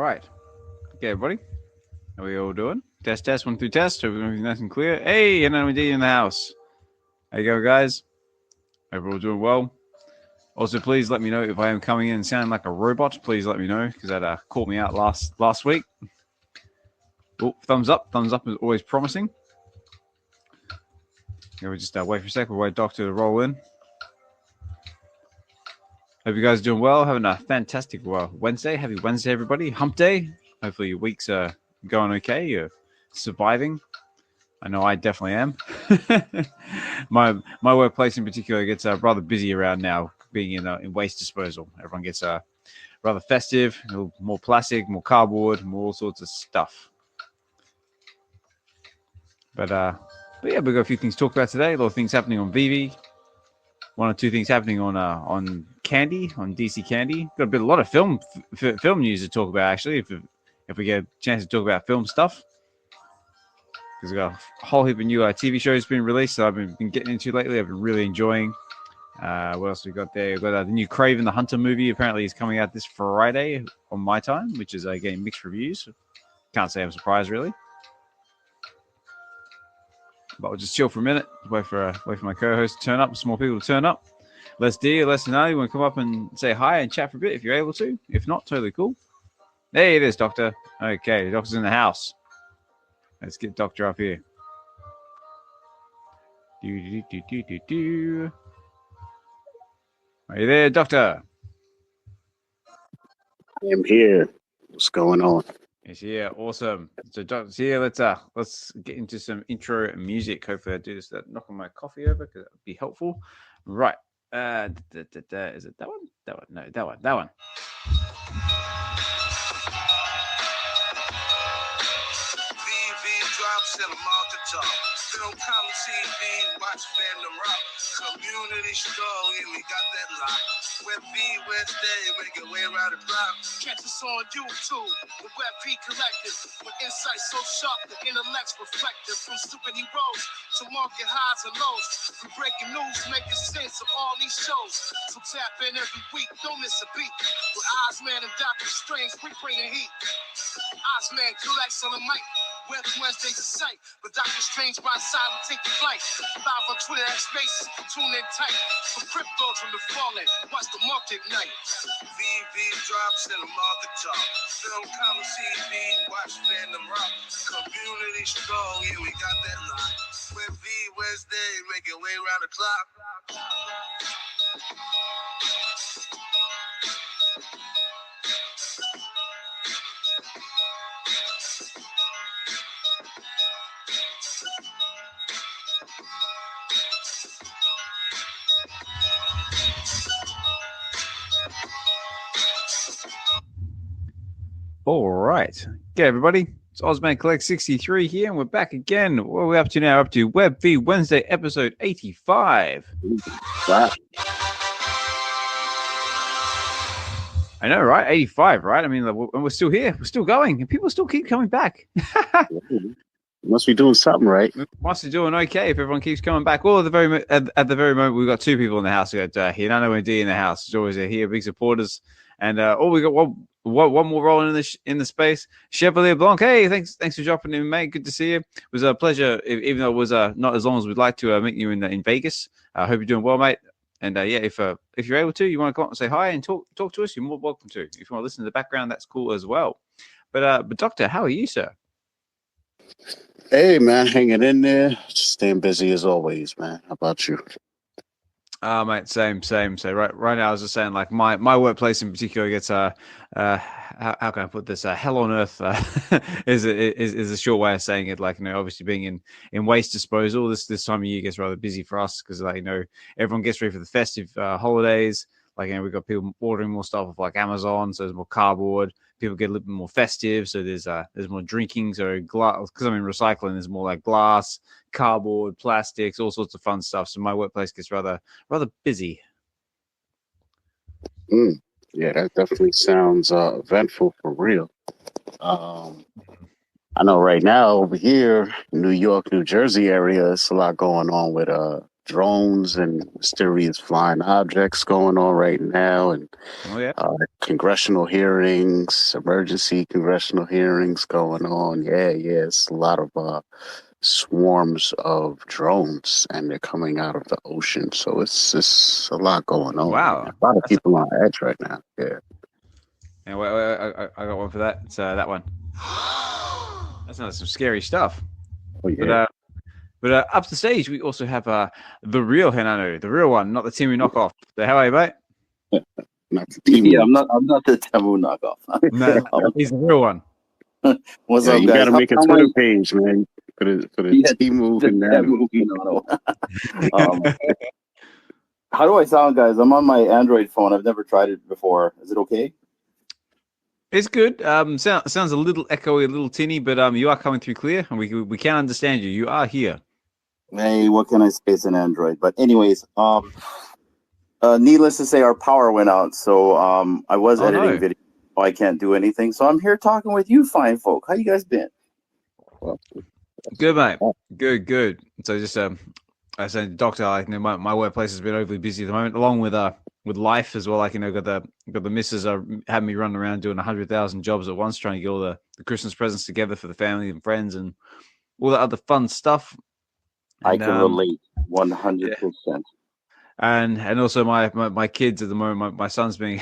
right. Okay, everybody. How are we all doing? Test, 1, 2, test. Hope everything's nice and clear. Hey, Hinano and Dee in the house. How you go, guys? Hope we're all doing well. Also, please let me know if I am coming in and sounding like a robot. Please let me know, because that caught me out last week. Oh, thumbs up. Thumbs up is always promising. Yeah, we just wait for a sec. We'll wait Dokta to roll in. Hope you guys are doing well. Having a fantastic Wednesday. Happy Wednesday, everybody. Hump day. Hopefully your weeks are going okay. You're surviving. I know I definitely am. my workplace in particular gets rather busy around now, being in waste disposal. Everyone gets rather festive, a little more plastic, more cardboard, more all sorts of stuff. But yeah, we've got a few things to talk about today. A lot of things happening on VeVe. 1 or 2 things happening on Candy, on DC Candy. Got a lot of film news to talk about, actually, if we get a chance to talk about film stuff. Because we've got a whole heap of new TV shows being released that I've been getting into lately. I've been really enjoying. What else we got there? We've got the new Kraven The Hunter movie. Apparently is coming out this Friday on my time, which is getting mixed reviews. Can't say I'm surprised, really. But we'll just chill for a minute. Wait for my co-host to turn up. Some more people to turn up. Less Dee, less Hinano. You want to come up and say hi and chat for a bit if you're able to. If not, totally cool. There it is, Dokta. Okay, the Dokta's in the house. Let's get Dokta up here. Are you there, Dokta? I'm here. What's going on? Yes, yeah, awesome. So, Dokta's here. Let's get into some intro music. Hopefully, I do this without knocking my coffee over, because that would be helpful. Right. Is it that one? That one? No, that one. That one. Film, come TV, watch Fandom Rock. Community store, yeah, we got that lock. VeVe Wednesday, make your way around the block. Catch us on YouTube, the VeVe Collective. With insights so sharp, the intellect's reflective. From stupid heroes to market highs and lows. From breaking news, making sense of all these shows. So tap in every week, don't miss a beat. With Ozman and Dr. Strange, we bring the heat. Ozman collects on the mic. Web Wednesday's a sight, but Dr. Strange by side will take the flight. Live on Twitter and Spaces, tune in tight. For cryptos from the fallen, watch the market ignite. VeVe drops and the market talk. Film, comic, TV, watch Fandom Rock. Community strong, yeah, we got that lock. VeVe Wednesday, make your way around the clock. All right. Okay, everybody. It's Ozman Collect 63 here, and we're back again. What are we up to now? We're up to VeVe Wednesday, episode 85. Wow. I know, right? 85, right? I mean, we're still here. We're still going, and people still keep coming back. Must be doing something right. Must be doing okay if everyone keeps coming back. Well, at the very moment, we've got 2 people in the house. We've got Hinano and Dee in the house. It's always here, big supporters. And we got one more rolling in the space. Chevalier Blanc, hey, thanks for dropping in, mate. Good to see you. It was a pleasure, even though it was not as long as we'd like to meet you in Vegas. I hope you're doing well, mate. And yeah, if you're able to, you want to come up and say hi and talk to us, you're more welcome to. If you want to listen to the background, that's cool as well. But Dokta, how are you, sir? Hey, man, hanging in there. Just staying busy as always, man. How about you? Mate, same. So right now, I was just saying, like my workplace in particular gets how can I put this? Hell on earth is a short way of saying it. Like, obviously being in waste disposal, this time of year gets rather busy for us because, like, everyone gets ready for the festive holidays. Like, we've got people ordering more stuff off like Amazon, so there's more cardboard. People get a little bit more festive, so there's more drinking. So glass, because I'm in recycling, there's more like glass, cardboard, plastics, all sorts of fun stuff. So my workplace gets rather busy. Yeah, that definitely sounds eventful for real. I know right now over here, New York, New Jersey area, it's a lot going on with drones and mysterious flying objects going on right now, and congressional hearings, emergency congressional hearings going on. Yeah, it's a lot of swarms of drones, and they're coming out of the ocean. So it's a lot going on. Wow, man. A lot of people on edge right now. Yeah. And I got one for that. It's that one. That's some scary stuff. Oh, yeah. But up the stage, we also have the real Hinano, the real one, not the Timu knockoff. So how are you, mate? Not the team. Yeah, I'm not the Temu knockoff. No, he's the real one. What's up, You guys? got to make a Twitter page, man. For the team move and How do I sound, guys? I'm on my Android phone. I've never tried it before. Is it okay? It's good. Sounds a little echoey, a little tinny, but you are coming through clear, and we can understand you. You are here. Hey, what can I say? It's an Android. But anyways, needless to say, our power went out. So I was editing video. I can't do anything. So I'm here talking with you fine folk. How you guys been? Good, mate. Good. So just I said, Dokta, my workplace has been overly busy at the moment, along with life as well. Got the missus having me running around doing 100,000 jobs at once, trying to get all the Christmas presents together for the family and friends and all that other fun stuff. And, I can relate 100%. Yeah. And also my kids at the moment, my son's being.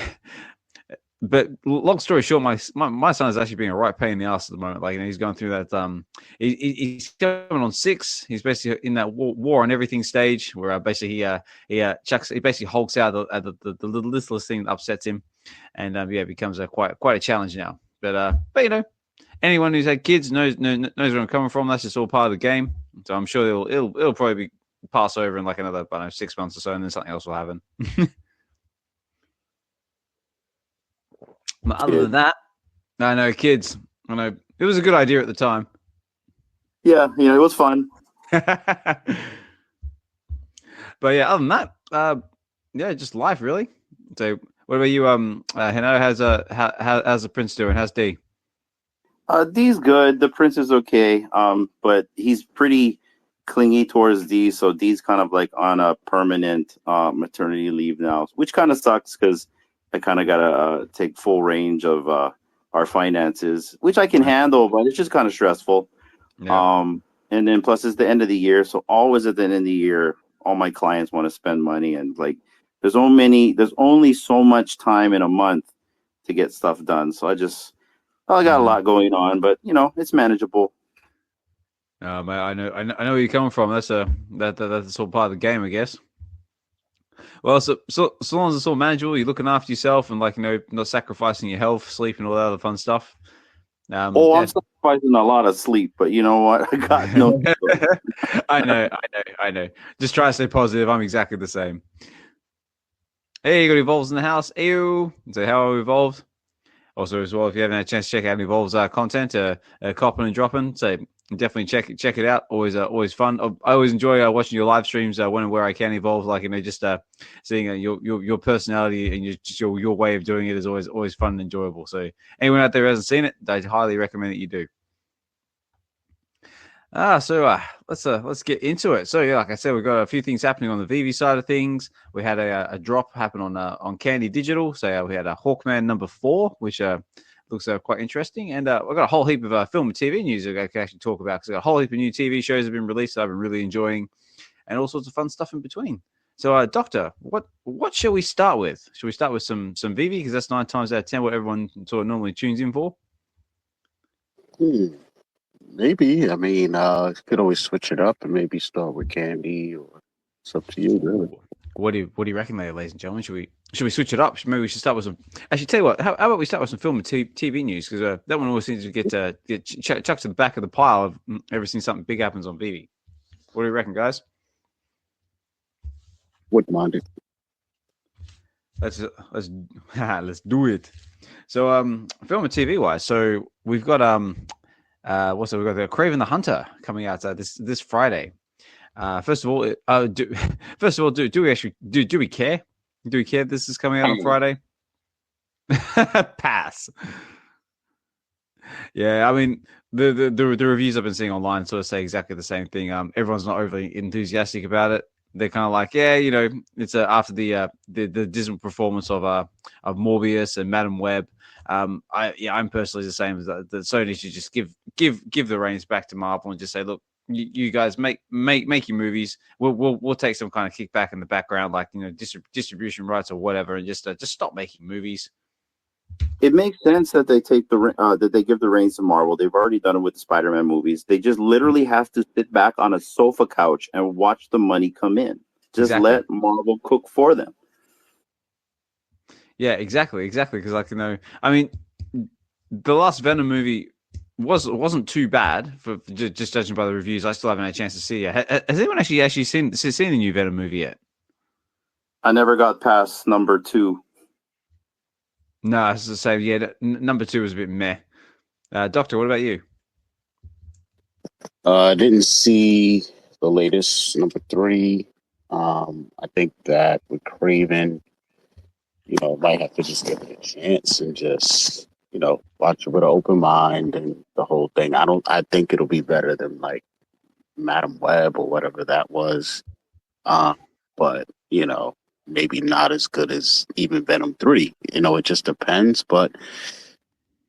But long story short, my son is actually being a right pain in the ass at the moment. He's going through that. He's coming on 6. He's basically in that war on everything stage where basically he basically hulks out at the littlest thing that upsets him, and it becomes quite a challenge now. But anyone who's had kids knows where I'm coming from. That's just all part of the game. So I'm sure it'll probably pass over in another 6 months or so, and then something else will happen. But other than that, I know kids. I know it was a good idea at the time. Yeah, it was fun. But yeah, other than that, just life really. So, what about you, Hinano? How's the prince doing? How's D? D's good. The prince is okay. But he's pretty clingy towards D, so D's kind of on a permanent maternity leave now, which kind of sucks because I kind of got to take full range of our finances, which I can handle, but it's just kind of stressful. Yeah. And then plus it's the end of the year. So always at the end of the year, all my clients want to spend money. And there's only so much time in a month to get stuff done. So I got a lot going on, but it's manageable. I know where you're coming from. That's all part of the game, I guess. Well, so long as it's all manageable, you're looking after yourself and not sacrificing your health, sleep, and all that other fun stuff. I'm sacrificing a lot of sleep, but you know what? I got no. I know. Just try to stay positive. I'm exactly the same. Hey, you got Evolves in the house. Ew. So how are we Evolved? Also, as well, if you haven't had a chance to check out Evolve's content, copping and dropping, so definitely check it out. Always fun. I always enjoy watching your live streams when and where I can. Evolve, just seeing your personality and your way of doing it is always fun and enjoyable. So anyone out there who hasn't seen it, I highly recommend that you do. Let's get into it. So like I said, we've got a few things happening on the VeVe side of things. We had a drop happen on Candy Digital. So we had a Hawkman number 4, which looks quite interesting. And we've got a whole heap of film and TV news that I can actually talk about, because a whole heap of new TV shows have been released that I've been really enjoying, and all sorts of fun stuff in between. So Dokta, what shall we start with? Shall we start with some VeVe, because that's 9 times out of 10 what everyone sort of normally tunes in for? Maybe. I mean, you could always switch it up and maybe start with Candy, or it's up to you, really. What do you reckon there, ladies and gentlemen? Should we switch it up? Maybe we should start with some. Actually, tell you what. How about we start with some film and TV news, because that one always seems to get chucked to the back of the pile of ever since something big happens on VeVe. What do you reckon, guys? Wouldn't mind it. Let's do it. So film and TV wise, so we've got we've got the Kraven the Hunter coming out this Friday. First of all, do we care? Do we care if this is coming out on Friday? Pass. Yeah, I mean the reviews I've been seeing online sort of say exactly the same thing. Everyone's not overly enthusiastic about it. they're kind of like, yeah, you know, it's after the dismal performance of Morbius and Madam Web. I'm personally the same as that. Sony should just give the reins back to Marvel and just say, look, you guys make your movies. We'll take some kind of kickback in the background, like, you know, distribution rights or whatever, and just stop making movies. It makes sense that they take that they give the reins to Marvel. They've already done it with the Spider-Man movies. They just literally have to sit back on a sofa couch and watch the money come in. Just let Marvel cook for them. Yeah, exactly. Because, like, you know, I mean, the last Venom movie wasn't too bad for just judging by the reviews. I still haven't had a chance to see it. Has anyone actually seen the new Venom movie yet? I never got past number 2. No, it's the same. Yeah, number 2 was a bit meh. Dokta, what about you? I didn't see the latest number 3. I think that with Kraven, you know, might have to just give it a chance and just, you know, watch it with an open mind and the whole thing. I think it'll be better than like Madam Web or whatever that was. But, you know, maybe not as good as even Venom 3. You know, it just depends. But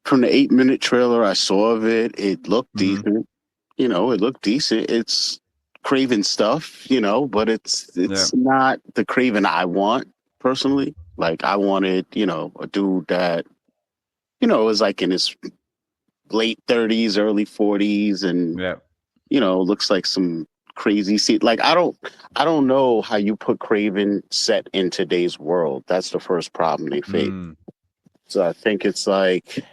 from the 8-minute trailer I saw of it, it looked decent. You know, it looked decent. It's Kraven stuff, you know, but it's not the Kraven I want personally. Like, I wanted, you know, a dude that, you know, was like in his late 30s, early 40s, and you know, looks like some crazy scene. Like, I don't know how you put Kraven set in today's world. That's the first problem they face. So I think it's like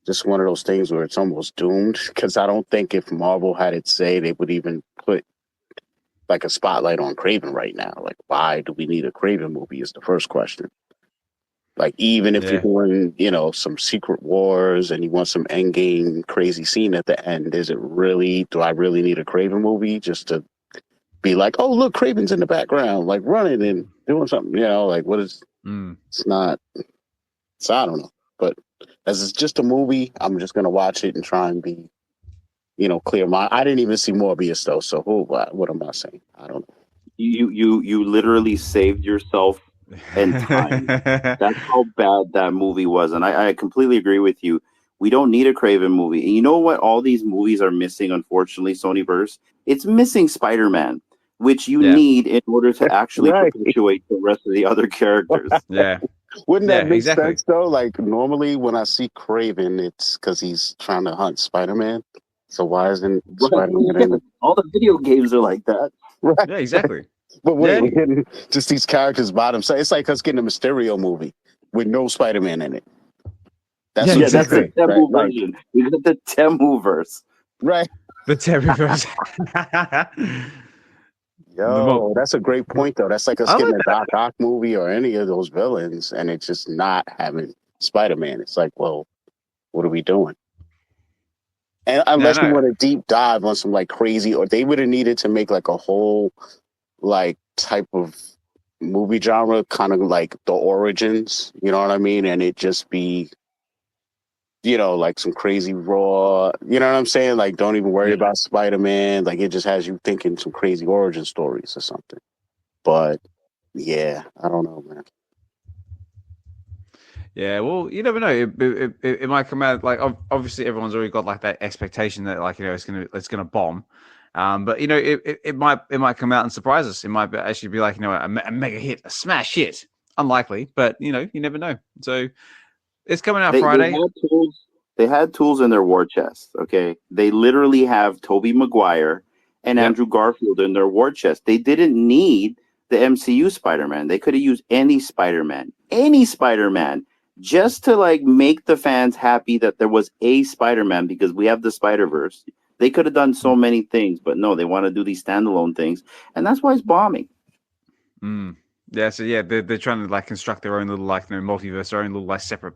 just one of those things where it's almost doomed, because I don't think if Marvel had it say, they would even put like a spotlight on Kraven right now. Like, why do we need a Kraven movie is the first question. Like, even if you're doing, you know, some Secret Wars and you want some endgame crazy scene at the end, do I really need a Kraven movie just to be like, oh, look, Kraven's in the background, like running and doing something, you know, like what is, it's not, so I don't know. But as it's just a movie, I'm just going to watch it and try and be, you know, clear mind. I didn't even see Morbius though. So what am I saying? I don't know. You literally saved yourself and time. That's how bad that movie was. And I completely agree with you. We don't need a Kraven movie. And you know what all these movies are missing, unfortunately, Sonyverse? It's missing Spider-Man, which you need in order to actually perpetuate the rest of the other characters. Wouldn't that make sense though? Like, normally when I see Kraven, it's because he's trying to hunt Spider-Man. So why isn't Spider-Man in it? All the video games are like that. Right. Yeah, exactly. But wait, we're getting just these characters by themselves. It's like us getting a Mysterio movie with no Spider-Man in it. That's that's the Temu version. We got the Temu-verse. Right. The Temu-verse. Yo, that's a great point, though. That's like us getting a Doc Ock movie or any of those villains, and it's just not having Spider-Man. It's like, well, what are we doing? And unless you want to deep dive on some like crazy, or they would have needed to make like a whole like type of movie genre, kind of like the origins, you know what I mean? And it just be, you know, like some crazy raw, you know what I'm saying? Like, don't even worry about Spider-Man. Like, it just has you thinking some crazy origin stories or something. But yeah, I don't know, man. Yeah, well, you never know. It might come out like, obviously everyone's already got like that expectation that, like, you know, it's gonna bomb. But you know, it might come out and surprise us. It might actually be like, you know, a mega hit, a smash hit. Unlikely, but you know, you never know. So it's coming out Friday. They had tools in their war chest. Okay, they literally have Tobey Maguire and Andrew Garfield in their war chest. They didn't need the MCU Spider-Man. They could have used any Spider-Man, just to like make the fans happy that there was a Spider-Man, because we have the Spider-Verse. They could have done so many things, but no, they want to do these standalone things, and that's why it's bombing. Yeah, so yeah, they're trying to like construct their own little, like, you know, multiverse, their own little like separate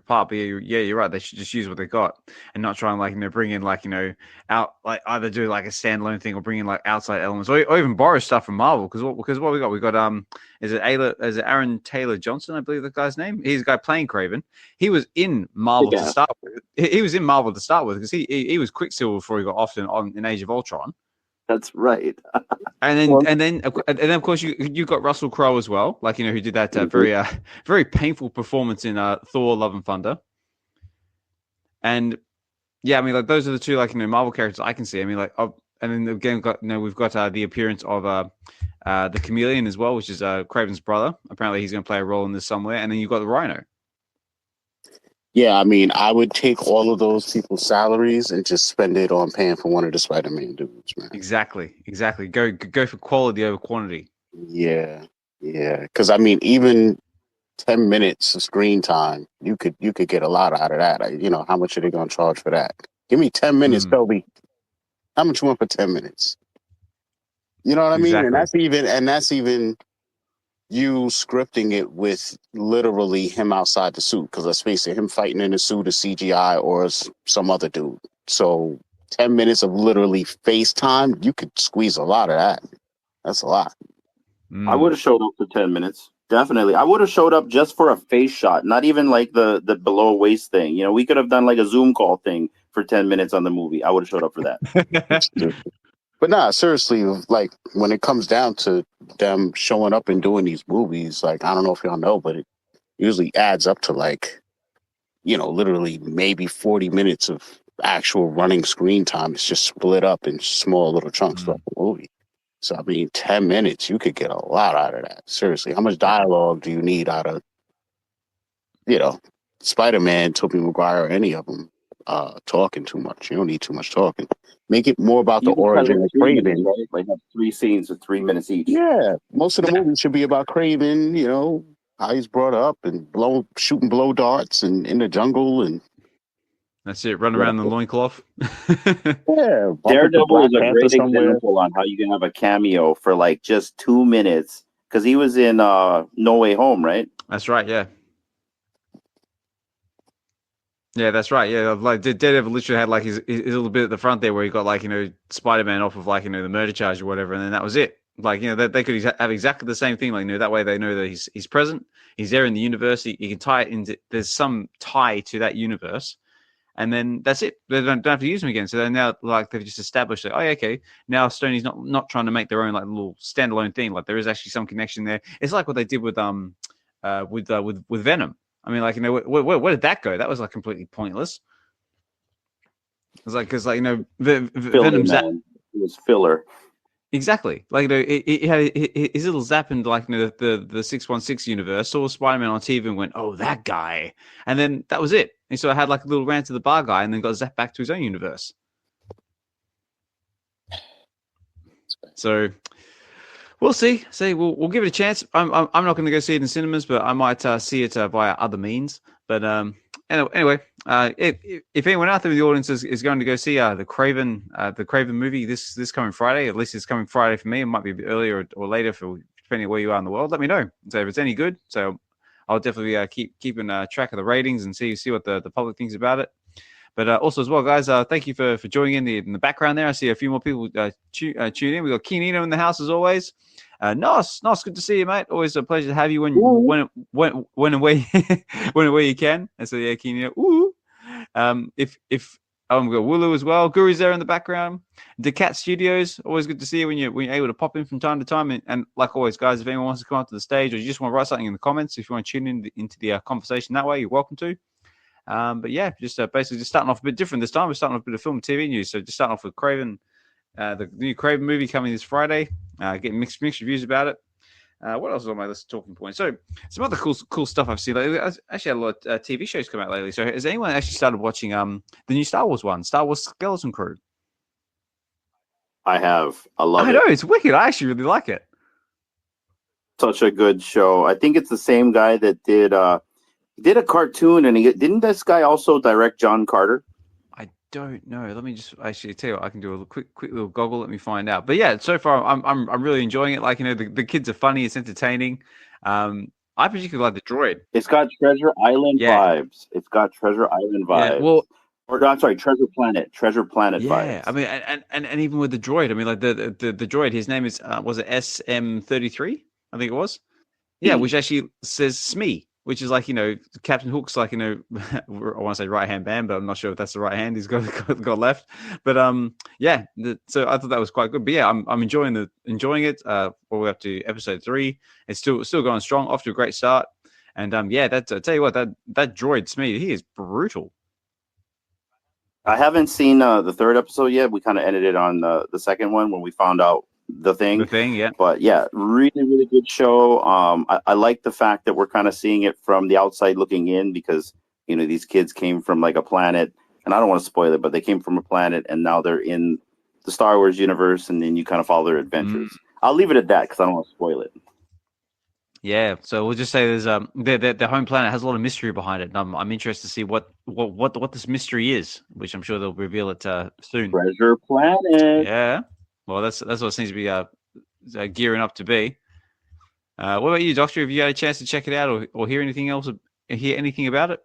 part. But yeah, you're right. They should just use what they got and not try and, like, you know, bring in, like, you know, out, like, either do like a standalone thing or bring in like outside elements, or even borrow stuff from Marvel. Because what we got is it Aaron Taylor Johnson, I believe the guy's name. He's the guy playing Kraven. He was in Marvel to start with. He was in Marvel to start with, because he was Quicksilver before he got off in Age of Ultron. That's right. And then of course you got Russell Crowe as well, like who did that very painful performance in Thor: Love and Thunder. And yeah, I mean, like those are the two Marvel characters I can see. I mean, like, and then again, we've got the appearance of the Chameleon as well, which is Kraven's brother. Apparently, he's going to play a role in this somewhere. And then you've got the Rhino. Yeah, I mean, I would take all of those people's salaries and just spend it on paying for one of the Spider-Man dudes, man. Exactly. Go for quality over quantity. Yeah. Because I mean, even 10 minutes of screen time, you could get a lot out of that. How much are they going to charge for that? Give me 10 minutes, Toby. How much you want for 10 minutes? You know what I mean? And that's even you scripting it with literally him outside the suit. Because let's face it, him fighting in a suit is CGI or some other dude. So 10 minutes of literally FaceTime, you could squeeze a lot of that. That's a lot. I would have showed up for 10 minutes. Definitely. I would have showed up just for a face shot, not even like the below waist thing. We could have done like a Zoom call thing for 10 minutes on the movie. I would have showed up for that. But nah, seriously, like when it comes down to them showing up and doing these movies, like I don't know if y'all know, but it usually adds up to literally maybe 40 minutes of actual running screen time. It's just split up in small little chunks throughout the movie. So I mean, 10 minutes, you could get a lot out of that. Seriously, how much dialogue do you need out of, Spider-Man, Tobey Maguire, or any of them talking too much? You don't need too much talking. Make it more about the origin of Kraven. Right? Like have 3 scenes of 3 minutes each. Yeah, most of the movie should be about Kraven. How he's brought up and shooting blow darts and in the jungle and. That's it. Run around the loincloth. Yeah, Daredevil is a great example on how you can have a cameo for like just 2 minutes because he was in No Way Home, right? That's right. Yeah. Yeah, that's right. Yeah, like Daredevil literally had like his little bit at the front there where he got Spider-Man off of the murder charge or whatever, and then that was it. Like they could have exactly the same thing. Like that way they know that he's present. He's there in the universe. You can tie it into. There's some tie to that universe. And then that's it. They don't have to use them again. So they're now they've just established that. Oh, yeah, okay. Now Sony's not trying to make their own little standalone thing. Like there is actually some connection there. It's like what they did with Venom. I mean, where did that go? That was completely pointless. It's because Venom's it was filler. Exactly. It had his little zap into the 616 universe, saw Spider-Man on TV and went, "Oh, that guy," and then that was it. And so I had a little rant to the bar guy, and then got zapped back to his own universe. So we'll see. We'll give it a chance. I'm not going to go see it in cinemas, but I might see it via other means. But anyway, if anyone out there in the audience is going to go see the Kraven movie this coming Friday, at least it's coming Friday for me. It might be a bit earlier or later depending on where you are in the world. Let me know. So if it's any good, so I'll definitely keeping track of the ratings and see what the public thinks about it. But also as well, guys, thank you for joining in the background there. I see a few more people tune in. We got Hinano in the house as always. Nice, good to see you, mate. Always a pleasure to have you when and where you can. And so yeah, Hinano. Ooh. If we got Wooloo as well. Guru's there in the background. The Cat Studios. Always good to see you when you're able to pop in from time to time. And like always, guys, if anyone wants to come up to the stage or you just want to write something in the comments, if you want to tune into the conversation that way, you're welcome to. But yeah, just basically just starting off a bit different this time. We're starting off a bit of film and TV news. So just starting off with Kraven, the new Kraven movie coming this Friday. Getting mixed reviews about it. What else is on my list of talking points? So some other cool stuff I've seen lately. I actually had a lot of TV shows come out lately. So has anyone actually started watching the new Star Wars one, Star Wars Skeleton Crew? I have. I love it. I know, it's wicked. I actually really like it. Such a good show. I think it's the same guy that did a cartoon, and didn't this guy also direct John Carter? I don't know. Let me just actually tell you what, I can do a quick little goggle. Let me find out. But yeah, so far I'm really enjoying it. The kids are funny. It's entertaining. I particularly like the droid. It's got Treasure Island vibes. It's got Treasure Island vibes. Yeah, well, or I'm sorry, Treasure Planet vibes. Yeah, I mean, and even with the droid, I mean, the droid, his name is was it SM33? I think it was. Yeah, which actually says Smee, which is like, Captain Hook's like, I want to say right hand man, but I'm not sure if that's the right hand he's got left. But yeah, so I thought that was quite good. But yeah, I'm enjoying it. All the way up to episode 3. It's still going strong, off to a great start. And yeah, that tell you what, that droid Smeed, he is brutal. I haven't seen the 3rd episode yet. We kind of ended it on the 2nd one when we found out the thing. Yeah. But yeah, really, really good show. I like the fact that we're kind of seeing it from the outside looking in, because these kids came from like a planet, and I don't want to spoil it, but they came from a planet, and now they're in the Star Wars universe, and then you kind of follow their adventures. I'll leave it at that because I don't want to spoil it. Yeah, so we'll just say there's the home planet has a lot of mystery behind it, and I'm interested to see what this mystery is, which I'm sure they'll reveal it soon. Treasure Planet. Yeah, well, that's what it seems to be gearing up to be. What about you, Doctor? Have you had a chance to check it out, or hear anything else? Hear anything about it?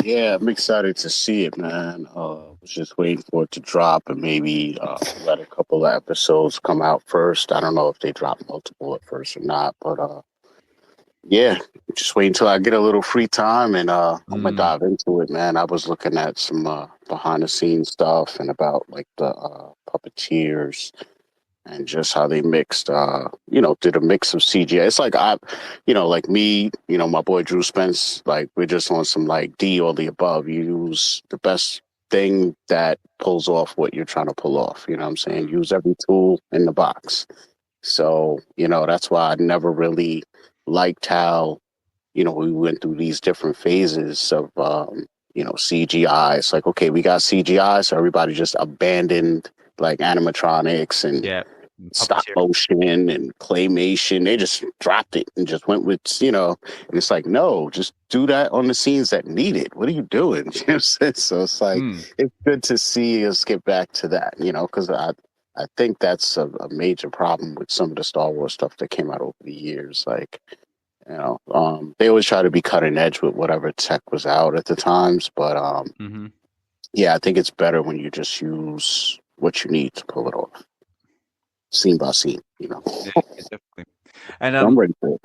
Yeah, I'm excited to see it, man. Was just waiting for it to drop and maybe let a couple of episodes come out first. I don't know if they drop multiple at first or not, but yeah, just wait until I get a little free time and I'm gonna dive into it, man. I was looking at some behind the scenes stuff and about like the puppeteers and just how they mixed, did a mix of CGI. It's like like me, my boy Drew Spence, like we're just on some like D or the above. You use the best thing that pulls off what you're trying to pull off. You know what I'm saying? Use every tool in the box. So, that's why I never really liked how, we went through these different phases of, CGI. It's like, okay, we got CGI, so everybody just abandoned like animatronics and stop motion and claymation. They just dropped it and just went with, and it's like, no, just do that on the scenes that need it. What are you doing? You know what I'm saying? So it's like, it's good to see us get back to that, because I think that's a major problem with some of the Star Wars stuff that came out over the years. Like, they always try to be cutting edge with whatever tech was out at the times, but yeah, I think it's better when you just use what you need to pull it off, scene by scene. Yeah, definitely. And I'm ready for it.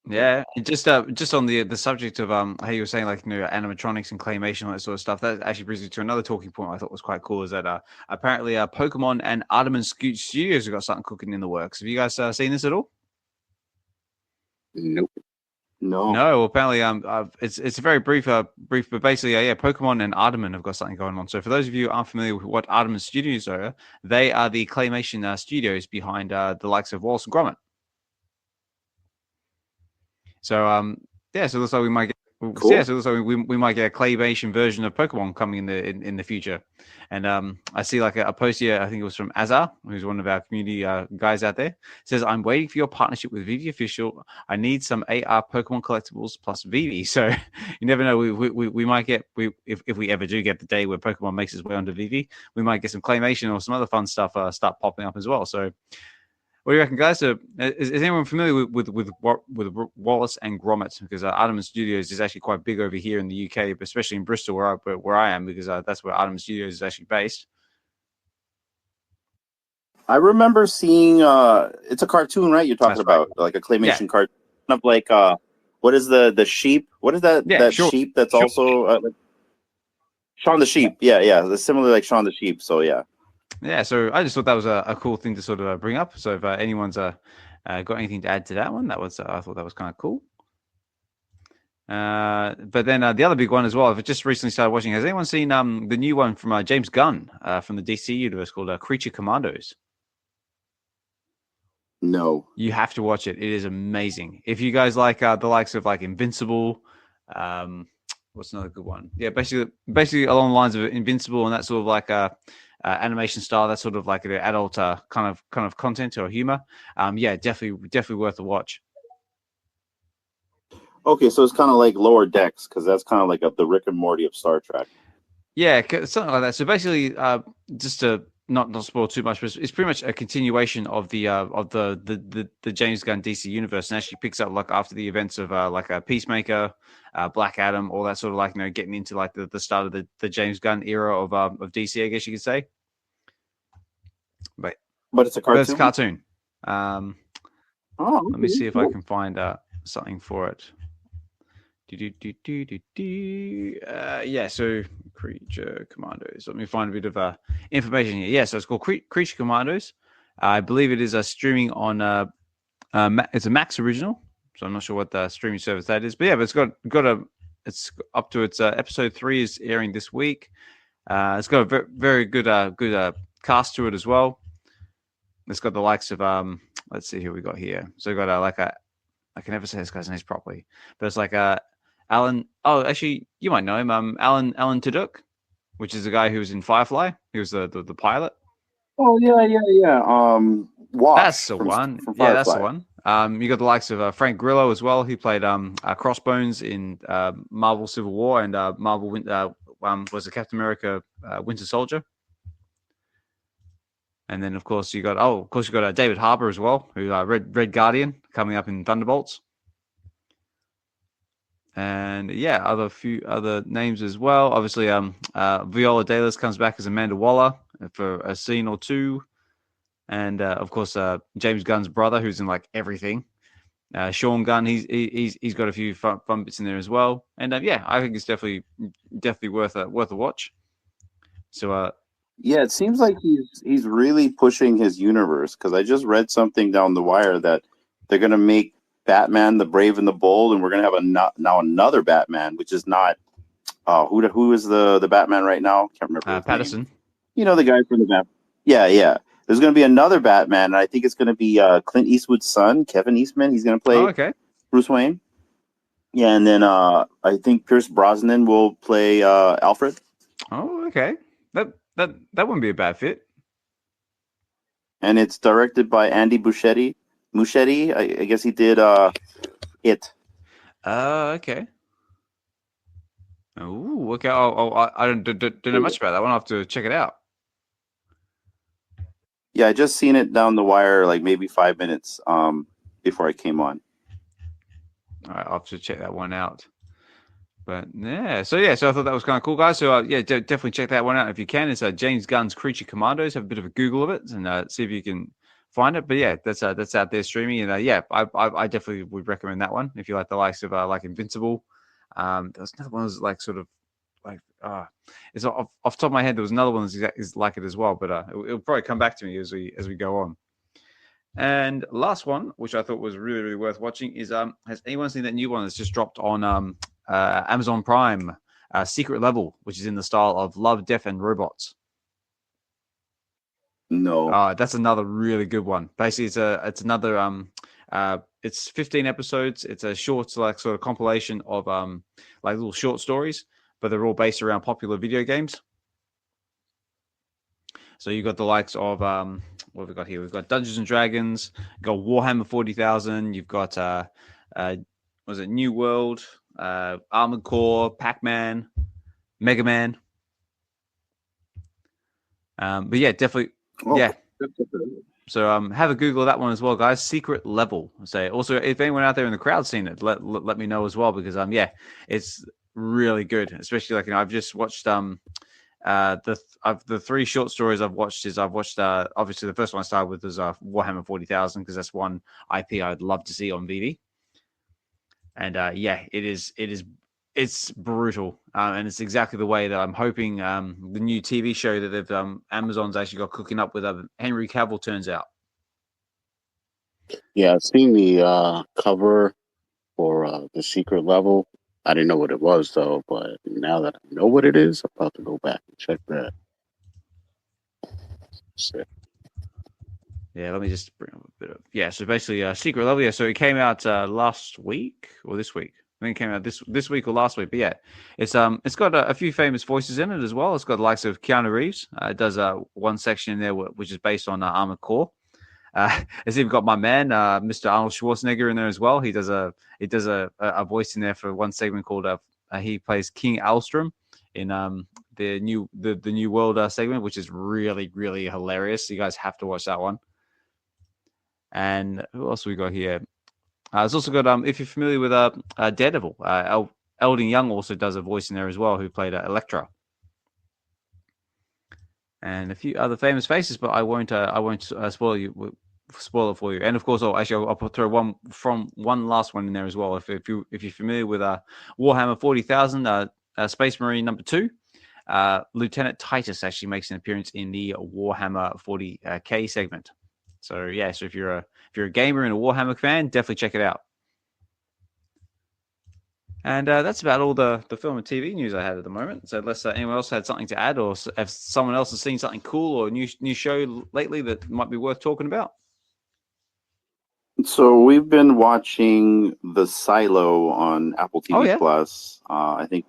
Yeah, just on the subject of how you were saying, like, animatronics and claymation, all that sort of stuff, that actually brings me to another talking point I thought was quite cool, is that apparently Pokemon and Artemis Studios have got something cooking in the works. Have you guys seen this at all? Nope. No. Well, apparently, it's a very brief, but basically, Pokemon and Artemis have got something going on. So, for those of you who aren't familiar with what Artemis Studios are, they are the claymation studios behind the likes of Wallace and Gromit. So, so it looks like we might get. Cool. Yeah, so it looks like we might get a claymation version of Pokemon coming in the future. And I see like a post here, I think it was from Azar, who's one of our community guys out there. It says, "I'm waiting for your partnership with VeVe Official. I need some AR Pokemon collectibles plus VeVe." So you never know. We might get, if we ever do get the day where Pokemon makes its way onto VeVe, we might get some claymation or some other fun stuff start popping up as well. So what do you reckon, guys? So, is anyone familiar with Wallace and Gromit? Because Artemis Studios is actually quite big over here in the UK, especially in Bristol, where I am, because that's where Artemis Studios is actually based. I remember seeing it's a cartoon, right? You're talking about like a claymation cartoon of like what is the sheep? What is that? Yeah, sheep that's also like Shaun the Sheep. Yeah, it's similar like Shaun the Sheep. So yeah. Yeah, so I just thought that was a cool thing to sort of bring up. So if anyone's got anything to add to that one, I thought that was kind of cool. But then the other big one as well, I've just recently started watching. Has anyone seen the new one from James Gunn from the DC universe called Creature Commandos? No. You have to watch it. It is amazing. If you guys like the likes of like Invincible, what's another good one? Yeah, basically along the lines of Invincible and that sort of like animation style, that's sort of like an adult kind of content or humor. Definitely worth a watch. Okay, so it's kind of like Lower Decks, because that's kind of like the Rick and Morty of Star Trek. Yeah, something like that. So basically, just to not spoil too much, but it's pretty much a continuation of the James Gunn DC universe, and actually picks up like after the events of like a Peacemaker, Black Adam, all that sort of like getting into like the start of the James Gunn era of DC, I guess you could say. But it's a cartoon. But it's a cartoon. Okay. Let me see if I can find something for it. Yeah, so Creature Commandos. Let me find a bit of information here. Yeah, so it's called Creature Commandos. I believe it is streaming on it's a Max original, so I'm not sure what the streaming service that is. But yeah, but it's up to its episode 3 is airing this week. It's got a very, very good cast to it as well. It's got the likes of let's see who we got here. So we got I can never say this guy's name properly, but it's like Alan. Oh, actually, you might know him. Alan Tudyk, which is the guy who was in Firefly. He was the pilot. Oh yeah. Wash. That's the one. Yeah, that's the one. You got the likes of Frank Grillo as well. He played Crossbones in Marvel Civil War and Marvel was the Captain America Winter Soldier. And then, of course, you got David Harbour as well, who Red Guardian coming up in Thunderbolts. And yeah, a few other names as well. Obviously, Viola Davis comes back as Amanda Waller for a scene or two. And of course, James Gunn's brother, who's in like everything. Sean Gunn, he's got a few fun bits in there as well. And yeah, I think it's definitely worth a watch. So yeah, it seems like he's really pushing his universe, because I just read something down the wire that they're going to make Batman the Brave and the Bold, and we're going to have now another Batman, which is not who is the Batman right now? Can't remember. Patterson. Name. You know, the guy from the Batman. Yeah. There's going to be another Batman, and I think it's going to be Clint Eastwood's son, Kevin Eastman. He's going to play Bruce Wayne. Yeah, and then I think Pierce Brosnan will play Alfred. Oh, okay. That wouldn't be a bad fit. And it's directed by Andy Muschietti. I guess he did It. Okay. Oh, okay. I don't know much about that one. I'll have to check it out. Yeah, I just seen it down the wire, like maybe 5 minutes before I came on. All right, I'll have to check that one out. But yeah, so I thought that was kind of cool, guys. So yeah, definitely check that one out if you can. It's James Gunn's Creature Commandos. Have a bit of a Google of it and see if you can find it. But yeah, that's out there streaming, and yeah, I definitely would recommend that one if you like the likes of like Invincible. There was another one that was like sort of like it's off the top of my head. There was another one that's like it as well, but it'll probably come back to me as we go on. And last one, which I thought was really, really worth watching, is has anyone seen that new one that's just dropped on Amazon Prime, Secret Level, which is in the style of Love, Death, and Robots? No. That's another really good one. Basically, it's another it's 15 episodes. It's a short sort of compilation of like little short stories, but they're all based around popular video games. So you've got the likes of what have we got here? We've got Dungeons and Dragons, you've got Warhammer 40,000, you've got New World, Armored Core, Pac-Man, Mega Man. But yeah, definitely, yeah. So have a Google of that one as well, guys. Secret Level. So also, if anyone out there in the crowd seen it, let me know as well, because yeah, it's really good. Especially like I've just watched the 3 short stories I've watched obviously the first one I started with was Warhammer 40,000, because that's one IP I'd love to see on VeVe. And yeah, it's brutal, and it's exactly the way that I'm hoping the new TV show that they've Amazon's actually got cooking up with Henry Cavill turns out. Yeah, I've seen the cover for the Secret Level. I didn't know what it was though, but now that I know what it is, I'm about to go back and check that. Sick. Yeah, let me just bring up a bit of so basically Secret Level. Yeah, so it came out last week or this week. I think it came out this week or last week. But yeah, it's got a few famous voices in it as well. It's got the likes of Keanu Reeves. It does one section in there which is based on Armored Core. It's even got my man, Mr. Arnold Schwarzenegger, in there as well. He does a voice in there for one segment called he plays King Alstrom in the New World segment, which is really, really hilarious. You guys have to watch that one. And who else we got here? It's also got if you're familiar with Daredevil, Eldon Young also does a voice in there as well, who played Elektra. And a few other famous faces, but I won't spoil you spoil it for you. And of course, I'll throw one last one in there as well. If you're familiar with Warhammer 40,000, Space Marine number 2, Lieutenant Titus actually makes an appearance in the Warhammer 40K segment. So yeah, so if you're a gamer and a Warhammer fan, definitely check it out. And that's about all the film and TV news I had at the moment. So unless anyone else had something to add, or if someone else has seen something cool or new show lately that might be worth talking about. So we've been watching The Silo on Apple TV Plus. I think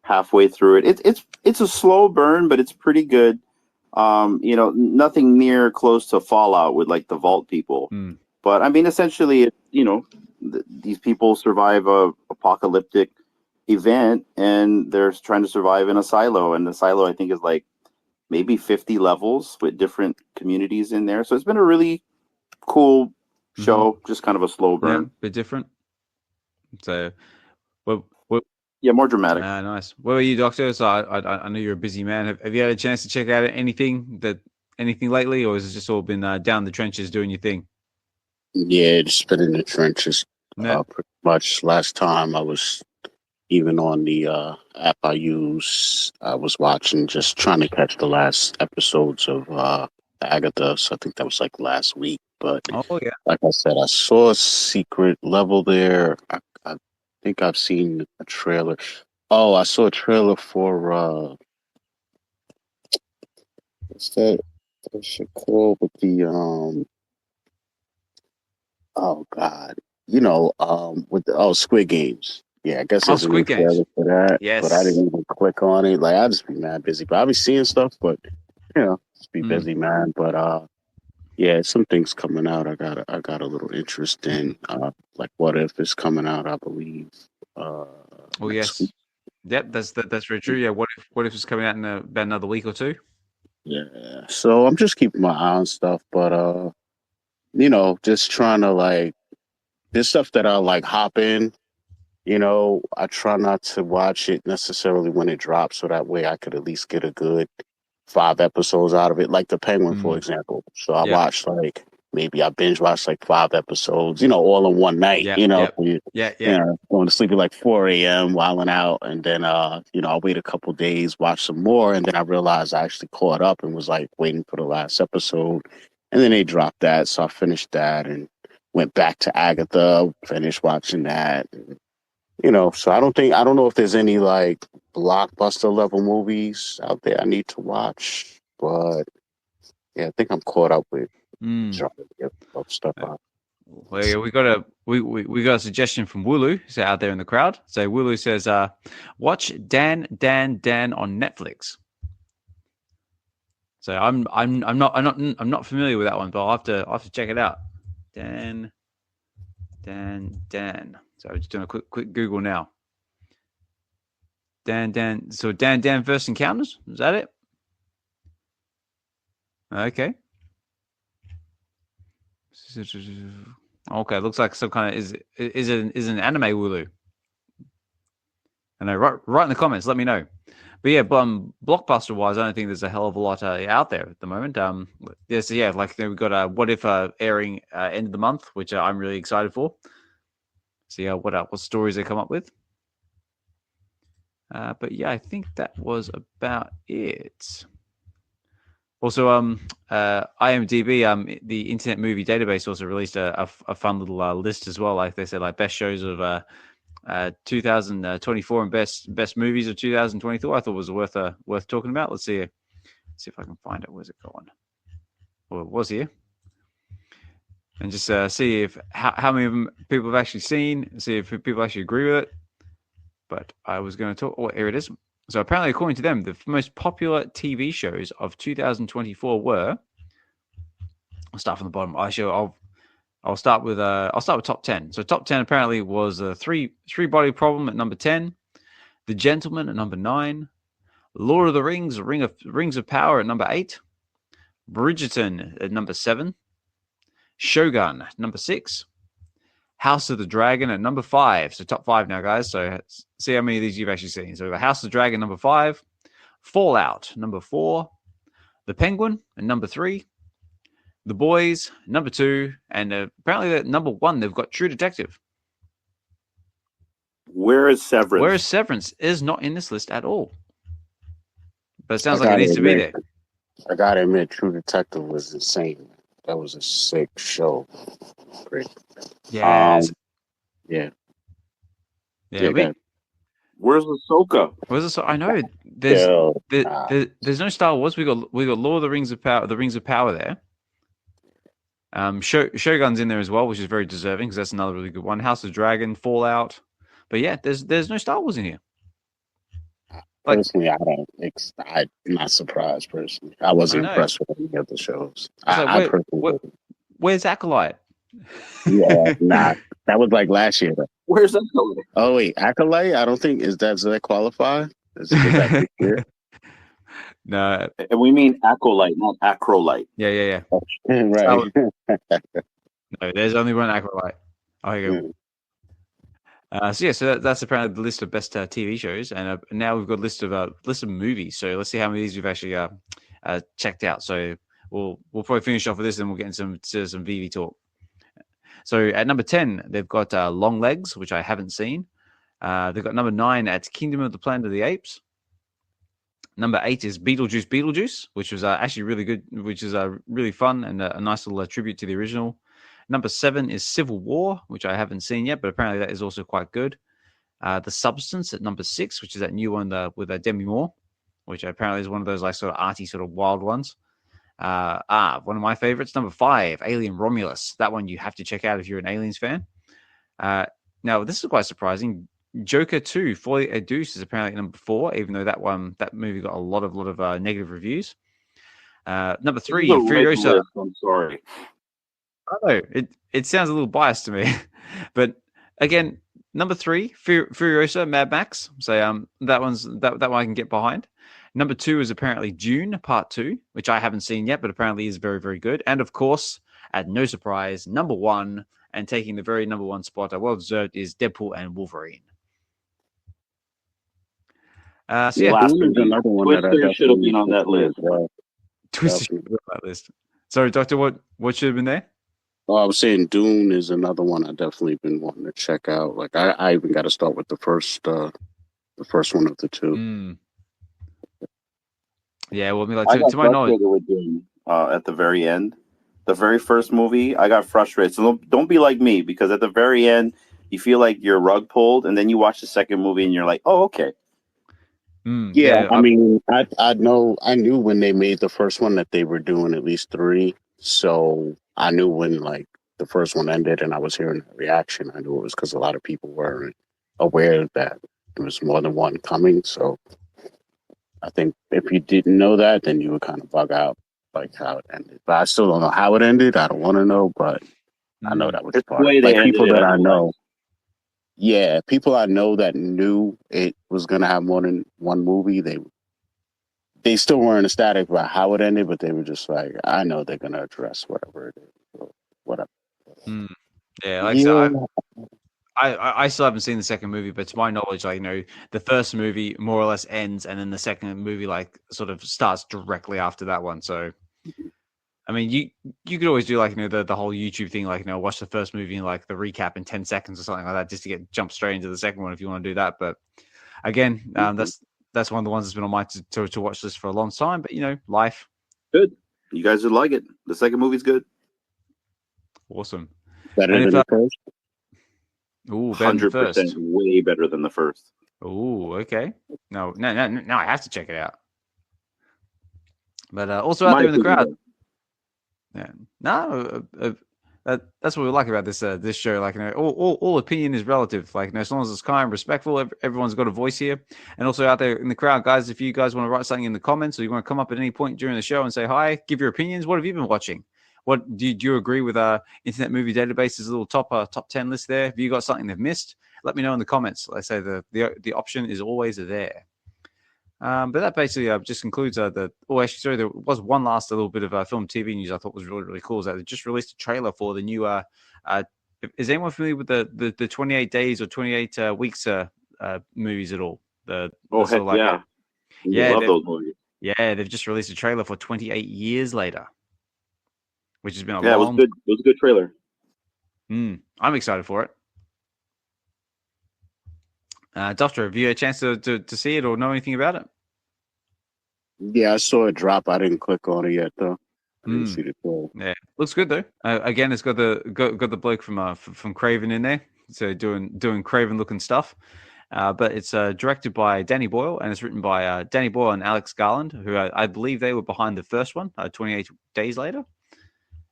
halfway through it. It's a slow burn, but it's pretty good. Nothing near close to Fallout with like the Vault people. But I mean, essentially, these people survive a apocalyptic event, and they're trying to survive in a silo. And the silo, I think, is like maybe 50 levels with different communities in there. So it's been a really cool show, just kind of a slow burn. Yeah, a bit different. So, more dramatic. Nice. What about you, Doctor? So I know you're a busy man. Have you had a chance to check out anything lately, or has it just all been down the trenches doing your thing? Yeah, just been in the trenches. Pretty much. Last time I was even on the app I use, I was watching, just trying to catch the last episodes of Agatha. So I think that was like last week. But like I said, I saw a secret level there. I think I've seen a trailer. Oh, I saw a trailer for what's that? What's it called with the oh God, with the Squid Games. Yeah, I guess there's a new trailer for that. Yes, but I didn't even click on it. Like I just be mad busy. But I'll be seeing stuff. But just be busy, man. But yeah, some things coming out. I got a little interest in. Like What If is coming out, I believe. Yes. Week. Yep, that's very true. Yeah, What If is coming out in about another week or two. Yeah. So I'm just keeping my eye on stuff, but just trying to like there's stuff that I like hop in. I try not to watch it necessarily when it drops, so that way I could at least get a good 5 episodes out of it, like The Penguin, for example. So I watched I binge watched like 5 episodes, all in one night, going to sleep at like 4 a.m., wilding out. And then, I'll wait a couple days, watch some more. And then I realized I actually caught up and was like waiting for the last episode. And then they dropped that. So I finished that and went back to Agatha, finished watching that. So I don't know if there's any like blockbuster level movies out there I need to watch, but yeah, I think I'm caught up with stuff out. Well, yeah, we got a suggestion from Wooloo, who's out there in the crowd. So Wooloo says, watch Dan on Netflix. So I'm not familiar with that one, but I'll have to check it out. Dan. So I'm just doing a quick Google now. Dan. So Dan First Encounters, is that it? Okay. Okay, looks like some kind of is an anime Wooloo. I know, right in the comments, let me know. But yeah, blockbuster wise, I don't think there's a hell of a lot out there at the moment. We've got What If airing end of the month, which I'm really excited for. See what stories they come up with. But yeah, I think that was about it. Also, IMDb, the Internet Movie Database, also released a fun little list as well. Like they said, like best shows of 2024 and best movies of 2024. I thought was worth talking about. Let's see if I can find it. Where's it going? Well, it was here. And just see if how many of them people have actually seen, see if people actually agree with it. But I was going to talk. Oh, here it is. So apparently, according to them, the most popular TV shows of 2024 were. I'll start from the bottom. I'll start with top 10. So top 10 apparently was Three Body Problem at number 10, The Gentleman at number 9, Lord of the Rings, Rings of Power at number 8, Bridgerton at number 7, Shogun at number 6, House of the Dragon at number 5. So top 5 now, guys. So see how many of these you've actually seen. So the House of the Dragon number 5, Fallout number 4, The Penguin at number 3, The Boys, number 2, and apparently at number 1 they've got True Detective. Where is Severance? Whereas Severance is not in this list at all. But it sounds like it needs to be there. I gotta admit, True Detective was insane. That was a sick show. Great. Yeah. Yeah. Where's Ahsoka? I know there's no Star Wars. We got Lord of the Rings of Power. The Rings of Power there. Shogun's in there as well, which is very deserving because that's another really good one. House of Dragon, Fallout. But yeah, there's no Star Wars in here. Personally, I'm not surprised. Personally, I wasn't impressed with any of the shows. Where's Acolyte? Yeah, nah, that was like last year. Where's Acolyte? Oh wait, Acolyte? I don't think does that qualify? Is that this year? No, and we mean Acolyte, not Acrolite. Yeah. Right. No, there's only one Acolyte. Oh, here you go. So that's apparently the list of best TV shows, and now we've got a list of movies. So let's see how many of these we've actually checked out. So we'll probably finish off with this, and we'll get into some VeVe talk. So at number 10, they've got Long Legs, which I haven't seen. They've got number 9 at Kingdom of the Planet of the Apes. Number 8 is Beetlejuice, which was actually really good, which is really fun and a nice little tribute to the original. Number 7 is Civil War, which I haven't seen yet, but apparently that is also quite good. The Substance at number 6, which is that new one with Demi Moore, which apparently is one of those like sort of arty, sort of wild ones. One of my favorites, number 5, Alien Romulus. That one you have to check out if you're an Aliens fan. Now, this is quite surprising. Joker 2, Folie à Deux is apparently number 4, even though that movie got a lot of negative reviews. Number 3, Furiosa. I'm sorry. I know it sounds a little biased to me, but again, number 3, Furiosa, Mad Max. So that one I can get behind. Number 2 is apparently Dune Part 2, which I haven't seen yet, but apparently is very, very good. And of course, at no surprise, number 1 and taking the very number 1 spot, well deserved, is Deadpool and Wolverine. Another one Twister should have been on that list. Twister should have been on that list. Sorry, Doctor, what should have been there? Oh, I was saying Dune is another one I definitely been wanting to check out. Like I even got to start with the first one of the two. Mm. Yeah, well, to my knowledge, with Dune, at the very end, the very first movie, I got frustrated. So don't be like me, because at the very end, you feel like your rug pulled, and then you watch the second movie and you're like, oh, okay. Yeah, I mean, I knew when they made the first one that they were doing at least 3. So I knew when like the first one ended and I was hearing the reaction, I knew it was because a lot of people weren't aware that there was more than one coming. So I think if you didn't know that, then you would kind of bug out like how it ended. But I still don't know how it ended. I don't want to know, but I know that was part. Like people that I know. Yeah, people I know that knew it was gonna have more than one movie, they still weren't ecstatic about how it ended, but they were just like, I know they're gonna address whatever it is, so whatever. Yeah, like yeah. So I still haven't seen the second movie, but to my knowledge, like, you know, the first movie more or less ends, and then the second movie like sort of starts directly after that one. So, I mean, you could always do like, you know, the whole YouTube thing, like, you know, watch the first movie and like the recap in 10 seconds or something like that, just to jump straight into the second one if you want to do that. But again, that's one of the ones that's been on my to watch list for a long time. But you know, life. Good. You guys would like it. The second movie's good. Awesome. Better than the first. Ooh, 100% way better than the first. Ooh, okay. No, I have to check it out. But also out there in the crowd. Yeah. No, that's what we like about this show. Like, you know, all opinion is relative. Like, you know, as long as it's kind, respectful, everyone's got a voice here. And also out there in the crowd, guys, if you guys want to write something in the comments, or you want to come up at any point during the show and say hi, give your opinions. What have you been watching? What do you agree with Internet Movie Database's little top 10 list there? Have you got something they've missed? Let me know in the comments. Like I say, the option is always there. But that basically just concludes there was one last little bit of film TV news I thought was really, really cool. Is that they just released a trailer for the new is anyone familiar with the 28 days or 28 weeks movies at all? Yeah, love those movies. Yeah, they've just released a trailer for 28 Years Later. which has been a It was good. It was a good trailer. I'm excited for it. Dokta, have you had a chance to see it or know anything about it? Yeah, I saw it drop. I didn't click on it yet, though. I didn't see the trailer. Yeah, looks good though. Again, it's got the bloke from Kraven in there, so doing Kraven looking stuff. But it's directed by Danny Boyle and it's written by Danny Boyle and Alex Garland, who I believe they were behind the first one, 28 Days Later.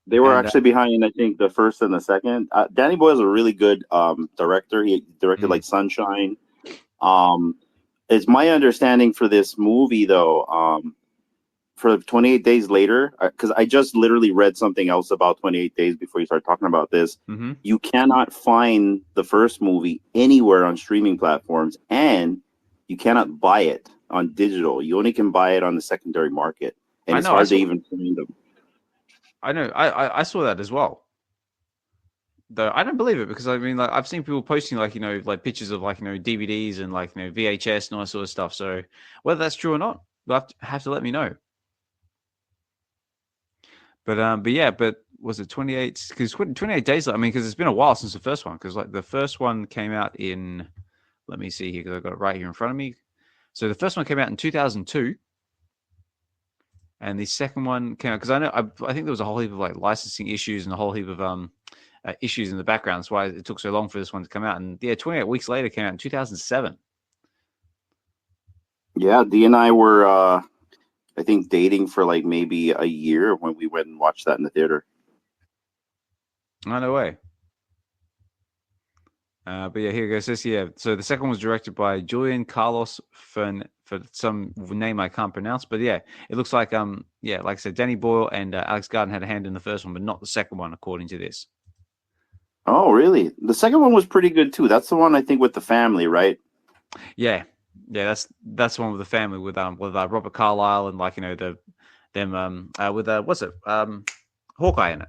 They were actually behind, I think, the first and the second. Danny Boyle is a really good director. He directed like Sunshine. It's my understanding for this movie, though, for 28 Days Later, because I just literally read something else about 28 Days before you start talking about this. You cannot find the first movie anywhere on streaming platforms, and you cannot buy it on digital. You only can buy it on the secondary market, and it's hard to even find them. I know. I saw that as well. Though I don't believe it because I mean, like I've seen people posting like like pictures of like DVDs and like VHS and all that sort of stuff. So whether that's true or not, you'll have to let me know. But was it 28? Because 28 days. I mean, because it's been a while since the first one. Because like the first one came out in, let me see here because I've got it right here in front of me. So the first one came out in 2002. And the second one came out because I think there was a whole heap of like licensing issues and a whole heap of issues in the background. That's why it took so long for this one to come out. And 28 weeks later came out in 2007. Yeah, Dee and I were, I think, dating for like maybe a year when we went and watched that in the theater. Oh, no way. But yeah, here goes this. Yeah, so the second one was directed by Julian Carlos for some name I can't pronounce. But yeah, it looks like like I said, Danny Boyle and Alex Garland had a hand in the first one, but not the second one, according to this. Oh, really? The second one was pretty good too. That's the one I think with the family, right? Yeah, that's the one with the family with Robert Carlyle and like with what's it Hawkeye in it.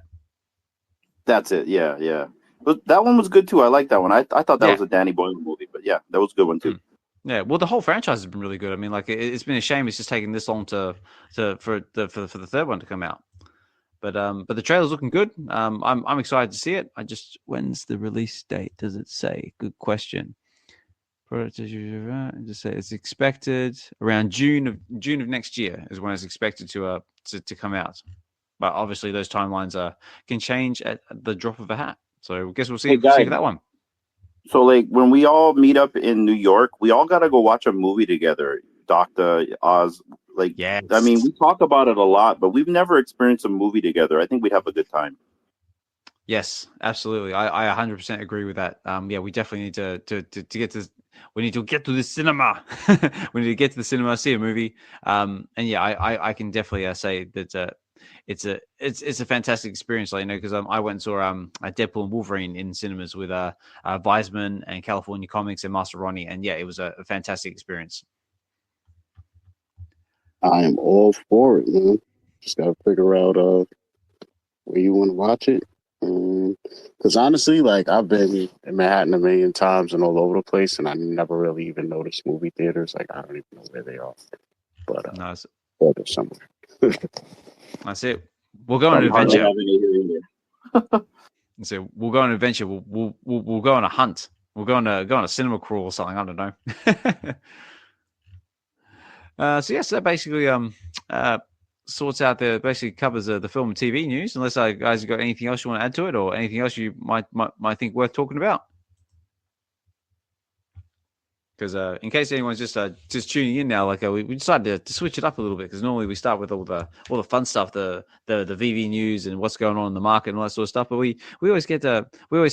That's it. Yeah. But that one was good too. I like that one. I thought that was a Danny Boyle movie, but yeah, that was a good one too. Yeah, well, the whole franchise has been really good. I mean, like it's been a shame it's just taking this long for the third one to come out. But the trailer's looking good. I'm excited to see it. When's the release date? Does it say? Good question. Just say it's expected around June of next year is when it's expected to come out. But obviously those timelines can change at the drop of a hat. So I guess we'll see for that one. So like when we all meet up in New York, we all got to go watch a movie together. Dokta, Oz, like, yes. I mean, we talk about it a lot, but we've never experienced a movie together. I think we'd have a good time. Yes, absolutely. I 100% agree with that. We definitely need to get to. We need to get to the cinema. We need to get to the cinema, see a movie. And yeah, I can definitely say that it's a fantastic experience. Like, because I went and saw Deadpool and Wolverine in cinemas with Weisman and California Comics and Master Ronnie, and yeah, it was a fantastic experience. I am all for it, man. Just gotta figure out where you want to watch it. Because honestly, like I've been in Manhattan a million times and all over the place, and I never really even noticed movie theaters. Like I don't even know where they are, but nice. They're somewhere. That's it. We'll go on an adventure. So we'll go on an adventure. We'll go on a hunt. We'll go on a cinema crawl or something. I don't know. So yes, that basically sorts out basically covers the film and TV news. Unless guys have got anything else you want to add to it, or anything else you might think worth talking about. Because in case anyone's just tuning in now, like we decided to switch it up a little bit. Because normally we start with all the fun stuff, the VeVe news and what's going on in the market and all that sort of stuff. But we always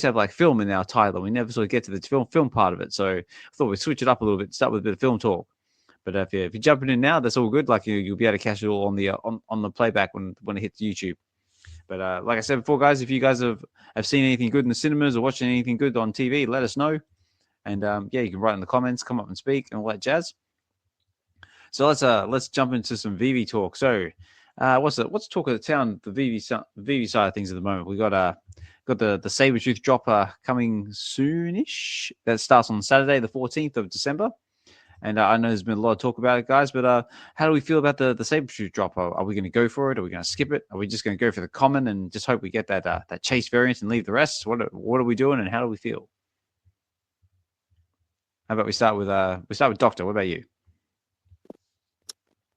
have like film in our title. We never sort of get to the film part of it. So I thought we'd switch it up a little bit, start with a bit of film talk. But if you're jumping in now, that's all good. Like you'll be able to catch it all on the playback when it hits YouTube. But like I said before, guys, if you guys have seen anything good in the cinemas or watching anything good on TV, let us know. And you can write in the comments, come up and speak, and all that jazz. So let's jump into some VeVe talk. So what's talk of the town? The VeVe side of things at the moment. We got the Sabretooth drop coming soonish. That starts on Saturday, the 14th of December. And I know there's been a lot of talk about it, guys. But how do we feel about the Sabretooth drop? Are we going to go for it? Are we going to skip it? Are we just going to go for the common and just hope we get that chase variant and leave the rest? What are we doing, and how do we feel? How about we start with Dokta? What about you?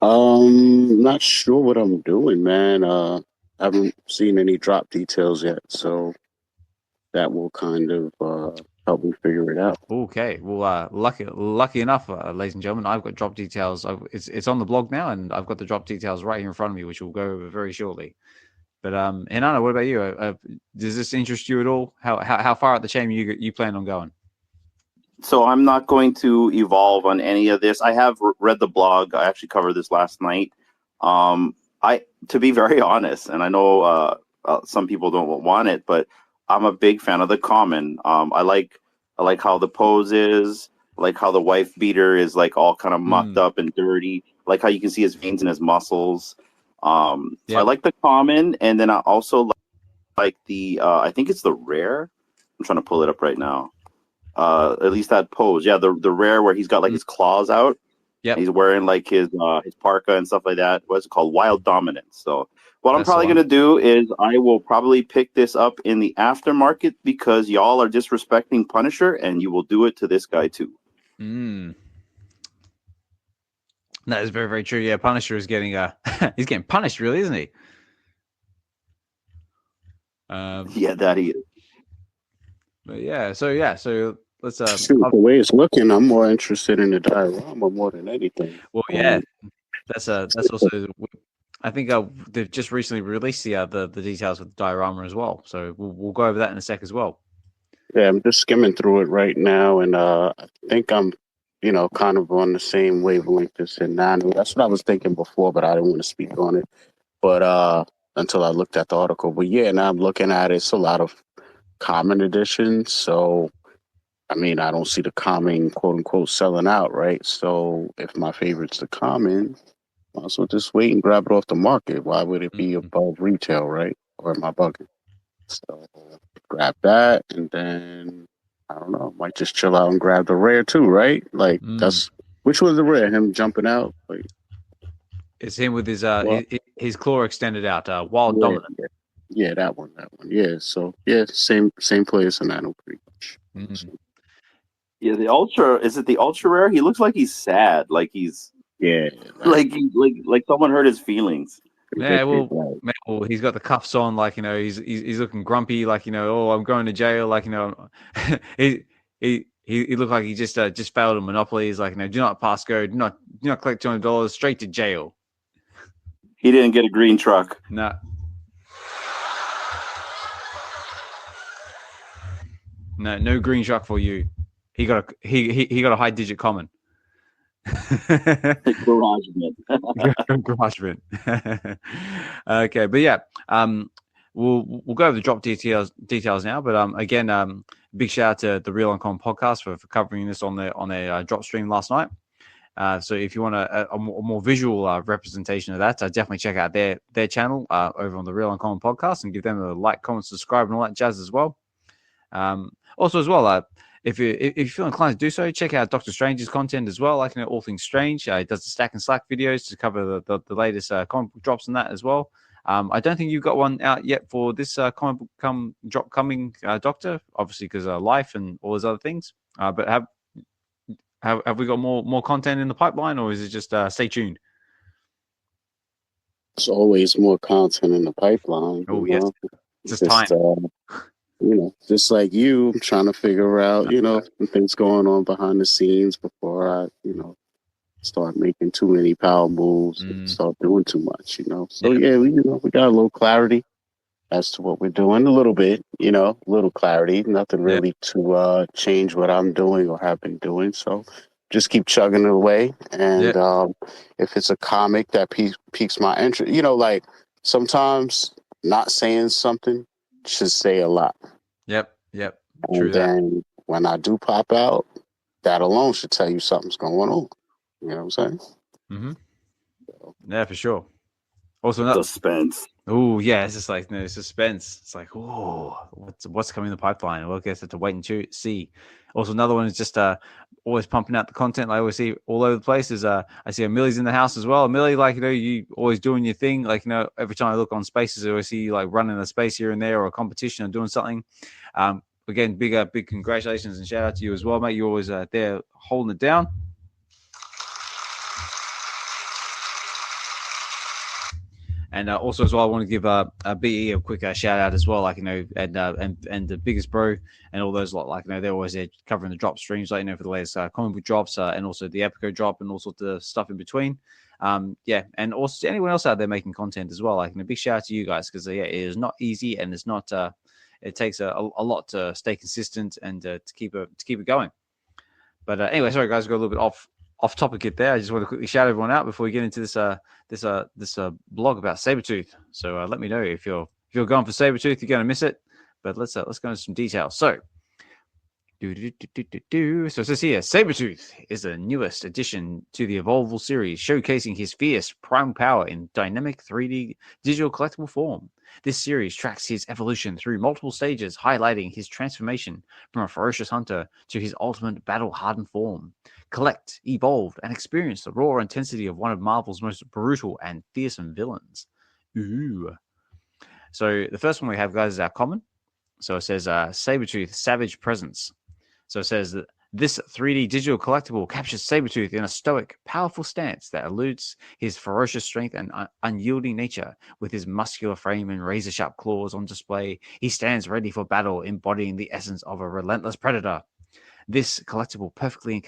Not sure what I'm doing, man. I haven't seen any drop details yet, so that will kind of help me figure it out. Okay, well, lucky enough, ladies and gentlemen, I've got drop details. It's on the blog now, and I've got the drop details right here in front of me, which we'll go over very shortly. But Hinano, what about you? Does this interest you at all? How far out the chain you plan on going? So I'm not going to evolve on any of this. I have read the blog. I actually covered this last night. To be very honest, and I know some people don't want it, but I'm a big fan of the common. I like how the pose is. I like how the wife beater is like all kind of mucked up and dirty. I like how you can see his veins and his muscles. So I like the common, and then I also like the I think it's the rare. I'm trying to pull it up right now. At least that pose, yeah, the rare where he's got like his claws out. Yeah, he's wearing like his parka and stuff like that. What's it called? Wild Dominance. So what I'm probably gonna do is I will probably pick this up in the aftermarket because y'all are disrespecting Punisher, and you will do it to this guy too. That is very, very true. Yeah, Punisher is getting he's getting punished, really, isn't he? Yeah, that he is. But so let's the way it's looking, I'm more interested in the diorama more than anything. Well, yeah, that's also. I think they've just recently released the details with the diorama as well. So we'll go over that in a sec as well. Yeah, I'm just skimming through it right now, and I think I'm, kind of on the same wavelength as Hinano. That's what I was thinking before, but I didn't want to speak on it. But until I looked at the article, but yeah, now I'm looking at it. It's a lot of common editions, so I mean, I don't see the common quote unquote selling out, right? So if my favorite's the common, might as well just wait and grab it off the market. Why would it be above retail, right? Or am I bugging? So grab that, and then I don't know, might just chill out and grab the rare too, right? Like that's which was the rare? Him jumping out? Like, it's him with his claw extended out. Wild Dominant. Yeah, that one. Yeah, so yeah, same play as Hinano pretty much. Yeah, the ultra, is it the ultra rare? He looks like he's sad, like he's like someone hurt his feelings. Yeah, well, he's got the cuffs on, like he's looking grumpy, like oh, I'm going to jail, like he looked like he just failed a Monopoly. He's like do not pass go, do not collect $200, straight to jail. He didn't get a green truck. No green truck for you. He got a high digit common. Garage mint. Okay, but yeah, we'll go over the drop details now. But again, big shout out to the Real Uncommon podcast for covering this on their drop stream last night. So if you want a more visual representation of that, definitely check out their channel over on the Real Uncommon podcast and give them a like, comment, subscribe, and all that jazz as well. Also as well, if you feel inclined to do so, check out Dr. Strange's content as well, like all things strange. He does the Stack and Slack videos to cover the latest comic book drops and that as well. I don't think you've got one out yet for this comic book drop coming, Doctor, obviously because of life and all those other things. But have we got more content in the pipeline, or is it just stay tuned? There's always more content in the pipeline. Oh yes, just time. Just like you, I'm trying to figure out, things going on behind the scenes before I, start making too many power moves and start doing too much, So yeah, we got a little clarity as to what we're doing, a little bit, little clarity, nothing really to change what I'm doing or have been doing. So just keep chugging it away. And if it's a comic that piques my interest, like sometimes not saying something should say a lot. Yep. And then when I do pop out, that alone should tell you something's going on. You know what I'm saying? Mm-hmm. Yeah, for sure. Also, not suspense. Oh yeah, it's just like suspense. It's like, what's coming in the pipeline? Well, I guess I have to wait and see. Also, another one is just always pumping out the content. Like I always see all over the place. Is I see Millie's in the house as well. Millie, like you always doing your thing. Like every time I look on Spaces, I always see you like running a space here and there or a competition or doing something. Again, big congratulations and shout out to you as well, mate. You're always there holding it down. And also as well, I want to give BE a quick shout out as well, like and the biggest bro and all those like they're always there covering the drop streams, like for the latest comic book drops and also the Epico drop and all sorts of stuff in between. And also to anyone else out there making content as well, like a big shout out to you guys because it is not easy and it's not it takes a lot to stay consistent and to keep it going. But anyway, sorry guys, got a little bit off topic there. I just want to quickly shout everyone out before we get into this blog about Sabretooth. So let me know if you're going for Sabretooth, you're going to miss it. But let's go into some details. So so it says here, Sabretooth is the newest addition to the Evolvable series, showcasing his fierce prime power in dynamic 3D digital collectible form. This series tracks his evolution through multiple stages, highlighting his transformation from a ferocious hunter to his ultimate battle-hardened form. Collect, evolve, and experience the raw intensity of one of Marvel's most brutal and fearsome villains. Ooh. So the first one we have, guys, is our common. So it says Sabretooth Savage Presence. So it says that this 3D digital collectible captures Sabretooth in a stoic, powerful stance that eludes his ferocious strength and unyielding nature. With his muscular frame and razor-sharp claws on display, he stands ready for battle, embodying the essence of a relentless predator. This collectible perfectly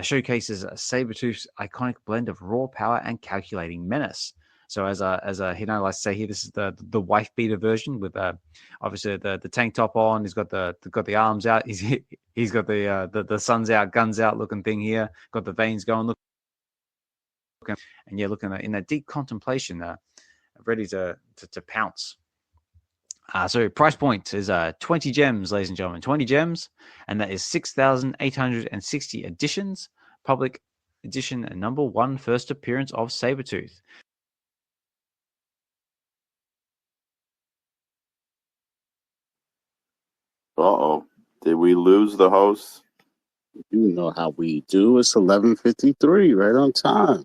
showcases Sabretooth's iconic blend of raw power and calculating menace. So as Hinano likes to say here, this is the wife beater version with obviously the tank top on. He's got the arms out. He's got the sun's out, guns out looking thing here. Got the veins going. Looking in that deep contemplation, ready to pounce. So price point is 20 gems, ladies and gentlemen, 20 gems, and that is 6,860 editions. Public edition and number 1 first appearance of Sabretooth. Uh-oh. Did we lose the host? You know how we do. It's 11:53, right on time.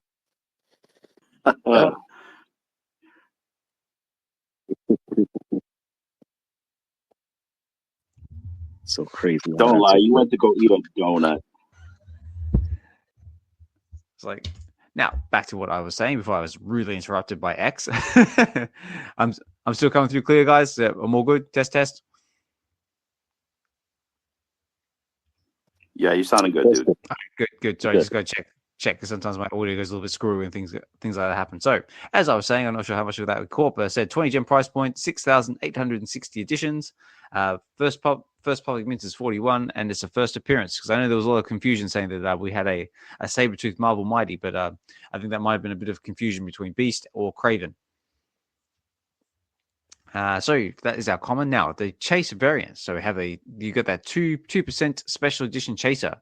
So crazy. Don't lie. You went to go eat a donut. It's like, now back to what I was saying before I was rudely interrupted by X. I'm still coming through clear, guys. I'm all good. Test. Yeah, you sounding good, dude. Good. Sorry, just go check because sometimes my audio goes a little bit screwy and things like that happen. So as I was saying, I'm not sure how much of that we caught, but I said 20 gem price point, 6,860 editions. First public mint is 41, and it's a first appearance because I know there was a lot of confusion saying that we had a Sabretooth Marvel Mighty, but I think that might have been a bit of confusion between Beast or Kraven. So that is our common. Now the chase variants. So we have you got that 2% special edition chaser,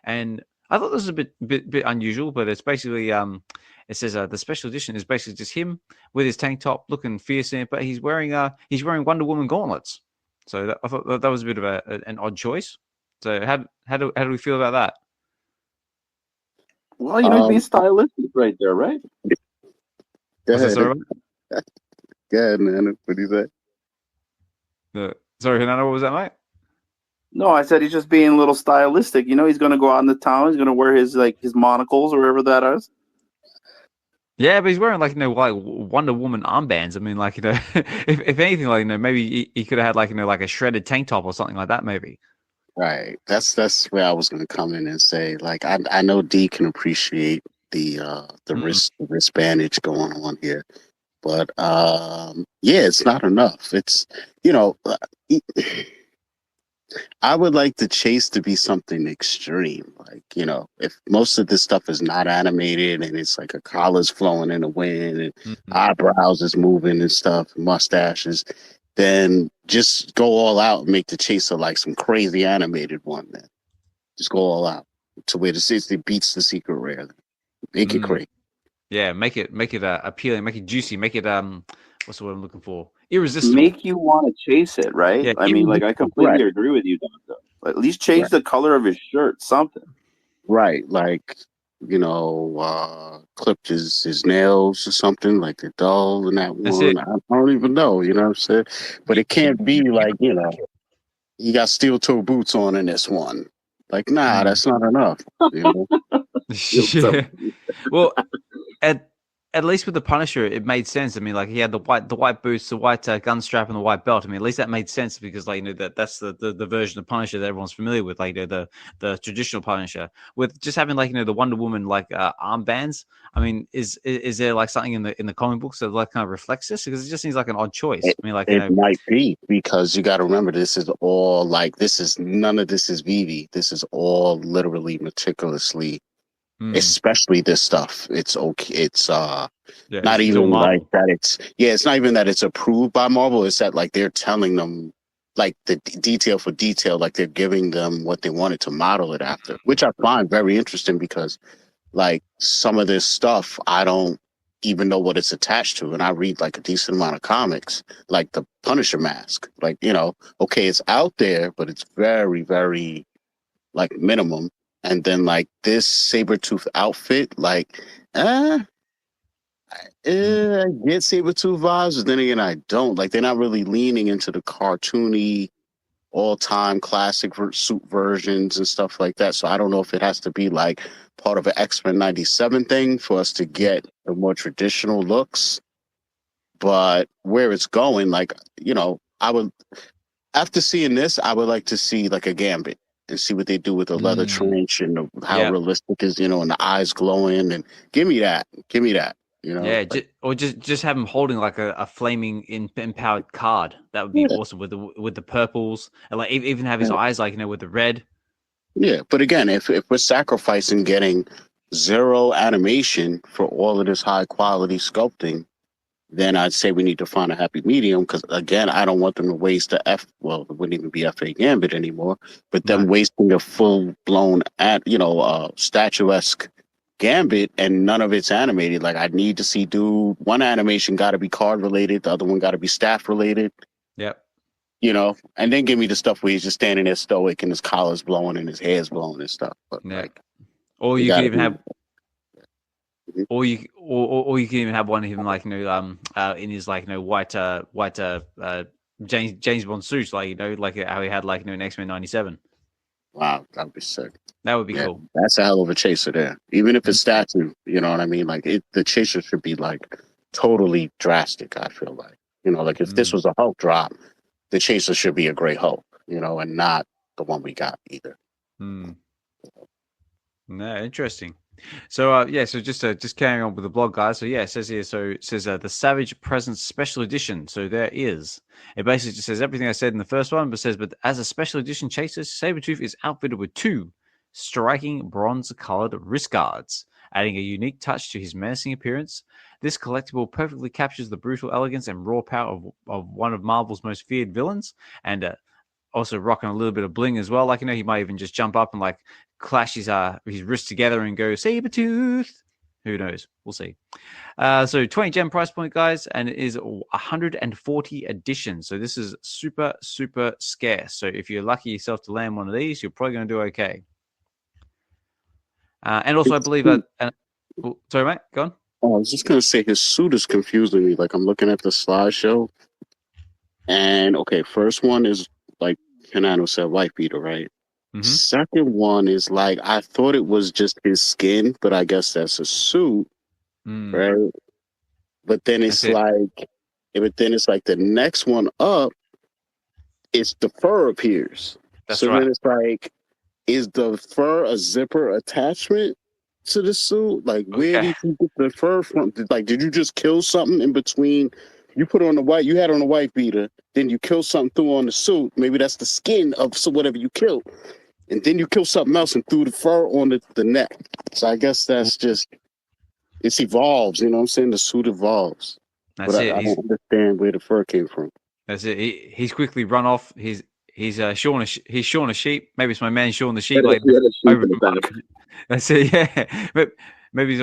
and I thought this was a bit unusual, but it's basically it says the special edition is basically just him with his tank top looking fierce in it, but he's wearing Wonder Woman gauntlets. So I thought that was a bit of an odd choice. So how do we feel about that? Well, you know, being stylistic right there, right? Go ahead, man. What do you say? Sorry, Hinano, what was that, mate? No, I said he's just being a little stylistic. You know, he's going to go out in the town. He's going to wear his monocles or whatever that is. Yeah, but he's wearing like Wonder Woman armbands. I mean, if anything, maybe he could have had like a shredded tank top or something like that, maybe. Right. That's where I was going to come in and say, I know D can appreciate the wrist bandage going on here. But it's not enough. It's I would like the chase to be something extreme. If most of this stuff is not animated and it's like a collar's flowing in the wind and eyebrows is moving and stuff, mustaches, then just go all out and make the chaser like some crazy animated one. Then just go all out to where the 60 beats the secret rare. Make it crazy. Yeah, make it appealing, make it juicy, make it what's the word I'm looking for? Irresistible. Make you want to chase it, right? Yeah, I mean, like I completely agree with you, Dokta. At least change the color of his shirt, something. Right, like clipped his nails or something, like they're dull in that That's one. it. I don't even know, you know what I'm saying? But it can't be like, he got steel toe boots on in this one. Like, nah, that's not enough. You know? Yeah. Well, at least with the Punisher, it made sense. I mean, like he had the white boots, the white gun strap, and the white belt. I mean, at least that made sense because, like, that's the version of Punisher that everyone's familiar with, like the traditional Punisher. With just having like the Wonder Woman like armbands. I mean, is there like something in the comic books that like kind of reflects this? Because it just seems like an odd choice. I mean, like it might be because you got to remember this is all like none of this is VeVe. This is all literally meticulously. Especially this stuff. It's okay. It's not even like that. It's not even that it's approved by Marvel. It's that like they're telling them like the detail for detail, like they're giving them what they wanted to model it after, which I find very interesting because like some of this stuff I don't even know what it's attached to, and I read like a decent amount of comics, like the Punisher mask. Like okay, it's out there, but it's very, very like minimum. And then like this Sabretooth outfit, like, I get Sabretooth vibes, but then again, I don't. Like, they're not really leaning into the cartoony, all-time classic suit versions and stuff like that. So I don't know if it has to be like part of an X-Men 97 thing for us to get the more traditional looks. But where it's going, like, I would, after seeing this, I would like to see like a Gambit. And see what they do with the leather trench and how realistic is, and the eyes glowing. And give me that. Yeah, or just have him holding like a flaming empowered card. That would be awesome with the purples and like even have his eyes like with the red. Yeah, but again, if we're sacrificing getting zero animation for all of this high quality sculpting, then I'd say we need to find a happy medium because, again, I don't want them to waste it wouldn't even be FA Gambit anymore, but them wasting a full-blown, statuesque Gambit and none of it's animated. Like, I need to see one animation got to be card-related, the other one got to be staff-related. Yep. And then give me the stuff where he's just standing there stoic and his collar's blowing and his hair's blowing and stuff. But, or you could even have... Or you can even have one of him like in his like white James Bond suit like like how he had like in X-Men 97. Wow, that would be sick. That would be cool. That's a hell of a chaser there. Even if it's statue, you know what I mean? Like the chaser should be like totally drastic. I feel like like if this was a Hulk drop, the chaser should be a gray Hulk, and not the one we got either. No, interesting. So so just carrying on with the blog, guys. So it says here. So it says the Savage Presence Special Edition. So there is. It basically just says everything I said in the first one, but as a special edition chaser, Sabretooth is outfitted with 2 striking bronze-colored wrist guards, adding a unique touch to his menacing appearance. This collectible perfectly captures the brutal elegance and raw power of one of Marvel's most feared villains, and also rocking a little bit of bling as well. Like he might even just jump up and like clash his wrists together and go Sabretooth. Who knows? We'll see. So 20 gem price point, guys, and it is 140 editions. So this is super, super scarce. So if you're lucky yourself to land one of these, you're probably going to do okay. And also, I believe sorry, mate, go on. Oh, I was just going to say his suit is confusing me. Like I'm looking at the slideshow, and okay, first one is like Hinano said, white beater, right? Mm-hmm. Second one is like I thought it was just his skin, but I guess that's a suit, right? But then it's like the next one up, it's the fur appears. That's so right. Then it's like, is the fur a zipper attachment to the suit? Like, where did you get the fur from? Like, did you just kill something in between? You put on you had on a white beater, then you kill something through on the suit. Maybe that's the skin of whatever you killed. And then you kill something else and threw the fur on the neck. So I guess that's just, it evolves, you know what I'm saying? The suit evolves. That's it. I don't understand where the fur came from. That's it. He's quickly run off. He's shorn a sheep. Maybe it's my man shorn the sheep. Like, over the back. That's it. Yeah, but maybe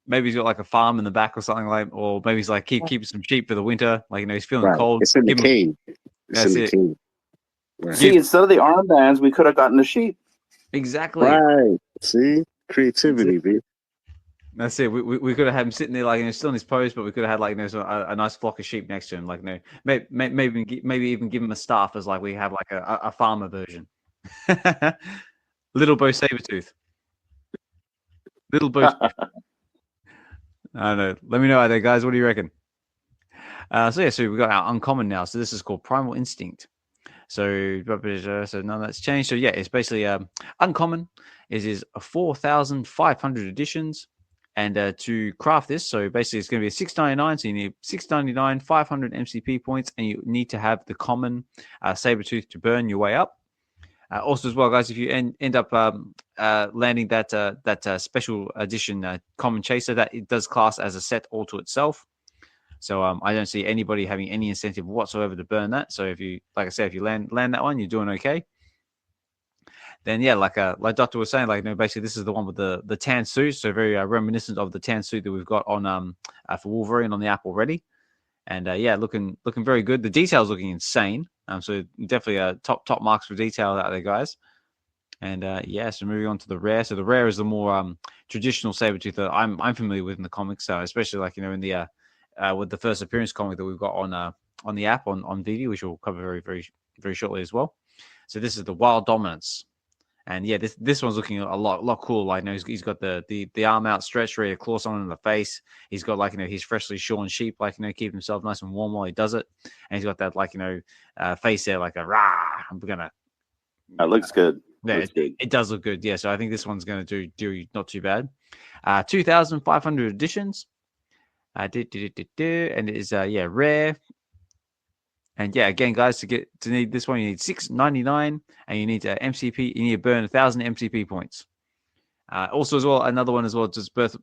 maybe he's got like a farm in the back or something like, or maybe he's like keeping some sheep for the winter. Like, he's feeling Right. cold. It's in the cave. That's it. Cave. Right. See, instead of the armbands, we could have gotten the sheep. Exactly. Right. See, creativity, B. That's it. We could have had him sitting there, like, still in his pose, but we could have had like a nice flock of sheep next to him. Like, maybe even give him a staff as like we have like a farmer version. Little Bo Sabretooth. Little Bo. I don't know. Let me know out there, guys. What do you reckon? So we've got our uncommon now. So this is called Primal Instinct. So none of that's changed. So yeah, it's basically uncommon. It is 4,500 editions. And to craft this, so basically it's going to be a $6.99. So you need $6.99, 500 MCP points, and you need to have the common Sabretooth to burn your way up. Also, as well, guys, if you end up landing that special edition common chaser, that it does class as a set all to itself. So I don't see anybody having any incentive whatsoever to burn that. So if you, like I said, if you land that one, you're doing okay. Then yeah, like Dokta was saying, like, basically this is the one with the tan suit, so very reminiscent of the tan suit that we've got on for Wolverine on the app already. And yeah, looking very good. The detail's looking insane. So definitely top marks for detail out there, guys. And yeah, so moving on to the rare. So the rare is the more traditional Sabretooth that I'm familiar with in the comics. So especially like in the with the first appearance comic that we've got on the app on VeVe, which we'll cover very, very, very shortly as well. So this is the Wild Dominance. And yeah, this one's looking a lot cool. Like, he's got the arm out stretched, ready to claw someone in the face. He's got like his freshly shorn sheep, like keep himself nice and warm while he does it. And he's got that like face there, like a rah. I'm gonna. That looks good. Yeah, it does look good. Yeah, so I think this one's gonna do not too bad. 2,500 editions. And it is rare. And yeah, again, guys, to need this one, you need $6.99, and you need MCP. You need to burn 1,000 MCP points. Also, as well, another one as well, just worth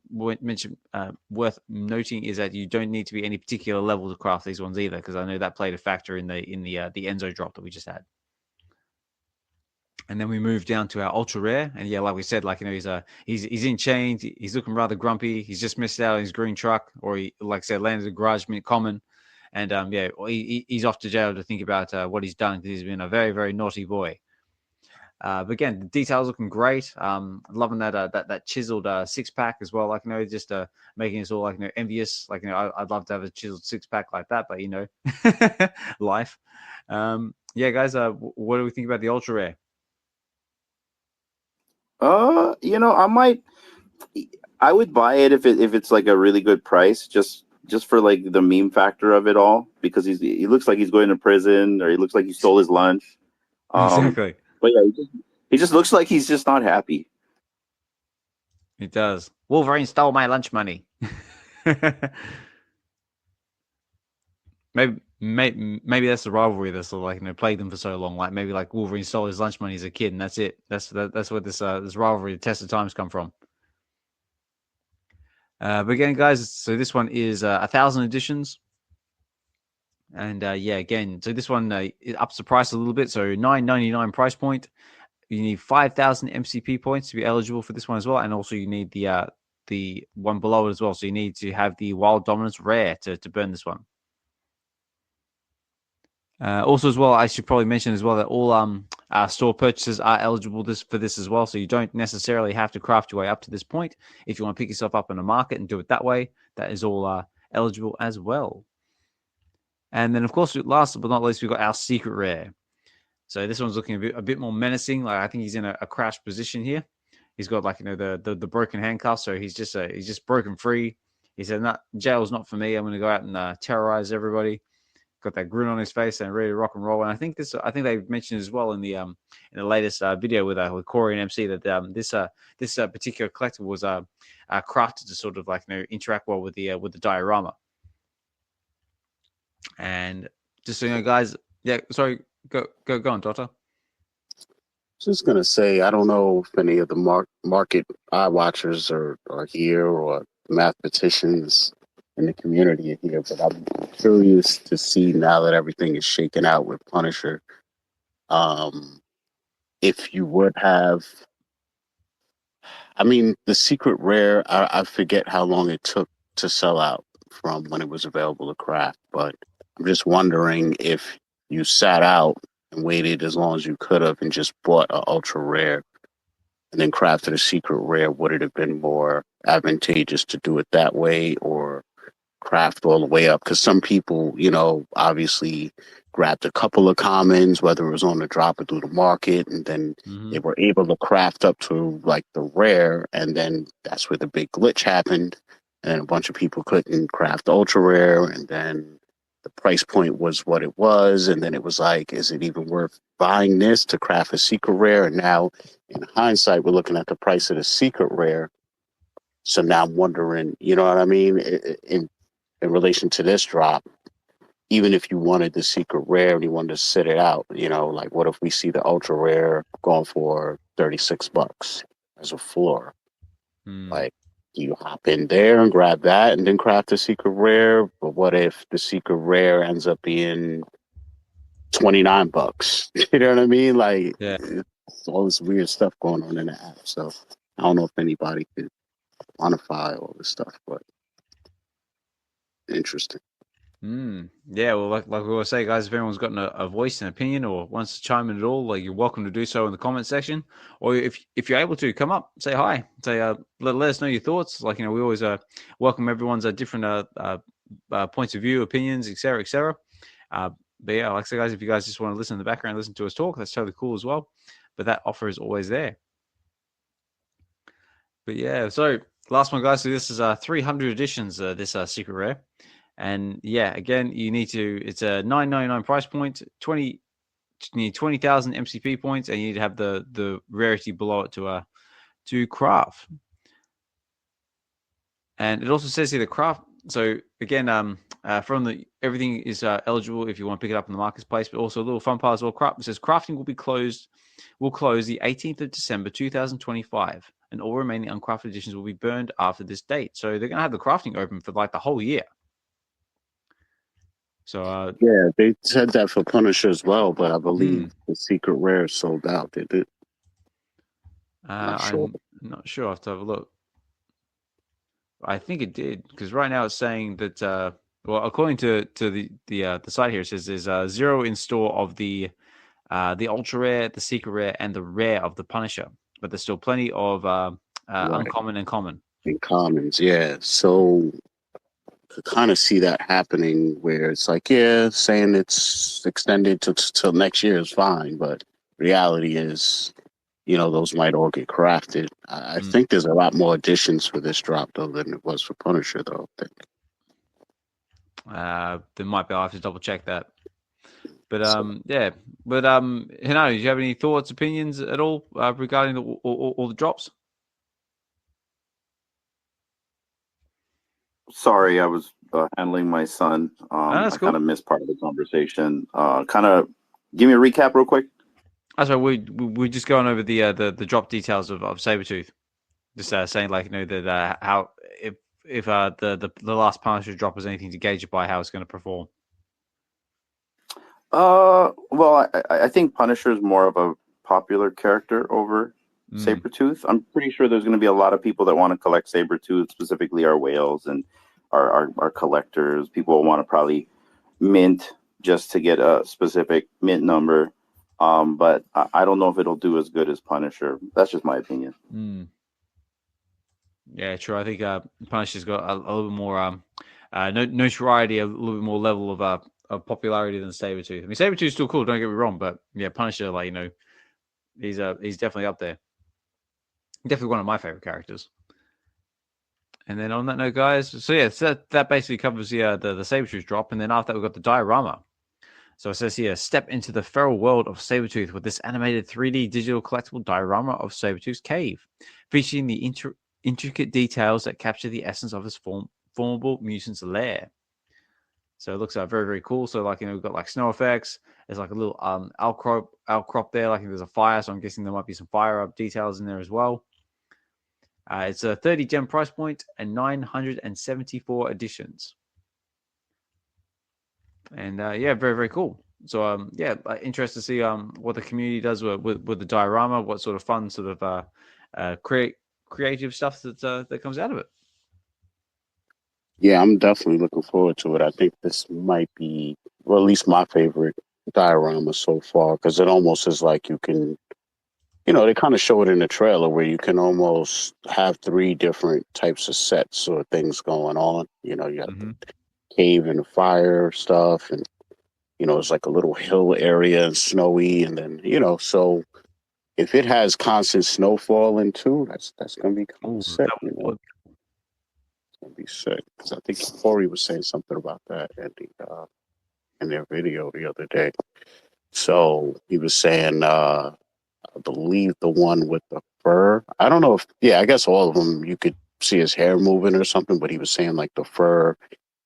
noting is that you don't need to be any particular level to craft these ones either, because I know that played a factor in the Enzo drop that we just had. And then we move down to our ultra rare, and yeah, like we said, like he's in chains, he's looking rather grumpy. He's just missed out on his green truck, or he, like I said, landed a garage mint common. And he's off to jail to think about what he's done, because he's been a very, very naughty boy. But again, the details looking great. Loving that chiseled six pack as well. Like, just making us all like envious. Like, I'd love to have a chiseled six pack like that, but life. Yeah, guys. What do we think about the ultra rare? I would buy it if it's like a really good price. Just for like the meme factor of it all, because he looks like he's going to prison, or he looks like he stole his lunch. Exactly. But yeah, he just looks like he's just not happy. He does. Wolverine stole my lunch money. maybe that's the rivalry that's sort of plagued them for so long. Like, maybe like Wolverine stole his lunch money as a kid, and that's it. That's where this rivalry, the test of times, come from. But again, guys, so this one is 1,000 editions. And yeah, again, so this one it ups the price a little bit. So $9.99 price point. You need 5,000 MCP points to be eligible for this one as well. And also you need the one below it as well. So you need to have the Wild Dominance rare to burn this one. Also, as well, I should probably mention as well that all store purchases are eligible for this as well. So you don't necessarily have to craft your way up to this point. If you want to pick yourself up in a market and do it that way, that is all eligible as well. And then, of course, last but not least, we've got our secret rare. So this one's looking a bit more menacing. Like, I think he's in a crash position here. He's got like the broken handcuffs, so he's just broken free. He said, "No, jail's not for me. I'm going to go out and terrorize everybody." Got that grin on his face and ready to rock and roll. And I think they mentioned as well in the latest video with Corey and MC that this particular collectible was crafted to sort of like interact well with the diorama. And just so you know, guys, yeah, sorry, go on, Dokta. Just gonna say, I don't know if any of the market eye watchers are here, or mathematicians in the community here, but I'm curious to see, now that everything is shaken out with Punisher, if you would have I mean, the secret rare, I forget how long it took to sell out from when it was available to craft, but I'm just wondering if you sat out and waited as long as you could have and just bought an ultra rare and then crafted a secret rare, would it have been more advantageous to do it that way or craft all the way up? Because some people, obviously grabbed a couple of commons, whether it was on the drop or through the market, and then they were able to craft up to like the rare, and then that's where the big glitch happened, and then a bunch of people couldn't craft ultra rare, and then the price point was what it was, and then it was like, is it even worth buying this to craft a secret rare? And now, in hindsight, we're looking at the price of the secret rare. So now I'm wondering, you know what I mean, in relation to this drop, even if you wanted the secret rare and you wanted to sit it out, like what if we see the ultra rare going for $36 as a floor? Like, do you hop in there and grab that and then craft a secret rare? But what if the secret rare ends up being $29? You know what I mean? Like, it's all this weird stuff going on in the app. So I don't know if anybody could quantify all this stuff, but interesting. Yeah, well, like we always say, guys, if anyone's got a voice and opinion or wants to chime in at all, like, you're welcome to do so in the comment section, or if you're able to, come up, say hi, say let us know your thoughts. Like, we always welcome everyone's different points of view, opinions, etc., etc. But yeah, like I say, guys, if you guys just want to listen in the background, listen to us talk, that's totally cool as well. But that offer is always there. But yeah, so last one, guys. So this is 300 editions. This secret rare. And yeah, again, you need to. It's a $9.99 price point, 20,000 MCP points, and you need to have the rarity below it to craft. And it also says here the craft. So again, from everything is eligible if you want to pick it up in the marketplace. But also a little fun part as well. It says crafting will close the 18th of December 2025, and all remaining uncrafted editions will be burned after this date. So they're gonna have the crafting open for like the whole year. So yeah, they said that for Punisher as well, but I believe the secret rare sold out. Did it? I'm not sure. I have to have a look. I think it did, because right now it's saying that well, according to the site here, it says there's 0 in store of the ultra rare, the secret rare, and the rare of the Punisher, but there's still plenty of uncommon and common. And commons, yeah. So to kind of see that happening where it's like, yeah, saying it's extended till next year is fine, but reality is, those might all get crafted. I think there's a lot more additions for this drop though than it was for Punisher though. I think. There might be. I'll have to double check that. But yeah. But Hinano, do you have any thoughts, opinions at all regarding all the drops? Sorry, I was handling my son. I kind of missed part of the conversation. Kind of give me a recap real quick. That's right. We're just going over the drop details of Sabretooth. Just saying, like, that how if the last Punisher drop was anything to gauge it by, how it's going to perform. Well, I think Punisher is more of a popular character over Sabretooth. I'm pretty sure there's going to be a lot of people that want to collect Sabretooth, specifically our whales and our collectors. People will want to probably mint just to get a specific mint number. But I don't know if it'll do as good as Punisher. That's just my opinion. Yeah, true. I think Punisher's got a little bit more notoriety, a little bit more level of popularity than Sabretooth. I mean, Sabretooth's still cool, don't get me wrong, but yeah, Punisher, like, he's definitely up there. Definitely one of my favorite characters. And then on that note, guys, so yeah, so that basically covers the Sabretooth drop, and then after that we've got the diorama. So it says here, step into the feral world of Sabretooth with this animated 3D digital collectible diorama of Sabretooth's cave, featuring the intricate details that capture the essence of his formidable mutant's lair. So it looks very, very cool. So, like, we've got like snow effects. There's like a little outcrop there. Like, there's a fire, so I'm guessing there might be some fire up details in there as well. It's a 30 gem price point and 974 editions. And yeah, very, very cool. So yeah, interested to see what the community does with the diorama, what sort of fun sort of creative stuff that comes out of it. Yeah, I'm definitely looking forward to it. I think this might be, well, at least my favorite diorama so far, because it almost is like you can, they kind of show it in the trailer where you can almost have 3 different types of sets or things going on. You have the cave and the fire stuff, and it's like a little hill area and snowy, and then so if it has constant snowfall in too, that's gonna be kind of sick. It's gonna be sick, because I think Corey was saying something about that in their video the other day. So he was saying, I believe the one with the fur. I don't know if, I guess all of them you could see his hair moving or something, but he was saying like the fur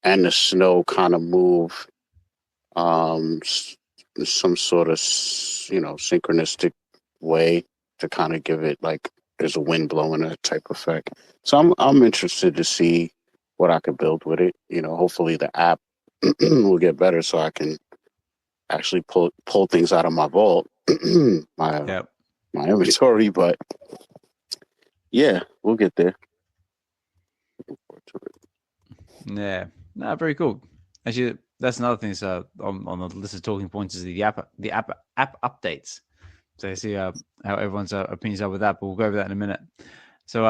and the snow kind of move some sort of synchronistic way to kind of give it like there's a wind blowing, that type effect. So I'm interested to see what I could build with it. Hopefully the app will get better so I can actually pull things out of my vault, my inventory. But yeah, we'll get there. Looking forward to it. Yeah, no, very cool. Actually, that's another thing. So on the list of talking points is the app updates. So you see how everyone's opinions are with that, but we'll go over that in a minute. So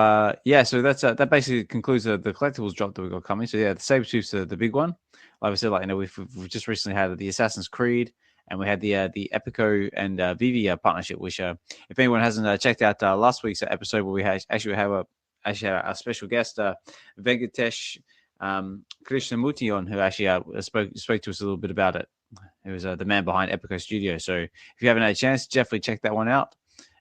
so that basically concludes the collectibles drop that we've got coming. So yeah, the Sabretooth's the big one. Like I said, we've just recently had the Assassin's Creed, and we had the Epico and VeVe partnership, which if anyone hasn't checked out last week's episode, where we have a special guest, Venkatesh Krishnamurti on, who actually spoke to us a little bit about it. He was the man behind Epico Studio. So if you haven't had a chance, definitely check that one out.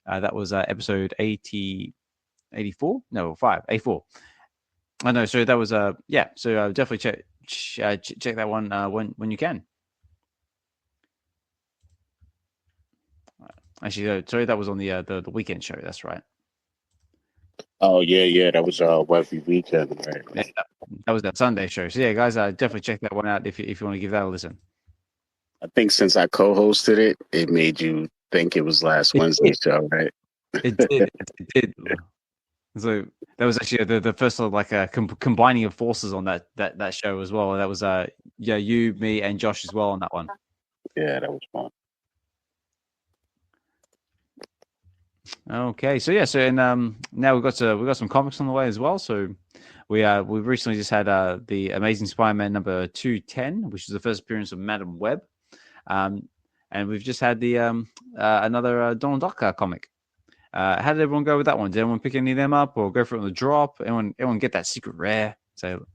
That was episode 84? No, 84. I know. So that was So definitely check that one when you can. Actually, sorry, that was on the weekend show. That's right. Oh yeah, that was every weekend, right? Yeah, that was that Sunday show. So yeah, guys, definitely check that one out if you want to give that a listen. I think since I co-hosted it, it made you think it was last Wednesday's show, right? It did. It did. So that was actually the first sort of like a combining of forces on that show as well. That was you, me, and Josh as well on that one. Yeah, that was fun. Okay, so now we've got some comics on the way as well. So we recently just had the Amazing Spider-Man number 210, which is the first appearance of Madam Web, and we've just had the another Dokta comic. How did everyone go with that one? Did anyone pick any of them up or go for it on the drop? Anyone get that secret rare? So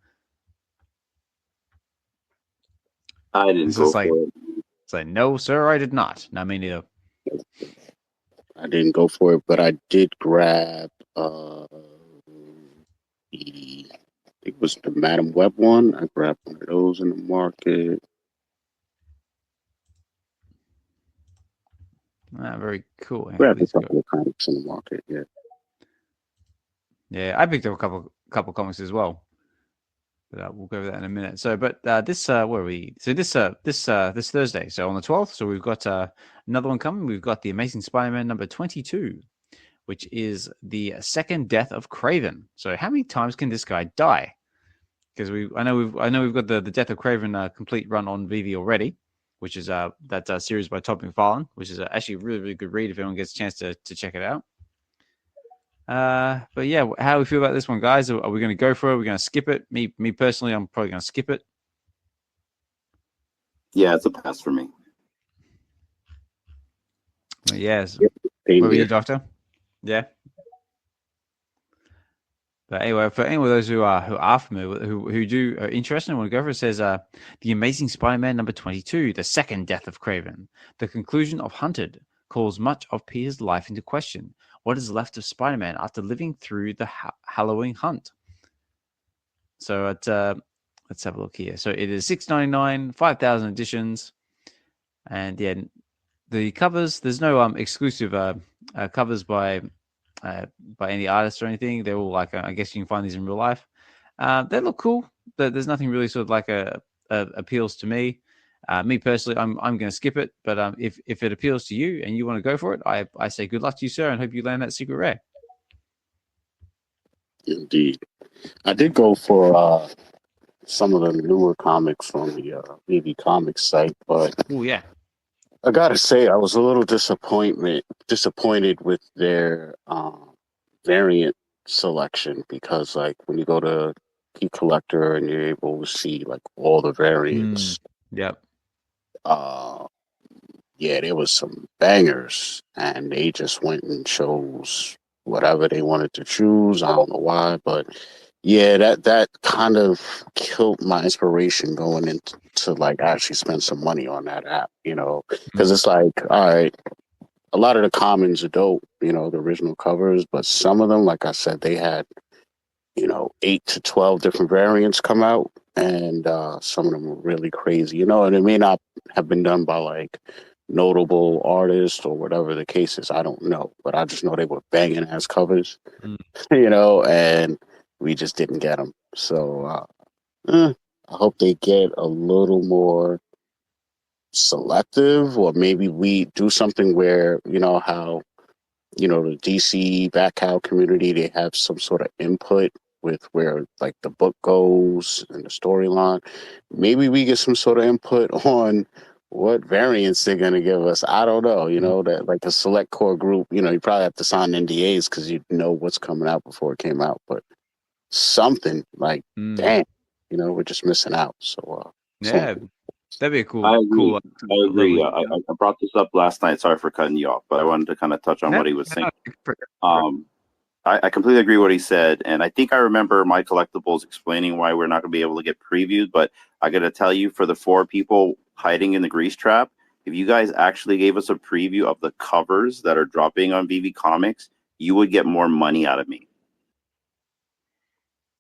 I didn't go for it. It's like, no, sir, I did not. Not me neither. I didn't go for it, but I did grab it was the Madam Web one. I grabbed one of those in the market. Very cool. Grabbed a couple of comics in the market, yeah. Yeah, I picked up a couple comics as well. But we'll go over that in a minute. So, but this where are we? So this Thursday. So on the 12th. So we've got another one coming. We've got the Amazing Spider-Man number 22, which is the second death of Kraven. So how many times can this guy die? Because I know we've got the Death of Kraven complete run on VeVe already, which is that series by Todd McFarlane, which is actually a really, really good read if anyone gets a chance to check it out. But yeah, how do we feel about this one, guys? Are we going to go for it? Are we going to skip it? Me personally, I'm probably going to skip it. Yeah, it's a pass for me. Yes. What were you, Doctor? Yeah. But anyway, for any of those who are familiar, who are interested and want to go for it, says the Amazing Spider-Man number 22, the second death of Kraven, the conclusion of Hunted, calls much of Peter's life into question. What is left of Spider-Man after living through the Halloween hunt? So let's have a look here. So it is $6.99, 5,000 editions, and yeah, the covers. There's no exclusive covers by any artist or anything. They're all like I guess you can find these in real life. They look cool. There's nothing really sort of like appeals to me. Me personally, I'm going to skip it. But if it appeals to you and you want to go for it, I say good luck to you, sir, and hope you land that secret rare. Indeed. I did go for some of the newer comics on the VeVe Comics site, but Oh yeah. I gotta say I was a little disappointed with their variant selection, because like when you go to Key Collector and you're able to see like all the variants, Yep. yeah, there was some bangers, and they just went and chose whatever they wanted to choose. I don't know why, but yeah, that kind of killed my inspiration going into like actually spend some money on that app, because it's like, all right, a lot of the commons are dope, the original covers, but some of them, like I said, they had 8 to 12 different variants come out, and some of them were really crazy, and it may not have been done by like notable artists or whatever the case is. I don't know, but I just know they were banging ass covers, and we just didn't get them. So I hope they get a little more selective, or maybe we do something where, how the DC backhow community, they have some sort of input with where like the book goes and the storyline. Maybe we get some sort of input on what variants they're going to give us. I don't know, that like a select core group, you probably have to sign NDAs because you know what's coming out before it came out, but something like, damn, we're just missing out. So, yeah, that'd be a cool. I agree. Cool. I agree. I brought this up last night. Sorry for cutting you off, but I wanted to kind of touch on what he was saying. I completely agree with what he said, and I think I remember my Collectables explaining why we're not going to be able to get previews. But I got to tell you, for the 4 people hiding in the grease trap, if you guys actually gave us a preview of the covers that are dropping on VeVe Comics, you would get more money out of me.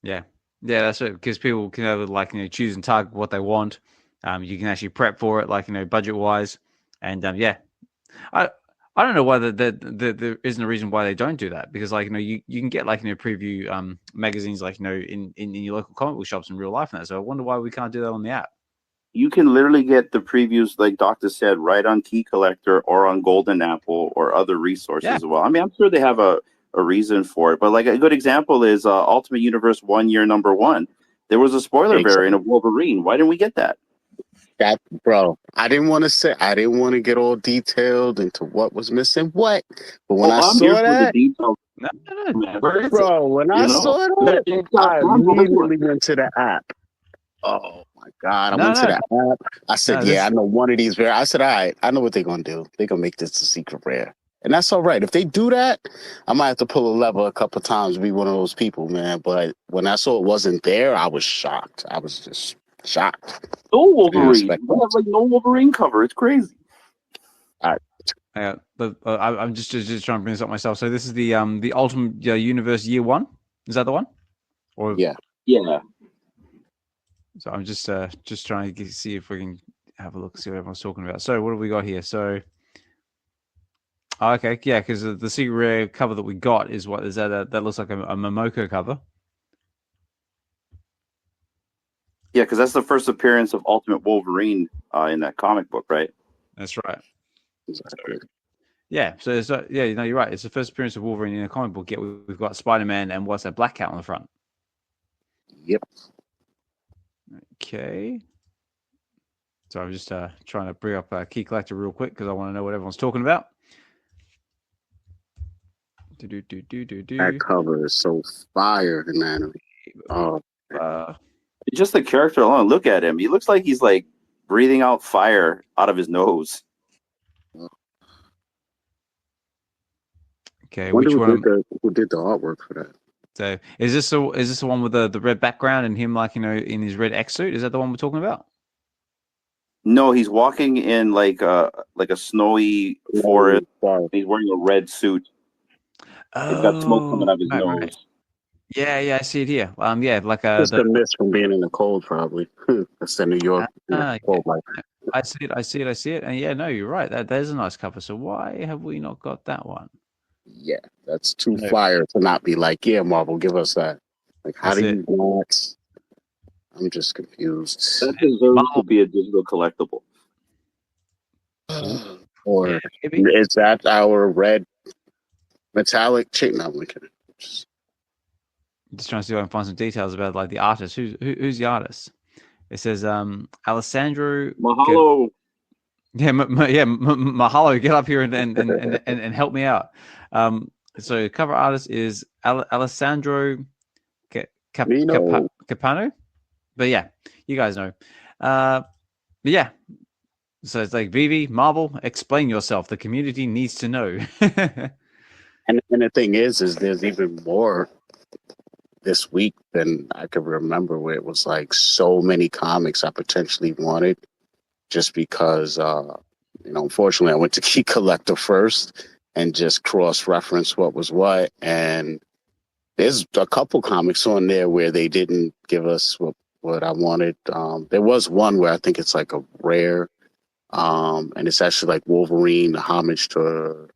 Yeah, that's it. Because people can have like choose and target what they want. You can actually prep for it, like budget wise, and I don't know why there isn't a reason why they don't do that, because like you can get like preview magazines like in your local comic book shops in real life and that. So I wonder why we can't do that on the app. You can literally get the previews, like Dokta said, right on Key Collector or on Golden Apple or other resources as well. I mean, I'm sure they have a reason for it, but like a good example is Ultimate Universe 1 year number 1. There was a spoiler variant of Wolverine. Why didn't we get that? That, bro, I didn't want to get all detailed into what was missing what, but when I saw that, bro, when I saw that, I immediately went to the app. Oh my God, I went to the app. I said, I know one of these I said, all right, I know what they're gonna do. They're gonna make this a secret rare, and that's all right. If they do that, I might have to pull a lever a couple of times to be one of those people, man. But when I saw it wasn't there, I was shocked. I was just shocked. No Wolverine. We have like no Wolverine cover. It's crazy. All right. I'm just trying to bring this up myself. So this is the Ultimate Universe Year 1. Is that the one? Or yeah. So I'm just trying to see if we can have a look, see what everyone's talking about. So what have we got here? So okay, yeah, because the secret rare cover that we got is what is that? That looks like a Momoko cover. Yeah, because that's the first appearance of Ultimate Wolverine in that comic book, right? That's right. Exactly. Yeah, so you're right. It's the first appearance of Wolverine in a comic book. Yet we've got Spider-Man and what's that, Black Cat on the front. Yep. Okay. So I'm just trying to bring up Key Collector real quick because I want to know what everyone's talking about. That cover is so fire, Hinano. Oh. Just the character alone. Look at him. He looks like he's like breathing out fire out of his nose. Okay, which one? Who did the artwork for that? So is this the one with the red background and him like in his red X suit? Is that the one we're talking about? No, he's walking in like a snowy forest. He's wearing a red suit. He's got smoke coming out of his nose. Right. Yeah, I see it here. Yeah, like just a mist from being in the cold, probably. That's the New York cold life. I see it. And yeah, no, you're right. There's a nice cover. So why have we not got that one? Yeah, that's too fire to not be like, yeah, Marvel, give us that. Like, how do you not? I'm just confused. That deserves to be a digital collectible. Or is that our red metallic chick? No, I'm looking at it. Just trying to see if I can find some details about like the artist. Who's the artist? It says Alessandro. Mahalo. Mahalo, get up here and help me out. So cover artist is Alessandro Capano. But yeah, you guys know. But yeah, so it's like VeVe, Marvel, explain yourself. The community needs to know. And the thing is there's even more this week than I could remember, where it was like so many comics I potentially wanted, just because unfortunately I went to Key Collector first and just cross-reference what was what, and there's a couple comics on there where they didn't give us what I wanted. There was one where I think it's like a rare, and it's actually like Wolverine, the homage to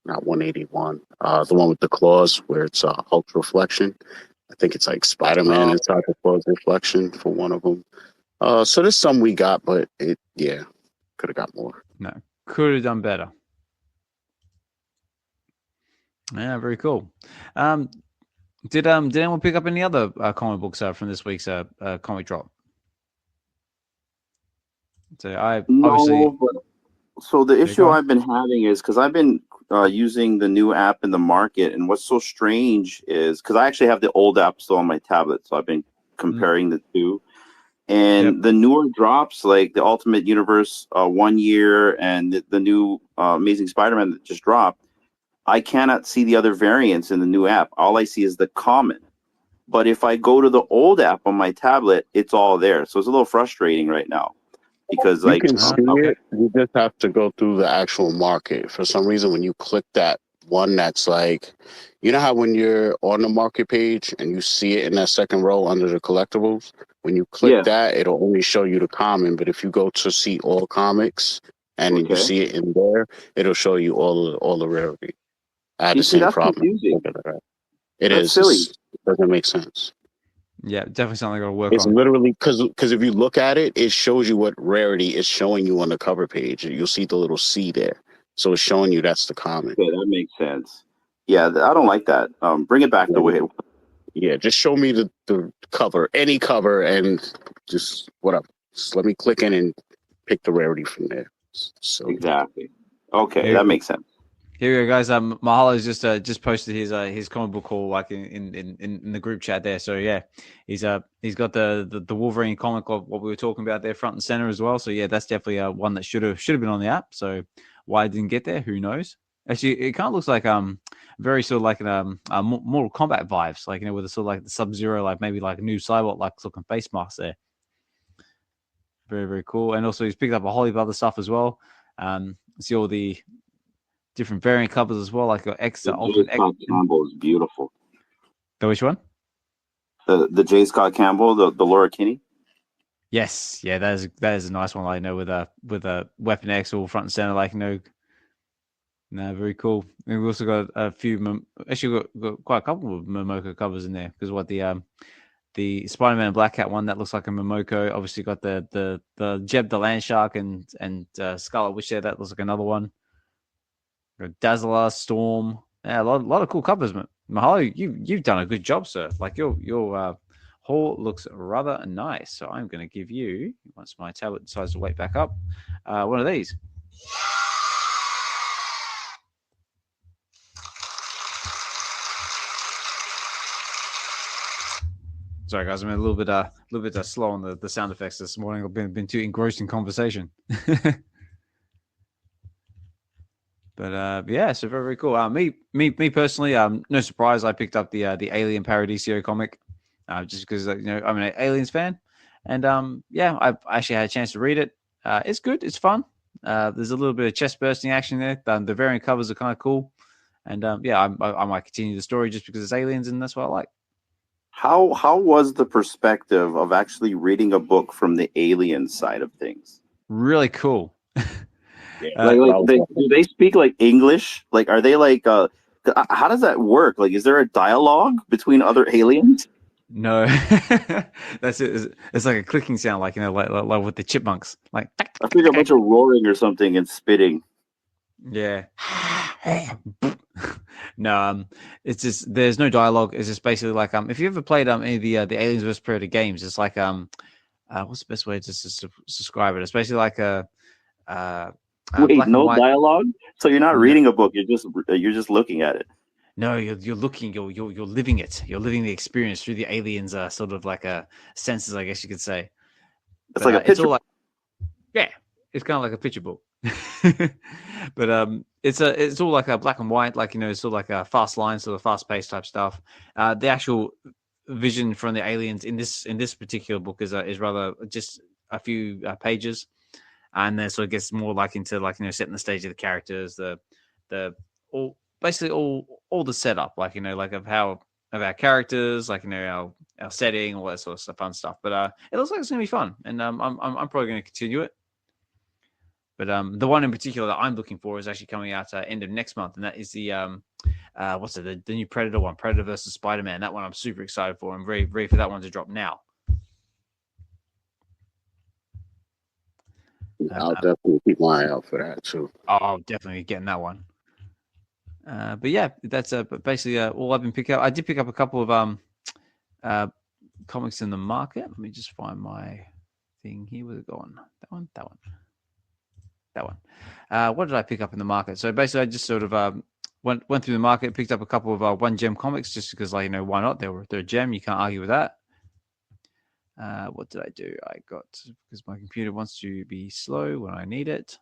not 181, the one with the claws where it's Hulk reflection. I think it's like Spider-Man inside the claws reflection for one of them. So there's some we got, but could have got more. No, could have done better. Yeah, very cool. Did anyone pick up any other comic books from this week's comic drop? So So the issue I've been having is because I've been using the new app in the market, and what's so strange is because I actually have the old app still on my tablet, so I've been comparing the two. And the newer drops, like the Ultimate Universe 1 year and the new Amazing Spider-Man that just dropped, I cannot see the other variants in the new app. All I see is the common. But if I go to the old app on my tablet, it's all there. So it's a little frustrating right now. Because you can see it, you just have to go through the actual market. For some reason, when you click that one that's like, you know how when you're on the market page and you see it in that second row under the collectibles, when you click that, it'll only show you the common. But if you go to see all comics and you see it in there, it'll show you all the rarity. I had the same problem. It is silly. It doesn't make sense. Yeah, definitely something I got to work it's on. It's literally because if you look at it, it shows you what rarity is showing you on the cover page. You'll see the little C there. So it's showing you that's the common. Yeah, that makes sense. Yeah, I don't like that. Bring it back the way it was. Yeah, just show me the cover, any cover, and just whatever. Just let me click in and pick the rarity from there. So exactly. Okay, that makes sense. Here we go, guys. Mahalo's just posted his comic book haul like in the group chat there. So yeah, he's got the Wolverine comic of what we were talking about there front and center as well. So yeah, that's definitely one that should have been on the app. So why it didn't get there, who knows? Actually, it kind of looks like very sort of like Mortal Kombat vibes, like with the sort of like the Sub-Zero, like maybe like a new Cyborg like looking face mask there. Very, very cool. And also he's picked up a whole heap of other stuff as well. See all the different variant covers as well, like extra Ultimate X. Campbell is beautiful. The which one? The J. Scott Campbell, the Laura Kinney. Yes, yeah, that is a nice one. Like with a Weapon X all front and center, like no, very cool. And we've also got a few. Actually, got quite a couple of Momoko covers in there because the Spider-Man Black Cat one that looks like a Momoko. Obviously, got the Jeb the Land Shark and Scarlet Witch there. That looks like another one. Dazzler, Storm, yeah, a lot of cool covers. Mahalo, you've done a good job, sir. Like your haul looks rather nice. So I'm going to give you, once my tablet decides to wake back up, one of these. Sorry, guys, I'm a little bit slow on the sound effects this morning. I've been too engrossed in conversation. But yeah, so very, very cool. Me personally, no surprise, I picked up the Alien Paradiso comic, just because I'm an Aliens fan, and yeah, I've actually had a chance to read it. It's good, it's fun. There's a little bit of chest bursting action there. The variant covers are kind of cool, and yeah, I might continue the story just because it's aliens, and that's what I like. How was the perspective of actually reading a book from the alien side of things? Really cool. Yeah, do they speak like English? Like, are they like? How does that work? Like, is there a dialogue between other aliens? No, that's it. It's like a clicking sound, like like with the chipmunks. Like I figured a bunch of roaring or something and spitting. Yeah, No, it's just there's no dialogue. It's just basically like if you ever played any of the Aliens vs Predator games, it's like what's the best way to describe it? It's basically like a Wait, black and no white. dialogue? So you're not No. reading a book, you're just looking at it. No, you're looking, you're living it. You're living the experience through the aliens, sort of like senses, I guess you could say. It's like a picture. It's all like, yeah, it's kind of like a picture book. But it's all like a black and white, like it's all like a fast line, sort of fast paced type stuff. The actual vision from the aliens in this particular book is rather just a few pages, and then sort of gets more like into like setting the stage of the characters, the all basically all the setup, like like of our characters, like our setting, all that sort of fun stuff. But it looks like it's gonna be fun, and I'm probably gonna continue it. But the one in particular that I'm looking for is actually coming out end of next month, and that is the the new Predator one, Predator versus Spider-Man. That one I'm super excited for. I'm very ready for that one to drop now. I'll definitely keep my eye out for that too. I'll definitely be getting that one. But yeah, that's basically all I've been picking up. I did pick up a couple of comics in the market. Let me just find my thing here. Where's it going? That one. What did I pick up in the market? So basically, I just sort of went through the market, picked up a couple of one gem comics, just because, like, why not? They're a gem. You can't argue with that. What did I do? I got, because my computer wants to be slow when I need it.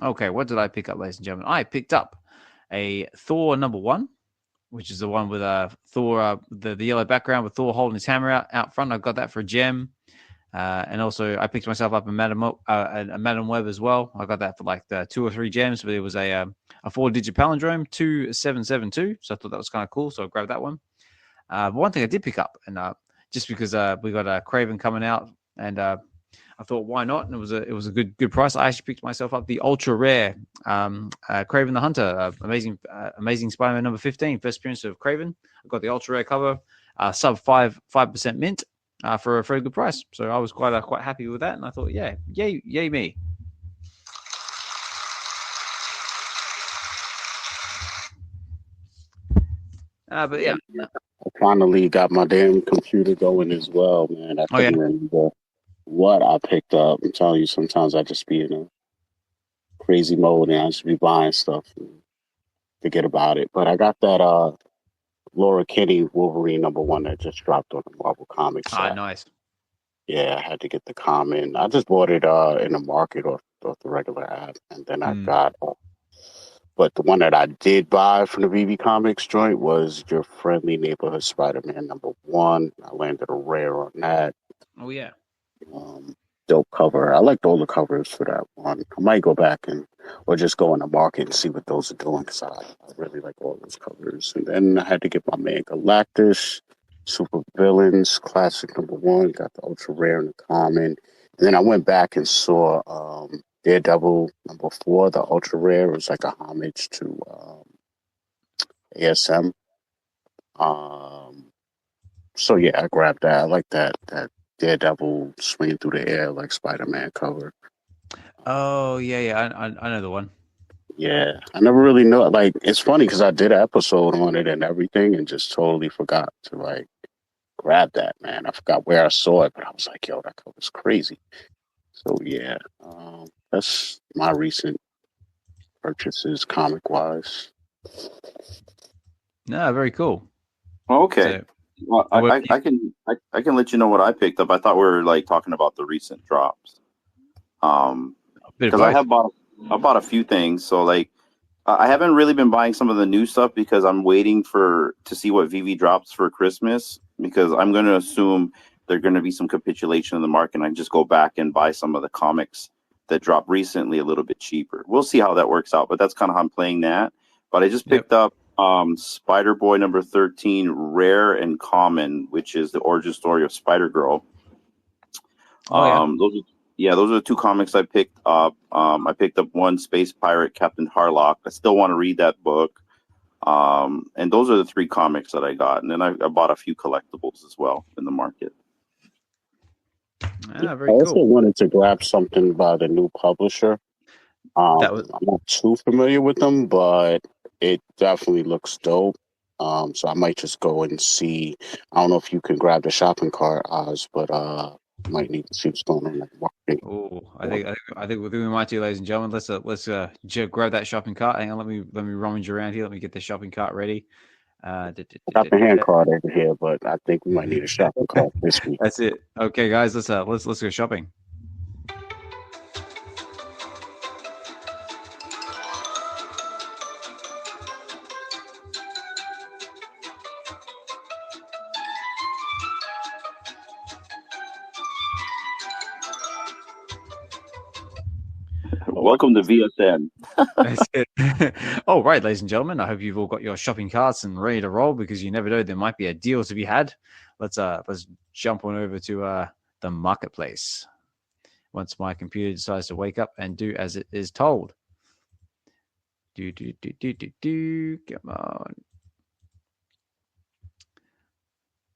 Okay, what did I pick up, ladies and gentlemen? I picked up a Thor #1, which is the one with Thor, the yellow background with Thor holding his hammer out front. I got that for a gem. And also, I picked myself up a Madam Web as well. I got that for like 2 or 3 gems, but it was a 4-digit palindrome, 2772. So I thought that was kind of cool. So I grabbed that one. But one thing I did pick up, and just because we got a Kraven coming out, and I thought, why not? And it was a good price. I actually picked myself up the ultra rare Kraven the Hunter, amazing Spider-Man number 15, first appearance of Kraven. I got the ultra rare cover, sub 5% mint. For a very good price, so I was quite happy with that, and I thought, yeah, yay me. But yeah, I finally got my damn computer going as well, man. I couldn't remember what I picked up. I'm telling you, sometimes I just be in a crazy mode and I just be buying stuff and forget about it. But I got that Laura Kinney Wolverine #1 that just dropped on the Marvel Comics. Nice. Yeah, I had to get the common. I just bought it in the market off the regular app, and then I got. But the one that I did buy from the VeVe Comics joint was Your Friendly Neighborhood Spider-Man #1. I landed a rare on that. Oh yeah. Dope cover. I liked all the covers for that one. I might go back or just go in the market and see what those are doing, because I really like all those covers. And then I had to get my man Galactus, Super Villains, Classic #1, got the ultra rare and the common. And then I went back and saw Daredevil #4, the ultra rare. It was like a homage to ASM. So yeah, I grabbed that. I like that Daredevil swinging through the air like Spider-Man cover. Oh yeah, I know the one. Yeah, I never really know. Like, it's funny because I did an episode on it and everything, and just totally forgot to like grab that, man. I forgot where I saw it, but I was like, yo, that cover's crazy. So yeah, that's my recent purchases, comic wise. No, very cool. Okay. So, well, I can let you know what I picked up. I thought we were like talking about the recent drops. Because I bought a few things. So like, I haven't really been buying some of the new stuff because I'm waiting to see what VeVe drops for Christmas, because I'm going to assume there's going to be some capitulation in the market, and I just go back and buy some of the comics that dropped recently a little bit cheaper. We'll see how that works out, but that's kind of how I'm playing that. But I just picked up Spider-Boy #13, Rare and Common, which is the origin story of Spider-Girl. Those are the 2 comics I picked up. I picked up one, Space Pirate Captain Harlock. I still want to read that book. And those are the 3 comics that I got. And then I bought a few collectibles as well in the market. Very I also cool. wanted to grab something by the new publisher. That was I'm not too familiar with them, but it definitely looks dope. So I might just go and see. I don't know if you can grab the shopping cart, Oz, but might need to see what's going on in the market. Oh, I think we might do, ladies and gentlemen. Let's grab that shopping cart. Hang on, let me rummage around here. Let me get the shopping cart ready. I got the hand cart over here, but I think we might need a shopping cart this week. That's it. Okay, guys, let's go shopping. Welcome to VSN. That's it. All right, ladies and gentlemen, I hope you've all got your shopping carts and ready to roll, because you never know, there might be a deal to be had. Let's jump on over to the marketplace once my computer decides to wake up and do as it is told. Come on.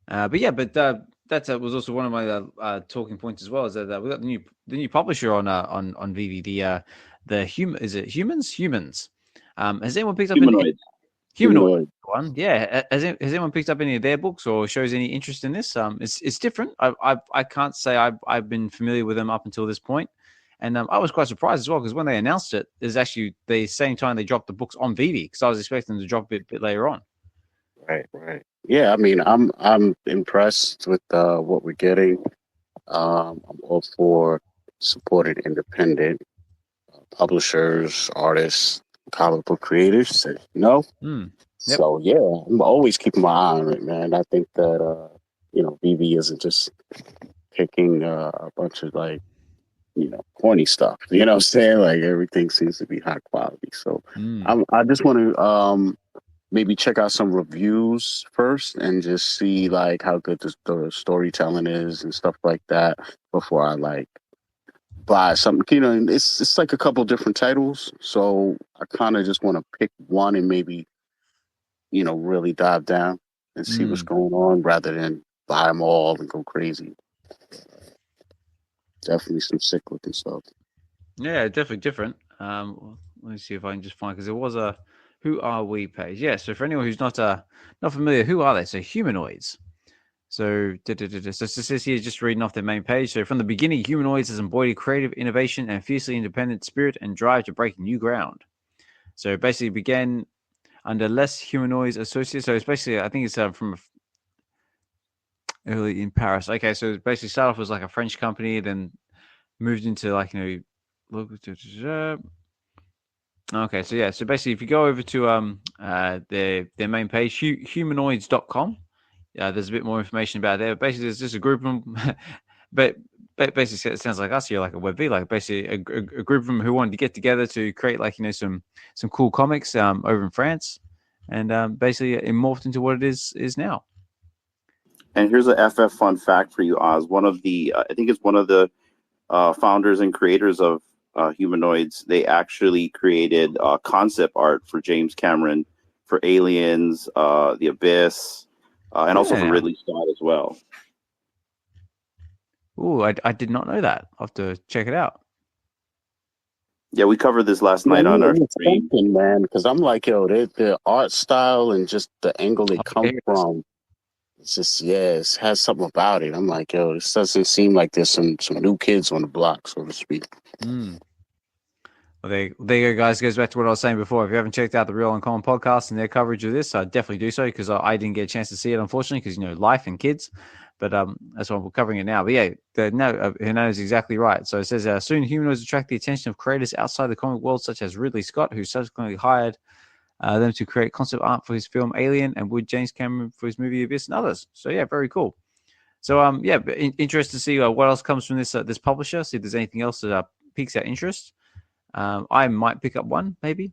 That was also one of my talking points as well. Is that we got the new publisher on VeVe. The humans? Has anyone picked up Humanoids? Humanoid one? Yeah. Has anyone picked up any of their books or shows any interest in this? It's different. I can't say I've been familiar with them up until this point, and I was quite surprised as well, because when they announced it, is actually the same time they dropped the books on VeVe, because I was expecting them to drop a bit later on. Right. Yeah, I mean, I'm impressed with what we're getting. I'm all for supporting independent publishers, artists, comic book creators. Yep. So yeah, I'm always keeping my eye on it, man. I think that VeVe isn't just picking a bunch of corny stuff. You know what I'm saying? Like, everything seems to be high quality. So I just want to maybe check out some reviews first and just see like how good the storytelling is and stuff like that before I buy something. It's like a couple different titles, so I kind of just want to pick one and maybe really dive down and see what's going on, rather than buy them all and go crazy. Definitely some sick looking stuff. Yeah, definitely different. Let me see if I can just find, because there was a Who Are We page. Yeah, so for anyone who's not familiar, who are they? So Humanoids. So this is here just reading off their main page. So from the beginning, Humanoids has embodied creative innovation and fiercely independent spirit and drive to break new ground. So it basically began under less Humanoids Associates. So it's basically, I think it's from early in Paris. Okay, so it basically started off as like a French company, then moved into Okay, so yeah, so basically, if you go over to their main page, humanoids.com, there's a bit more information about there. Basically, there's just a group of them, but basically, it sounds like us here, like a VeVe, like basically a group of them who wanted to get together to create some cool comics over in France, and basically it morphed into what it is now. And here's a FF fun fact for you, Oz. One of the, I think it's one of the founders and creators of Humanoids. They actually created concept art for James Cameron, for Aliens, The Abyss, and also for Ridley Scott as well. Oh, I did not know that. I'll have to check it out. Yeah, we covered this last night on our stream, man. Because I'm like, the art style and just the angle they come from. It's just, it has something about it. I'm like, this doesn't seem like there's some new kids on the block, so to speak. Well, there you go, guys. Goes back to what I was saying before. If you haven't checked out the Real Uncommon podcast and their coverage of this, definitely do so, because I didn't get a chance to see it, unfortunately, because life and kids. But that's why we're covering it now. But yeah, Hinano is exactly right. So it says, soon Humanoids attract the attention of creators outside the comic world, such as Ridley Scott, who subsequently hired them to create concept art for his film Alien, and Wood James Cameron for his movie Abyss, and others. So yeah, very cool. So interested to see what else comes from this publisher. See if there's anything else that piques our interest. I might pick up one, maybe.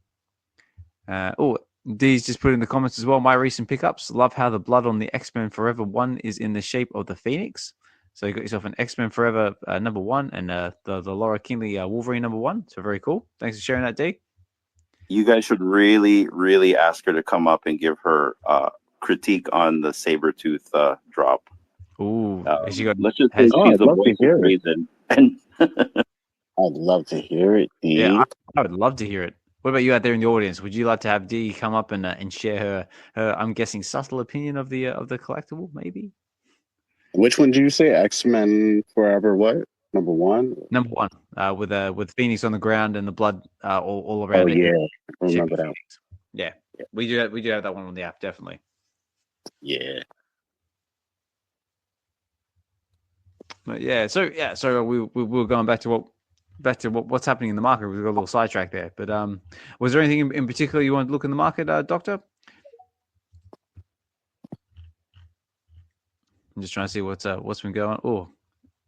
Dee's just put in the comments as well. My recent pickups. Love how the blood on the X-Men Forever 1 is in the shape of the Phoenix. So you got yourself an X-Men Forever number 1 and the Laura Kingley Wolverine number 1. So very cool. Thanks for sharing that, Dee. You guys should really, really ask her to come up and give her critique on the Sabretooth drop. Ooh, let's just say she's a voice of reason. And I'd love to hear it, Yeah, Dee. I would love to hear it. What about you out there in the audience? Would you like to have Dee come up and share her I'm guessing subtle opinion of the collectible, maybe? Which one did you say? X-Men Forever what? Number 1? Number 1, with Phoenix on the ground and the blood all Oh, around it. yeah. I remember that. Yeah, we do have that one on the app, definitely. Yeah. But so we were going back to what's happening in the market. We got a little sidetracked there, but was there anything in particular you wanted to look in the market, Doctor? I'm just trying to see what's been going on. Oh,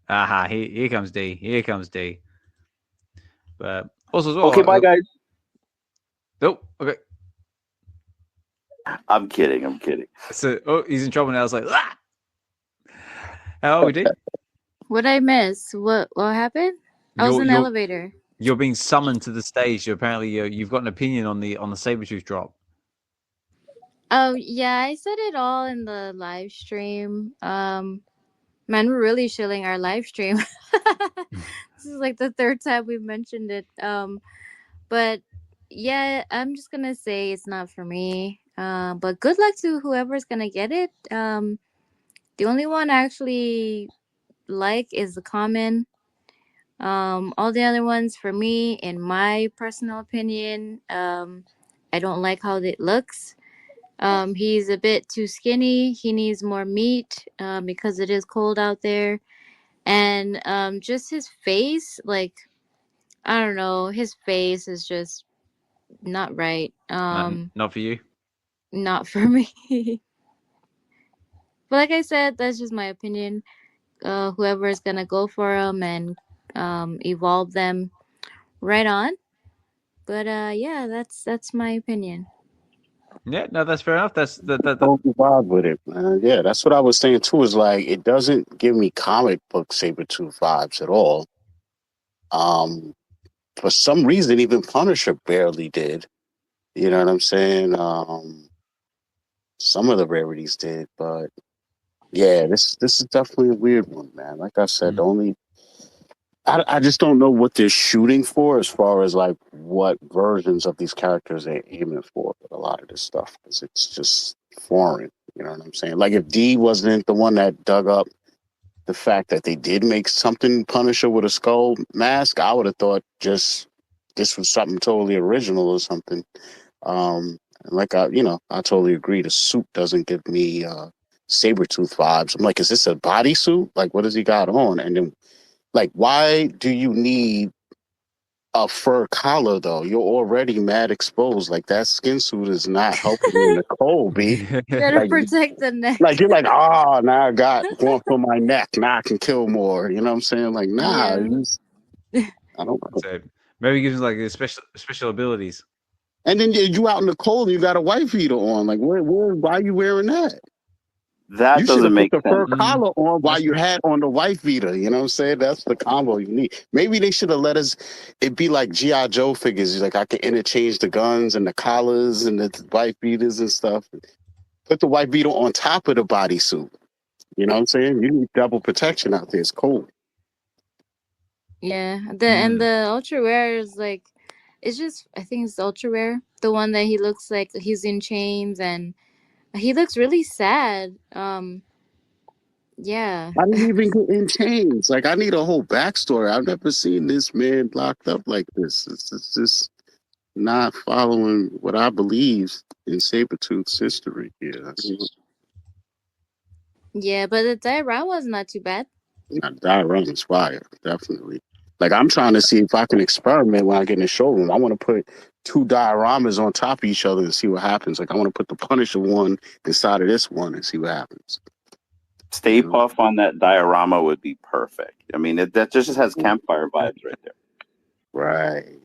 aha! Here comes D. Here comes D. But also, Okay, bye guys. Nope. Okay. I'm kidding. So, he's in trouble now. It's like, ah! How are we, D? What I miss? What happened? I was in the elevator. You're being summoned to the stage. Apparently, you've got an opinion on the Sabretooth drop. Oh yeah, I said it all in the live stream. Man, we're really shilling our live stream. This is like the third time we've mentioned it. But yeah, I'm just gonna say it's not for me. But good luck to whoever's gonna get it. The only one I actually like is the common. All the other ones for me, in my personal opinion, I don't like how it looks. He's a bit too skinny. He needs more meat because it is cold out there. And just his face, like, I don't know, his face is just not right. Not for you? Not for me. But like I said, that's just my opinion. Whoever is going to go for them and evolve them, right on. But yeah, that's my opinion. Yeah, no, that's fair enough. That's that. Don't vibe with it, man. Yeah, that's what I was saying too. Is like it doesn't give me comic book Sabretooth vibes at all. For some reason, even Punisher barely did. You know what I'm saying? Some of the rarities did, but yeah, this is definitely a weird one, man. Like I said, I just don't know what they're shooting for as far as like what versions of these characters they're aiming for with a lot of this stuff, because it's just foreign. You know what I'm saying? Like if D wasn't the one that dug up the fact that they did make something Punisher with a skull mask, I would have thought just this was something totally original or something. Like I totally agree. The suit doesn't give me Sabretooth vibes. I'm like, is this a bodysuit? Like, what does he got on? And then, like, why do you need a fur collar though? You're already mad exposed. Like that skin suit is not helping you in the cold, B. Better Like, protect the neck. like you're like, now I got going for my neck. Now I can kill more. You know what I'm saying? Like, nah, Yeah. I don't know. So maybe he gives him like special abilities. And then you out in the cold and you got a white beater on. Like, why are you wearing that? That you doesn't make put the sense. fur collar on while you had on the white beater. You know what I'm saying? That's the combo you need. Maybe they should have let us. It be like G.I. Joe figures. Like I can interchange the guns and the collars and the white beaters and stuff. Put the white beater on top of the bodysuit. You know what I'm saying? You need double protection out there. It's cold. Yeah. And the ultra rare is like, it's just, I think it's ultra rare. The one that he looks like he's in chains and he looks really sad. Yeah. I didn't even get in chains. Like I need a whole backstory. I've never seen this man locked up like this. It's just not following what I believe in Sabretooth's history. Yeah, but the diorama was not too bad. Diorama's fire, definitely. Like I'm trying to see if I can experiment when I get in the showroom. I want to put 2 dioramas on top of each other and see what happens. Like I want to put the Punisher one inside of this one and see what happens. Stay Puff on that diorama would be perfect. I mean, that just has campfire vibes right there. Right,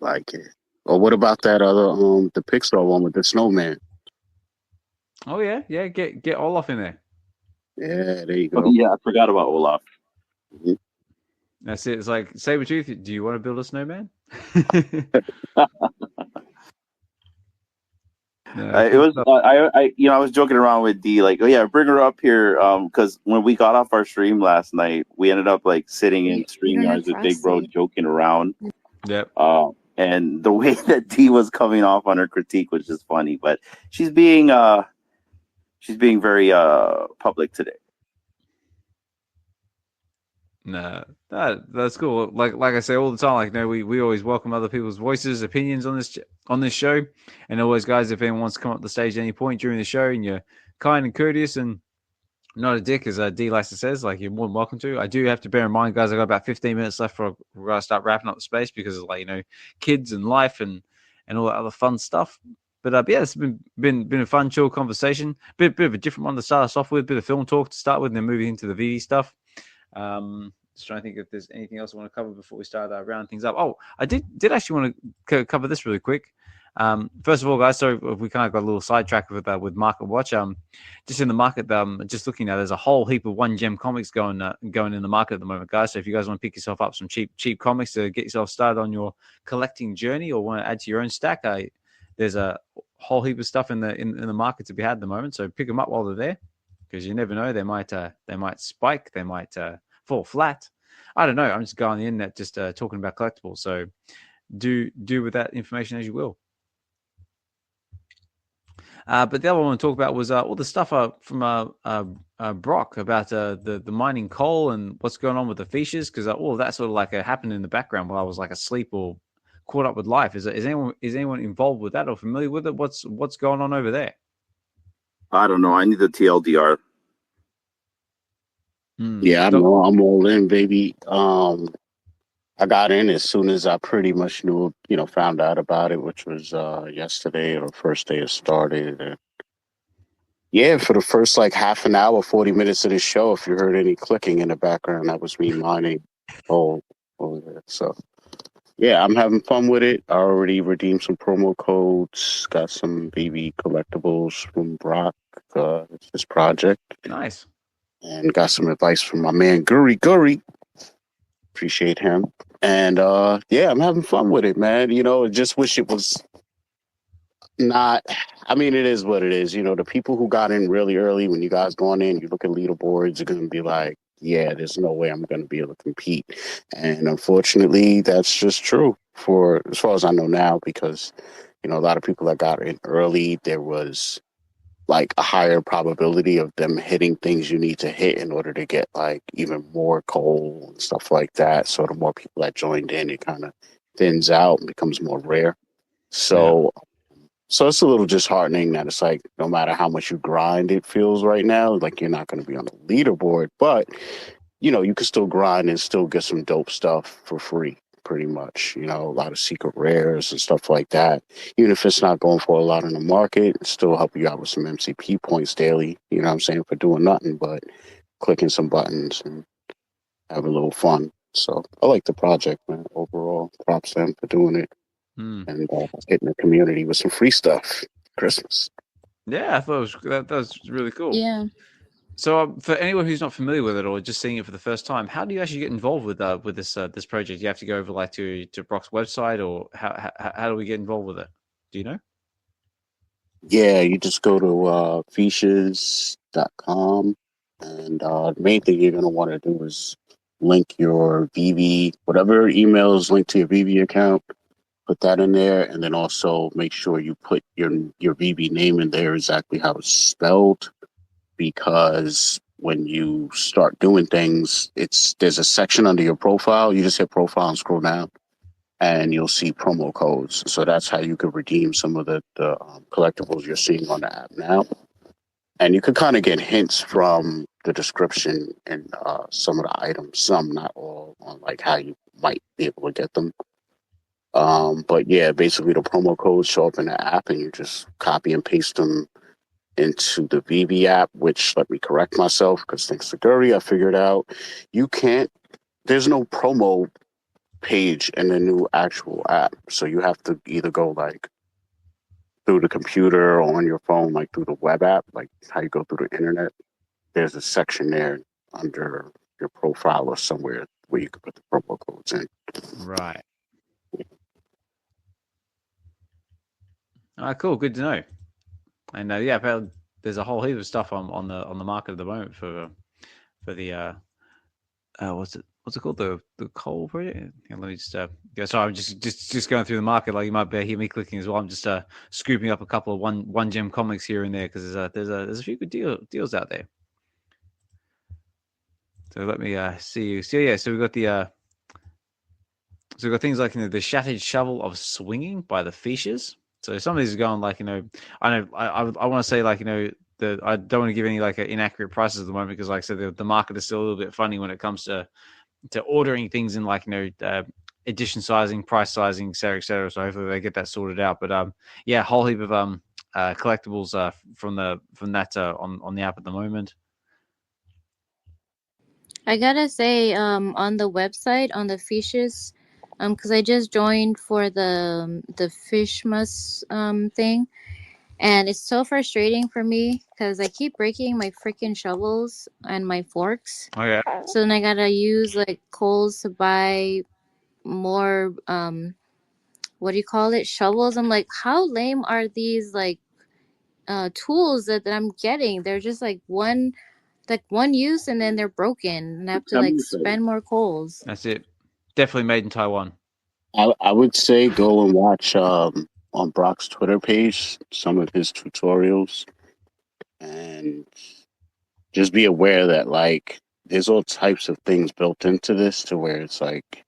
like it. Or what about that other the Pixar one with the snowman? Oh yeah. Get Olaf in there. Yeah, there you go. Oh, yeah, I forgot about Olaf. Mm-hmm. That's it. It's like Sabretooth, do you want to build a snowman? It was I was joking around with D, like, oh yeah, bring her up here, because when we got off our stream last night, we ended up like sitting in You don't have StreamYards with Big Bro Frosty. joking around. Yep. And the way that D was coming off on her critique was just funny, but she's being very public today. No, that's cool. Like I say all the time, like, we always welcome other people's voices, opinions on this show, and always, guys, if anyone wants to come up the stage at any point during the show and you're kind and courteous and not a dick, as D Lysa says, like, you're more than welcome to. I do have to bear in mind, guys, I got about 15 minutes left for we're gonna start wrapping up the space because of, like, kids and life and all that other fun stuff. But yeah, it's been a fun, chill conversation. Bit of a different one to start us off with. Bit of film talk to start with, and then moving into the VeVe stuff. Just trying to think if there's anything else I want to cover before we start rounding things up. Oh, I did actually want to cover this really quick. First of all, guys, sorry if we kind of got a little sidetracked with Market Watch. Just in the market, just looking at, there's a whole heap of 1 gem comics going in the market at the moment, guys. So if you guys want to pick yourself up some cheap comics to get yourself started on your collecting journey, or want to add to your own stack, there's a whole heap of stuff in the market to be had at the moment. So pick them up while they're there, because you never know, they might spike, they might fall flat. I don't know. I'm just going on the internet, just talking about collectibles. So do with that information as you will. But the other one I want to talk about was all the stuff from Brock about the mining coal and what's going on with the Feeshes, because all of that sort of like happened in the background while I was like asleep or caught up with life. Is anyone involved with that or familiar with it? What's going on over there? I don't know. I need the TLDR. Yeah, I'm all in, baby. I got in as soon as I pretty much knew, found out about it, which was yesterday, or the first day it started. And yeah, for the first like half an hour, 40 minutes of the show, if you heard any clicking in the background, that was me mining over there. So yeah, I'm having fun with it. I already redeemed some promo codes, got some VeVe collectibles from Brock, this project. Nice. And got some advice from my man Guri. Appreciate him. And yeah, I'm having fun with it, man. I just wish it was not. I mean, it is what it is. The people who got in really early, when you guys going in, you look at leaderboards, you're going to be like, yeah, there's no way I'm going to be able to compete. And unfortunately, that's just true for as far as I know now, because, a lot of people that got in early, there was like a higher probability of them hitting things you need to hit in order to get like even more coal and stuff like that. So the more people that joined in, it kind of thins out and becomes more rare. So it's a little disheartening that it's like no matter how much you grind, it feels right now like you're not going to be on the leaderboard, but you can still grind and still get some dope stuff for free. Pretty much, a lot of secret rares and stuff like that. Even if it's not going for a lot in the market, it still help you out with some MCP points daily. You know what I'm saying? For doing nothing but clicking some buttons and having a little fun. So I like the project, man. Overall, props to them for doing it and hitting the community with some free stuff. Christmas. Yeah, I thought that was really cool. Yeah. So for anyone who's not familiar with it or just seeing it for the first time, how do you actually get involved with this project? You have to go over like to Brock's website, or how do we get involved with it? Do you know? Yeah, you just go to Feeshes.com, and the main thing you're going to want to do is link your VeVe, whatever email is linked to your VeVe account, put that in there, and then also make sure you put your VeVe name in there exactly how it's spelled, because when you start doing things, there's a section under your profile. You just hit profile and scroll down, and you'll see promo codes. So that's how you could redeem some of the collectibles you're seeing on the app now. And you could kind of get hints from the description and some of the items, some, not all, on like how you might be able to get them. But yeah, basically the promo codes show up in the app, and you just copy and paste them into the VeVe app, which, let me correct myself, because thanks to Guri, I figured out there's no promo page in the new actual app. So you have to either go like through the computer or on your phone, like through the web app, like how you go through the internet. There's a section there under your profile or somewhere where you can put the promo codes in. Right. Cool. Good to know. And yeah, apparently there's a whole heap of stuff on the market at the moment for the what's it called, the coal project? Yeah, let me just go. Sorry, I'm just going through the market. Like, you might hear me clicking as well. I'm just scooping up a couple of one gem comics here and there, because there's a few good deals out there. So let me see you. So yeah, so we've got things like, the Shattered Shovel of Swinging by the Feeshes. So some of these are going, like, I know I want to say, like, I don't want to give any, like, inaccurate prices at the moment, because, like I said, the market is still a little bit funny when it comes to ordering things in, like, edition sizing, price sizing, et cetera, et cetera. So hopefully they get that sorted out. But yeah, a whole heap of collectibles from that on the app at the moment. I gotta say, on the website, on the Feeshes, because I just joined for the Fishmas thing, and it's so frustrating for me because I keep breaking my freaking shovels and my forks. Oh yeah. So then I gotta use, like, coals to buy more what do you call it, shovels. I'm like, how lame are these, like, tools that I'm getting? They're just like one use, and then they're broken, and I have to, like, spend more coals. That's it. Definitely made in Taiwan. I would say go and watch on Brock's Twitter page some of his tutorials, and just be aware that, like, there's all types of things built into this, to where it's like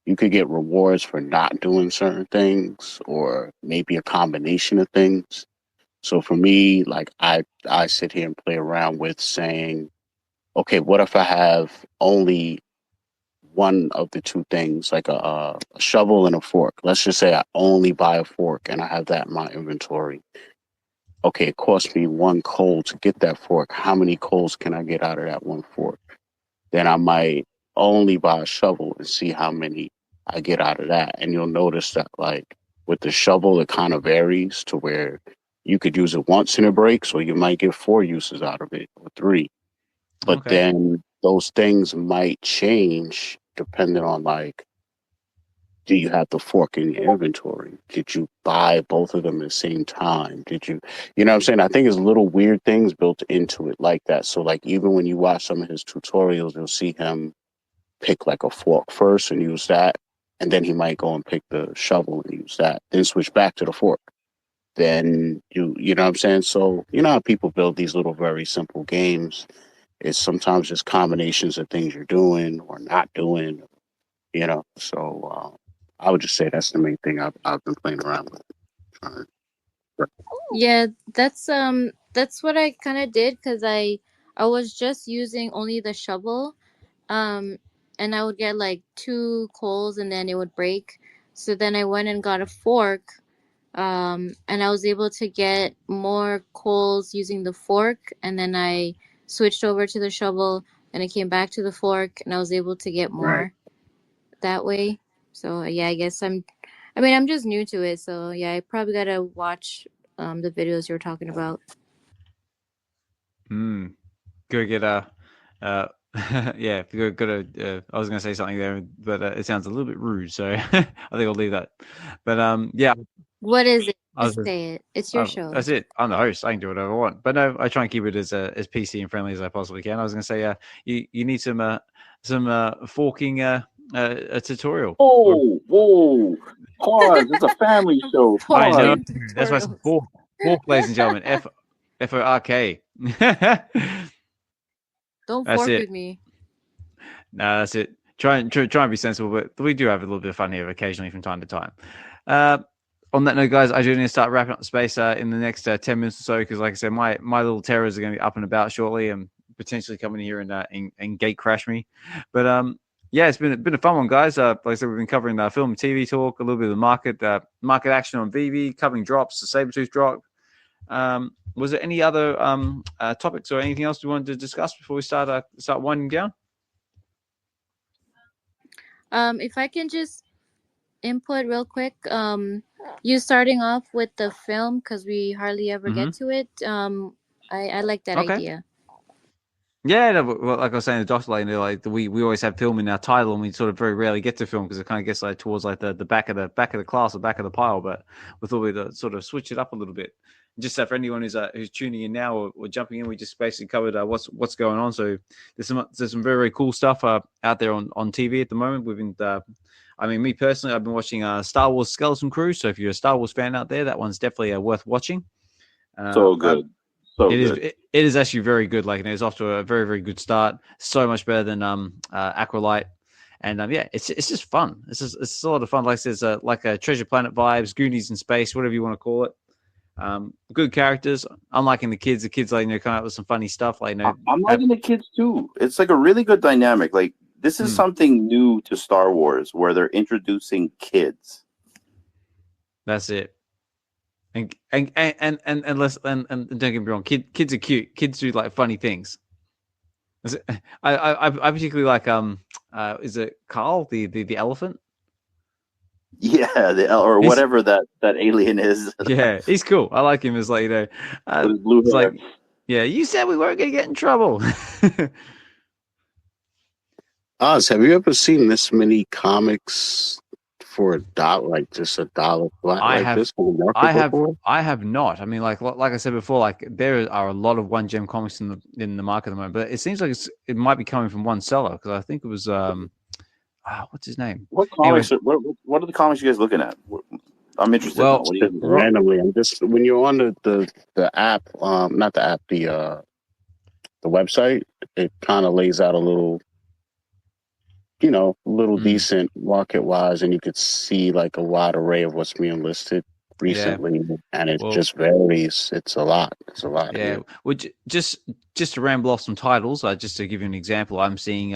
you could get rewards for not doing certain things, or maybe a combination of things. So for me, like, I sit here and play around with saying, okay, what if I have only one of the two things, like a shovel and a fork? Let's just say I only buy a fork and I have that in my inventory. Okay, it cost me 1 coal to get that fork. How many coals can I get out of that 1 fork? Then I might only buy a shovel and see how many I get out of that. And you'll notice that, like, with the shovel, it kind of varies to where you could use it once and it breaks, or you might get 4 uses out of it, or 3. But Okay. then those things might change depending on, like, do you have the fork in your inventory? Did you buy both of them at the same time? Did you, you know what I'm saying? I think there's little weird things built into it like that. So, like, even when you watch some of his tutorials, you'll see him pick, like, a fork first and use that. And then he might go and pick the shovel and use that. Then switch back to the fork. Then you know what I'm saying? So, you know how people build these little, very simple games? It's sometimes just combinations of things you're doing or not doing, you know? So, I would just say that's the main thing I've been playing around with. Yeah, that's what I kind of did, because I was just using only the shovel, and I would get, like, 2 coals and then it would break. So then I went and got a fork, and I was able to get more coals using the fork, and then I switched over to the shovel, and I came back to the fork, and I was able to get more that way. So yeah, I guess I'm just new to it, so yeah, I probably gotta watch the videos you're talking about. Go get yeah, go to. I was going to say something there, but it sounds a little bit rude, so I think I'll leave that. But yeah. What is it? Just say it. It's your show. That's it. I'm the host. I can do whatever I want. But no, I try and keep it as PC and friendly as I possibly can. I was going to say, you need some forking a tutorial. Whoa! Pause. It's a family show. I know. Tutorials. That's why it's fork, ladies and gentlemen. F-O-R-K. Don't That's fork it. with me. No, that's it. Try and be sensible, but we do have a little bit of fun here occasionally from time to time. On that note, guys, I do need to start wrapping up the space in the next 10 minutes or so, because, like I said, my little terrors are going to be up and about shortly and potentially coming here and gate crash me. But yeah, it's been a fun one, guys. Like I said, we've been covering film and TV talk, a little bit of the market action on VeVe, covering drops, the Sabretooth drop. Was there any other topics or anything else we wanted to discuss before we start winding down? If I can just input real quick, you starting off with the film, because we hardly ever get to it. I like that idea. Yeah, no, but like I was saying, the Dokta, like we always have film in our title, and we sort of very rarely get to film because it kind of gets like towards like the back of the class or back of the pile. But we thought we'd sort of switch it up a little bit. Just for anyone who's tuning in now or jumping in, we just basically covered what's going on. So there's some very, very cool stuff out there on TV at the moment. We've been, I mean, me personally, I've been watching Star Wars Skeleton Crew. So if you're a Star Wars fan out there, that one's definitely worth watching. So good. It is actually very good. Like, it's off to a very, very good start. So much better than Aqualite. And yeah, it's just fun. It's a lot of fun. Like there's like a Treasure Planet vibes, Goonies in space, whatever you want to call it. Good characters. I'm liking the kids. The kids come up with some funny stuff. I'm liking the kids too. It's like a really good dynamic. Like this is something new to Star Wars where they're introducing kids. That's it. And don't get me wrong, kids are cute. Kids do like funny things. I particularly like is it Carl the elephant? Yeah, whatever that alien is. Yeah, he's cool. I like him as like it's like, yeah, you said we weren't gonna get in trouble. Oz, have you ever seen this many comics for $1, like just $1 flat? I like have. This I have not. I mean, like I said before, like there are a lot of one gem comics in the market at the moment, but it seems like it might be coming from one seller because I think it was what's his name? What comics? What are the comics you guys looking at? I'm interested. Well, randomly, I'm just when you're on the app, not the app, the website, it kind of lays out a little. Decent market wise, and you could see like a wide array of what's being listed recently, and it just varies. It's a lot. Yeah. Here. Well, just to ramble off some titles, just to give you an example, I'm seeing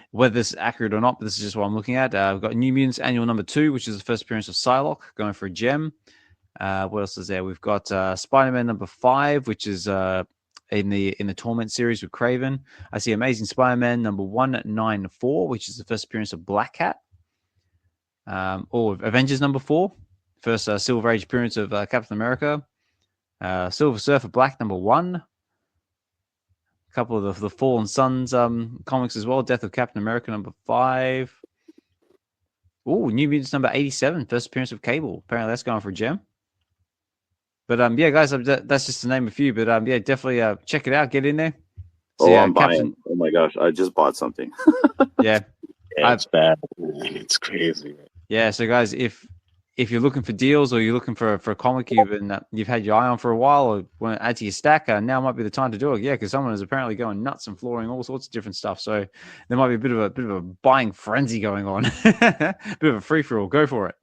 whether this is accurate or not, but this is just what I'm looking at. We've got New Mutants Annual number 2, which is the first appearance of Psylocke, going for a gem. What else is there? We've got Spider-Man number 5, which is in the Torment series with Kraven. I see Amazing Spider-Man number 194, which is the first appearance of Black Cat. Or Avengers number 4, first Silver Age appearance of Captain America. Silver Surfer Black number 1. A couple of the Fallen Sons comics as well. Death of Captain America number 5. Oh, New Mutants number 87, first appearance of Cable. Apparently that's going for a gem. But yeah, guys, that's just to name a few. But yeah, definitely check it out. Get in there. See, I'm buying. Oh my gosh, I just bought something. Yeah, it's bad. It's crazy. Yeah, so guys, if you're looking for deals or you're looking for a comic you've had your eye on for a while or want to add to your stack, now might be the time to do it. Yeah, because someone is apparently going nuts and flooring all sorts of different stuff. So there might be a bit of a buying frenzy going on. A bit of a free for all. Go for it.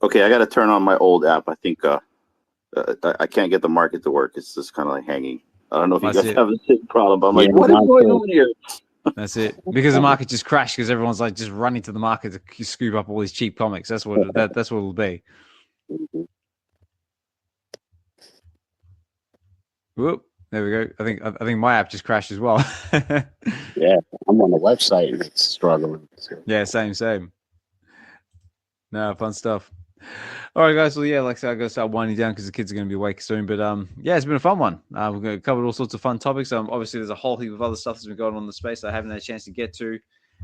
Okay, I got to turn on my old app. I think. I can't get the market to work. It's just kind of like hanging. I don't know if you guys have the same problem, but I'm like, what is going on here? That's it. Because the market just crashed because everyone's like just running to the market to scoop up all these cheap comics. That's what it'll be. Whoop. There we go. I think my app just crashed as well. Yeah, I'm on the website and it's struggling. Yeah, same. No, fun stuff. All right, guys. Well, yeah, like I said, I got to start winding down because the kids are going to be awake soon. But yeah, it's been a fun one. We've covered all sorts of fun topics. Obviously, there's a whole heap of other stuff that's been going on in the space that I haven't had a chance to get to.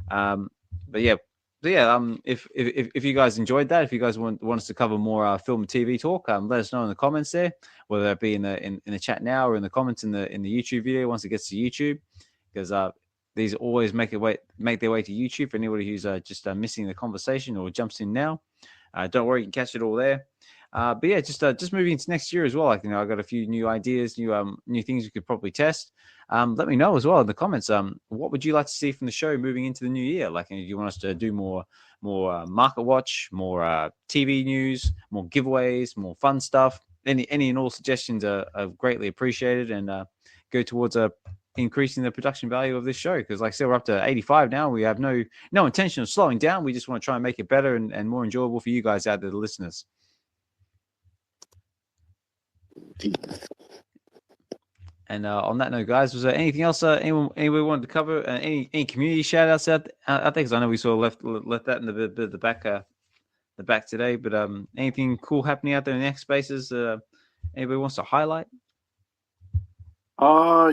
But yeah, if you guys enjoyed that, if you guys want us to cover more film and TV talk, let us know in the comments there, whether that be in the chat now or in the comments in the YouTube video once it gets to YouTube, because these always make their way to YouTube for anybody who's just missing the conversation or jumps in now. Don't worry, you can catch it all there. But yeah, just moving into next year as well. Like, I've got a few new ideas, new things we could probably test. Let me know as well in the comments. What would you like to see from the show moving into the new year? Like, do you want us to do more market watch, more TV news, more giveaways, more fun stuff? Any and all suggestions are greatly appreciated and go towards increasing the production value of this show, because like I said, we're up to 85 now. We have no intention of slowing down. We just want to try and make it better and more enjoyable for you guys out there, the listeners. And on that note, guys, was there anything else anybody wanted to cover? Any community shout outs out there? Because I know we sort of left that in the back today. But anything cool happening out there in the X spaces? Anybody wants to highlight?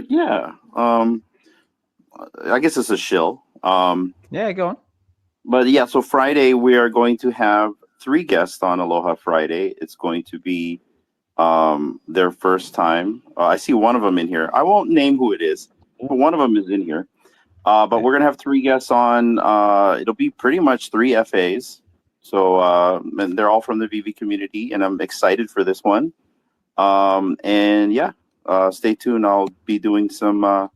Yeah. I guess it's a shill. Yeah, go on. But yeah, so Friday we are going to have 3 guests on Aloha Friday. It's going to be their first time. I see one of them in here. I won't name who it is, but one of them is in here. But we're gonna have 3 guests on. It'll be pretty much 3 FAs. So and they're all from the VeVe community, and I'm excited for this one. And yeah, stay tuned. I'll be doing some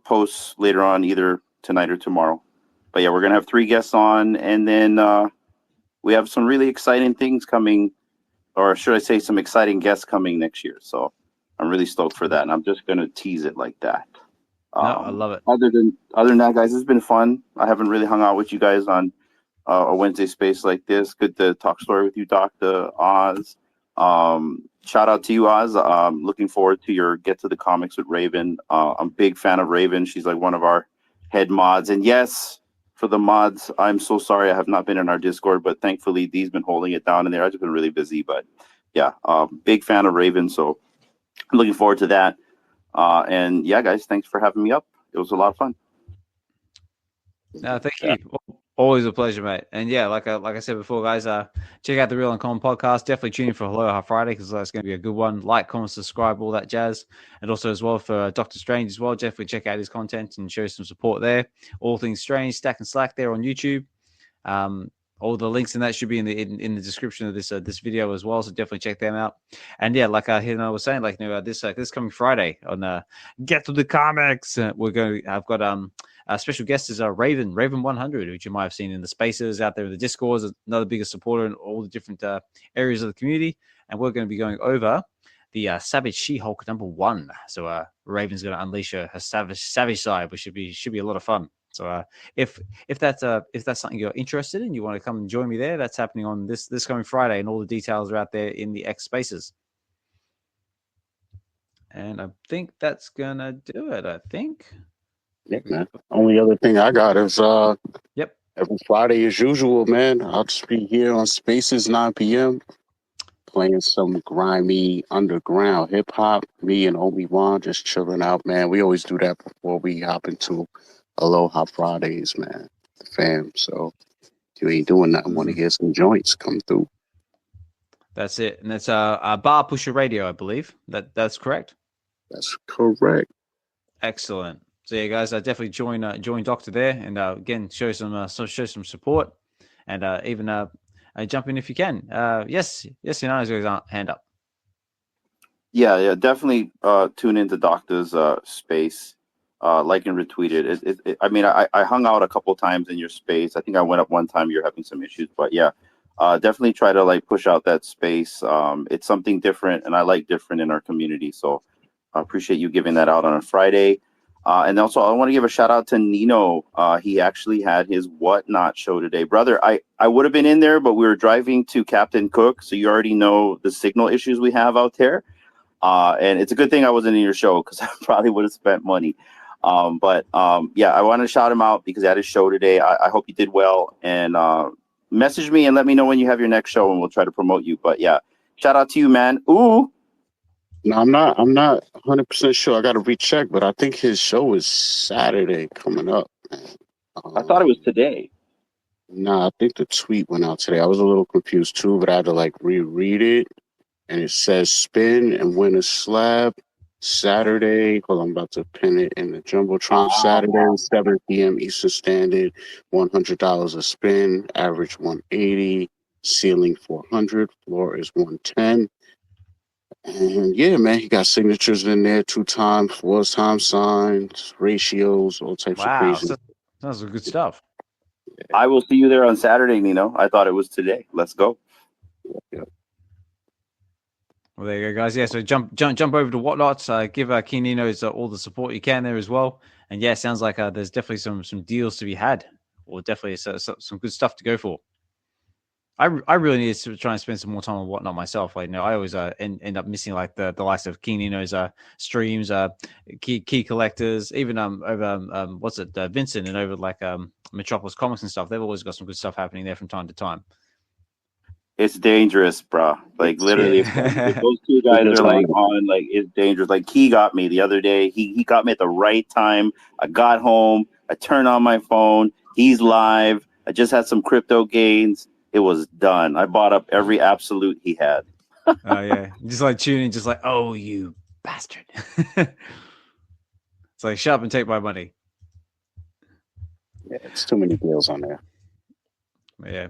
posts later on, either tonight or tomorrow. But yeah, we're gonna have 3 guests on, and then we have some really exciting things coming, or should I say, some exciting guests coming next year. So I'm really stoked for that, and I'm just gonna tease it like that. No, I love it. Other than that, guys, it's been fun. I haven't really hung out with you guys on a Wednesday space like this. Good to talk story with you, Dokta, Oz. Shout out to you, Oz. Looking forward to your Get to the Comics with Raven. I'm a big fan of Raven. She's like one of our head mods. And yes, for the mods, I'm so sorry I have not been in our Discord, but thankfully Dee's been holding it down in there. I've just been really busy, but yeah, big fan of Raven. So I'm looking forward to that. And yeah, guys, thanks for having me up. It was a lot of fun. No, thank you. Always a pleasure, mate. And yeah, like I said before, guys, check out the Real Uncommon podcast. Definitely tune in for Aloha Friday because that's going to be a good one. Like, comment, subscribe, all that jazz. And also as well for Doctor Strange as well. Definitely check out his content and show some support there. All Things Strange, Stack and Slack there on YouTube. All the links in that should be in the description of this video as well. So definitely check them out. And yeah, like Hinano was saying, like this coming Friday on Get to the Comics, I've got special guest is Raven 100, which you might have seen in the spaces out there in the Discord. Another biggest supporter in all the different areas of the community, and we're going to be going over the Savage She-Hulk #1. So Raven's going to unleash her savage side, which should be a lot of fun. So if that's something you're interested in, you want to come and join me there, that's happening on this coming Friday, and all the details are out there in the X Spaces. And I think that's gonna do it. I think. Yeah, man. Only other thing I got is yep. Every Friday as usual, man. I'll just be here on Spaces 9 p.m. playing some grimy underground hip hop. Me and Obi-Wan just chilling out, man. We always do that before we hop into Aloha Fridays, man. The fam. So if you ain't doing nothing, want to hear some joints, come through. That's it. And that's Bar Pusher Radio, I believe. That's correct. That's correct. Excellent. So yeah, guys, definitely join Dokta there, and again show some support, and even jump in if you can. Yes, Hinano's got his hand up. Yeah, definitely tune into Dokta's space, like and retweet it. I mean, I hung out a couple times in your space. I think I went up one time. You're having some issues, but yeah, definitely try to like push out that space. It's something different, and I like different in our community. So I appreciate you giving that out on a Friday. And also, I want to give a shout out to Nino. He actually had his Whatnot show today. Brother, I would have been in there, but we were driving to Captain Cook, so you already know the signal issues we have out there. And it's a good thing I wasn't in your show because I probably would have spent money. But yeah, I want to shout him out because he had his show today. I hope he did well. And message me and let me know when you have your next show, and we'll try to promote you. But yeah, shout out to you, man. Ooh. No, I'm not 100% sure. I got to recheck, but I think his show is Saturday coming up. I thought it was today. Nah, I think the tweet went out today. I was a little confused too, but I had to like reread it, and it says spin and win a slab Saturday. Hold on, I'm about to pin it in the Jumbotron. Saturday, 7 p.m. Eastern Standard. $100 a spin, average 180, ceiling 400, floor is 110. And yeah, man, he got signatures in there 2 times, 4 times signs, ratios, all types of crazy. That's good stuff. Yeah. I will see you there on Saturday, Nino. I thought it was today. Let's go. Yeah. Well, there you go, guys. Yeah, so jump over to Whatnot. Give King Nino's all the support you can there as well. And yeah, sounds like there's definitely some deals to be had, or definitely some good stuff to go for. I really need to try and spend some more time on Whatnot myself. Like, I always end up missing like the likes of King Nino's streams, key collectors, even over Vincent, and over like Metropolis Comics and stuff. They've always got some good stuff happening there from time to time. It's dangerous, bro. Like literally, if those two guys are like on, like it's dangerous. Like he got me the other day. He got me at the right time. I got home. I turned on my phone. He's live. I just had some crypto gains. It was done. I bought up every absolute he had. Oh yeah, just like tuning, just like, oh you bastard. It's like shut up and take my money. Yeah, it's too many deals on there. Yeah.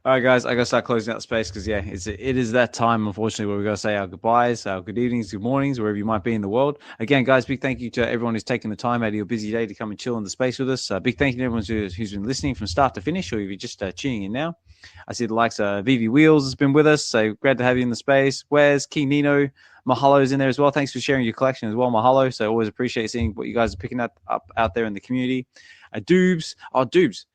All right, guys, I gotta start closing out the space because it is that time, unfortunately, where we gotta say our goodbyes, our good evenings, good mornings, wherever you might be in the world. Again, guys, big thank you to everyone who's taken the time out of your busy day to come and chill in the space with us. Big thank you to everyone who's been listening from start to finish, or if you're just tuning in now. I see the likes of VeVe Wheels has been with us, so glad to have you in the space. Wes, King Nino, Mahalo's in there as well. Thanks for sharing your collection as well, Mahalo. So always appreciate seeing what you guys are picking up out there in the community. Doobs,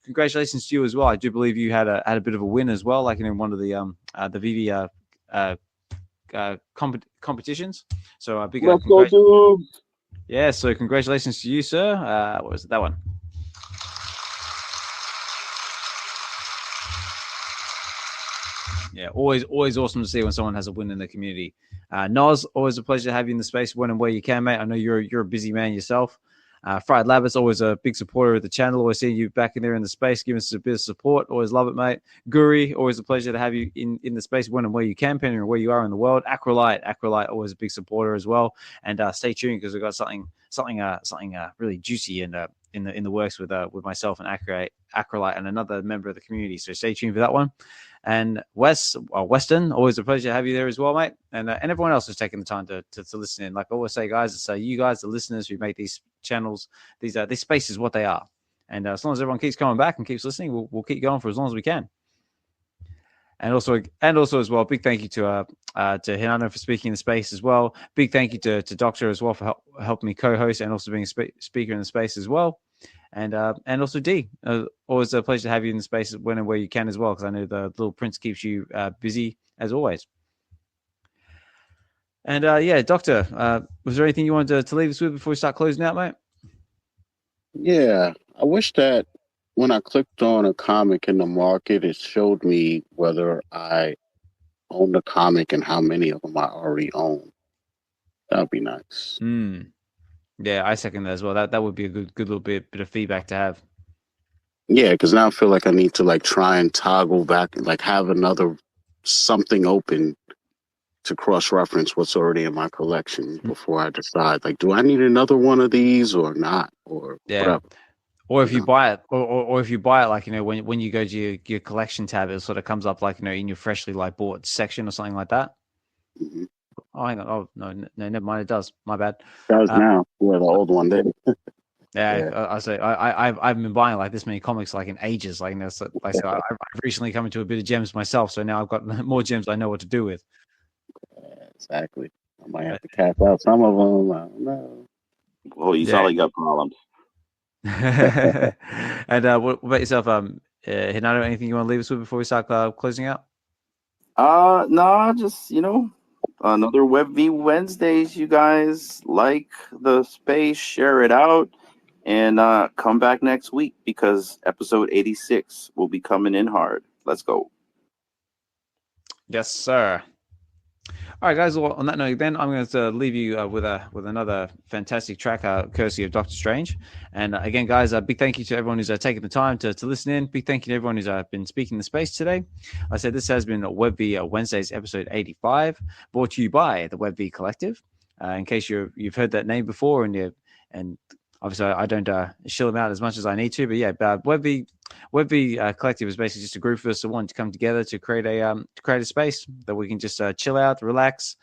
congratulations to you as well. I do believe you had a bit of a win as well, like in one of the VeVe competitions. So big Let's go, Doobs. Yeah, so congratulations to you, sir. What was it, that one? Yeah, always awesome to see when someone has a win in the community. Noz, always a pleasure to have you in the space when and where you can, mate. I know you're a busy man yourself. Fried Labbit's always a big supporter of the channel. Always seeing you back in there in the space, giving us a bit of support. Always love it, mate. Guri, always a pleasure to have you in the space when and where you can, depending on where you are in the world. Acrolite, always a big supporter as well. And stay tuned because we've got something really juicy in the works with myself and Acrolite and another member of the community. So stay tuned for that one. And Weston, always a pleasure to have you there as well, mate. And everyone else who's taking the time to listen in. Like I always say, guys, it's you guys, the listeners who make these channels, these spaces, what they are. And as long as everyone keeps coming back and keeps listening, we'll keep going for as long as we can. And also as well, big thank you to Hinano for speaking in the space as well. Big thank you to Dokta as well for helping me co-host and also being a speaker in the space as well. And also Dee, always a pleasure to have you in the space when and where you can as well, because I know the little prince keeps you busy as always. And Dokta, was there anything you wanted to leave us with before we start closing out, mate? Yeah, I wish that when I clicked on a comic in the market, it showed me whether I own the comic and how many of them I already own. That'd be nice. Yeah, I second that as well. That would be a good little bit of feedback to have. Yeah, because now I feel like I need to try and toggle back and have another something open to cross-reference what's already in my collection before I decide, do I need another one of these or not, or whatever. Or if you buy it, or if you buy it, when you go to your collection tab, it sort of comes up in your freshly bought section or something like that. Mm-hmm. Oh, hang on. Oh, no, never mind. It does. My bad. It does now. Yeah, the old one did. Yeah. I say I've been buying this many comics in ages. Like I said, I've recently come into a bit of gems myself, so now I've got more gems I know what to do with. Exactly. I might have to cap out some of them. I don't know. Well, you sound like you got problems. And what about yourself, Hinano? Anything you want to leave us with before we start closing out? No, just another VeVe Wednesdays. You guys like the space, share it out, and come back next week because episode 86 will be coming in hard. Let's go. Yes, sir. All right, guys. Well, on that note, then I'm going to leave you with another fantastic track, courtesy of Doctor Strange. And again, guys, a big thank you to everyone who's taken the time to listen in. Big thank you to everyone who's been speaking the space today. Like I said, this has been VeVe Wednesdays, episode 85, brought to you by the VeVe Collective. In case you've heard that name before, and obviously I don't shill them out as much as I need to, but yeah, VeVe Collective is basically just a group of us that want to come together to create a space that we can just chill out, relax,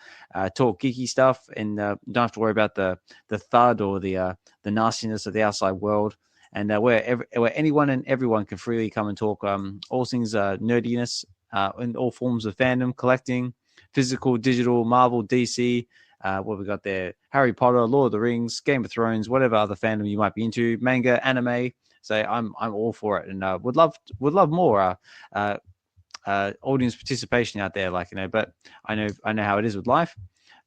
talk geeky stuff, and don't have to worry about the thud or the nastiness of the outside world. And where anyone and everyone can freely come and talk all things nerdiness in all forms of fandom, collecting, physical, digital, Marvel, DC. What we got there? Harry Potter, Lord of the Rings, Game of Thrones, whatever other fandom you might be into, manga, anime. So I'm all for it, and would love more audience participation out there. But I know how it is with life.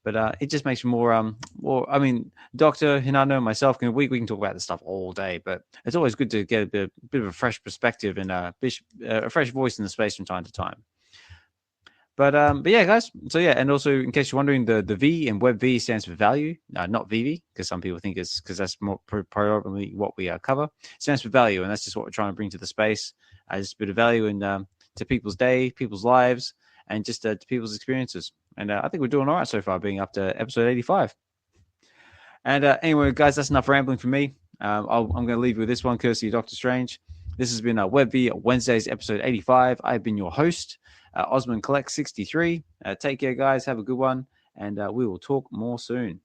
But it just makes me more. I mean, Dokta, Hinano, myself, we can talk about this stuff all day. But it's always good to get a bit of a fresh perspective and a fresh voice in the space from time to time. But yeah, guys. So yeah, and also in case you're wondering, the V in VeVe stands for value, not VeVe, because some people think it's because that's more primarily what we cover. It stands for value, and that's just what we're trying to bring to the space. Just a bit of value in to people's day, people's lives, and just to people's experiences. And I think we're doing all right so far, being up to episode 85. And anyway, guys, that's enough rambling from me. I'm going to leave you with this one, courtesy of Doctor Strange. This has been VeVe Wednesdays, episode 85. I've been your host, Osman Collect 63. Take care, guys. Have a good one, and we will talk more soon.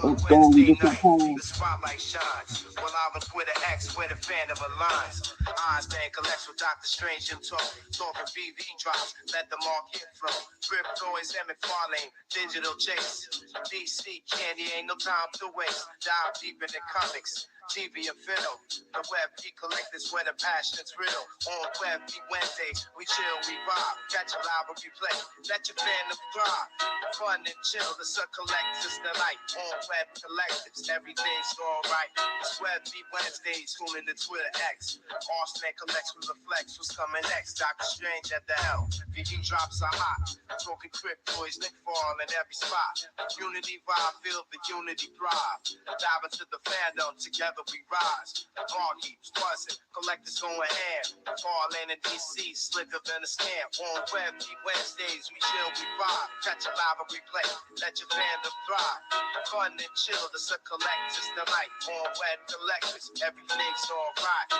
On Wednesday night, the spotlight shines. While I was with an X, where the fandom aligns. Einstein collects with Dr. Strange and talking VeVe drops. Let the market flow. Grip toys, Emmett Farlane, digital chase. DC candy, ain't no time to waste. Dive deep in the comics. TV and film. The VeVe collectors where the passion's real. On VeVe Wednesdays, we chill, we vibe. Catch a live and replay. Let your fandom thrive. Fun and chill, it's a collector's delight. On VeVe Collectives, everything's alright. It's VeVe Wednesdays, tuning to Twitter X. Austin collects with the flex. What's coming next? Dr. Strange at the helm. VeVe drops are hot. Talking cryptoids, Nick fall in every spot. Unity vibe, feel the unity thrive. Dive into the fandom, together we rise. The bar keeps buzzing, collectors going ham. Farland in DC, slicker than a scam. On VeVe Wednesdays, we chill, we vibe. Catch a live and replay. Let your fandom thrive. Fun and chill, it's a collector's delight. On VeVe Collectors, everything's alright.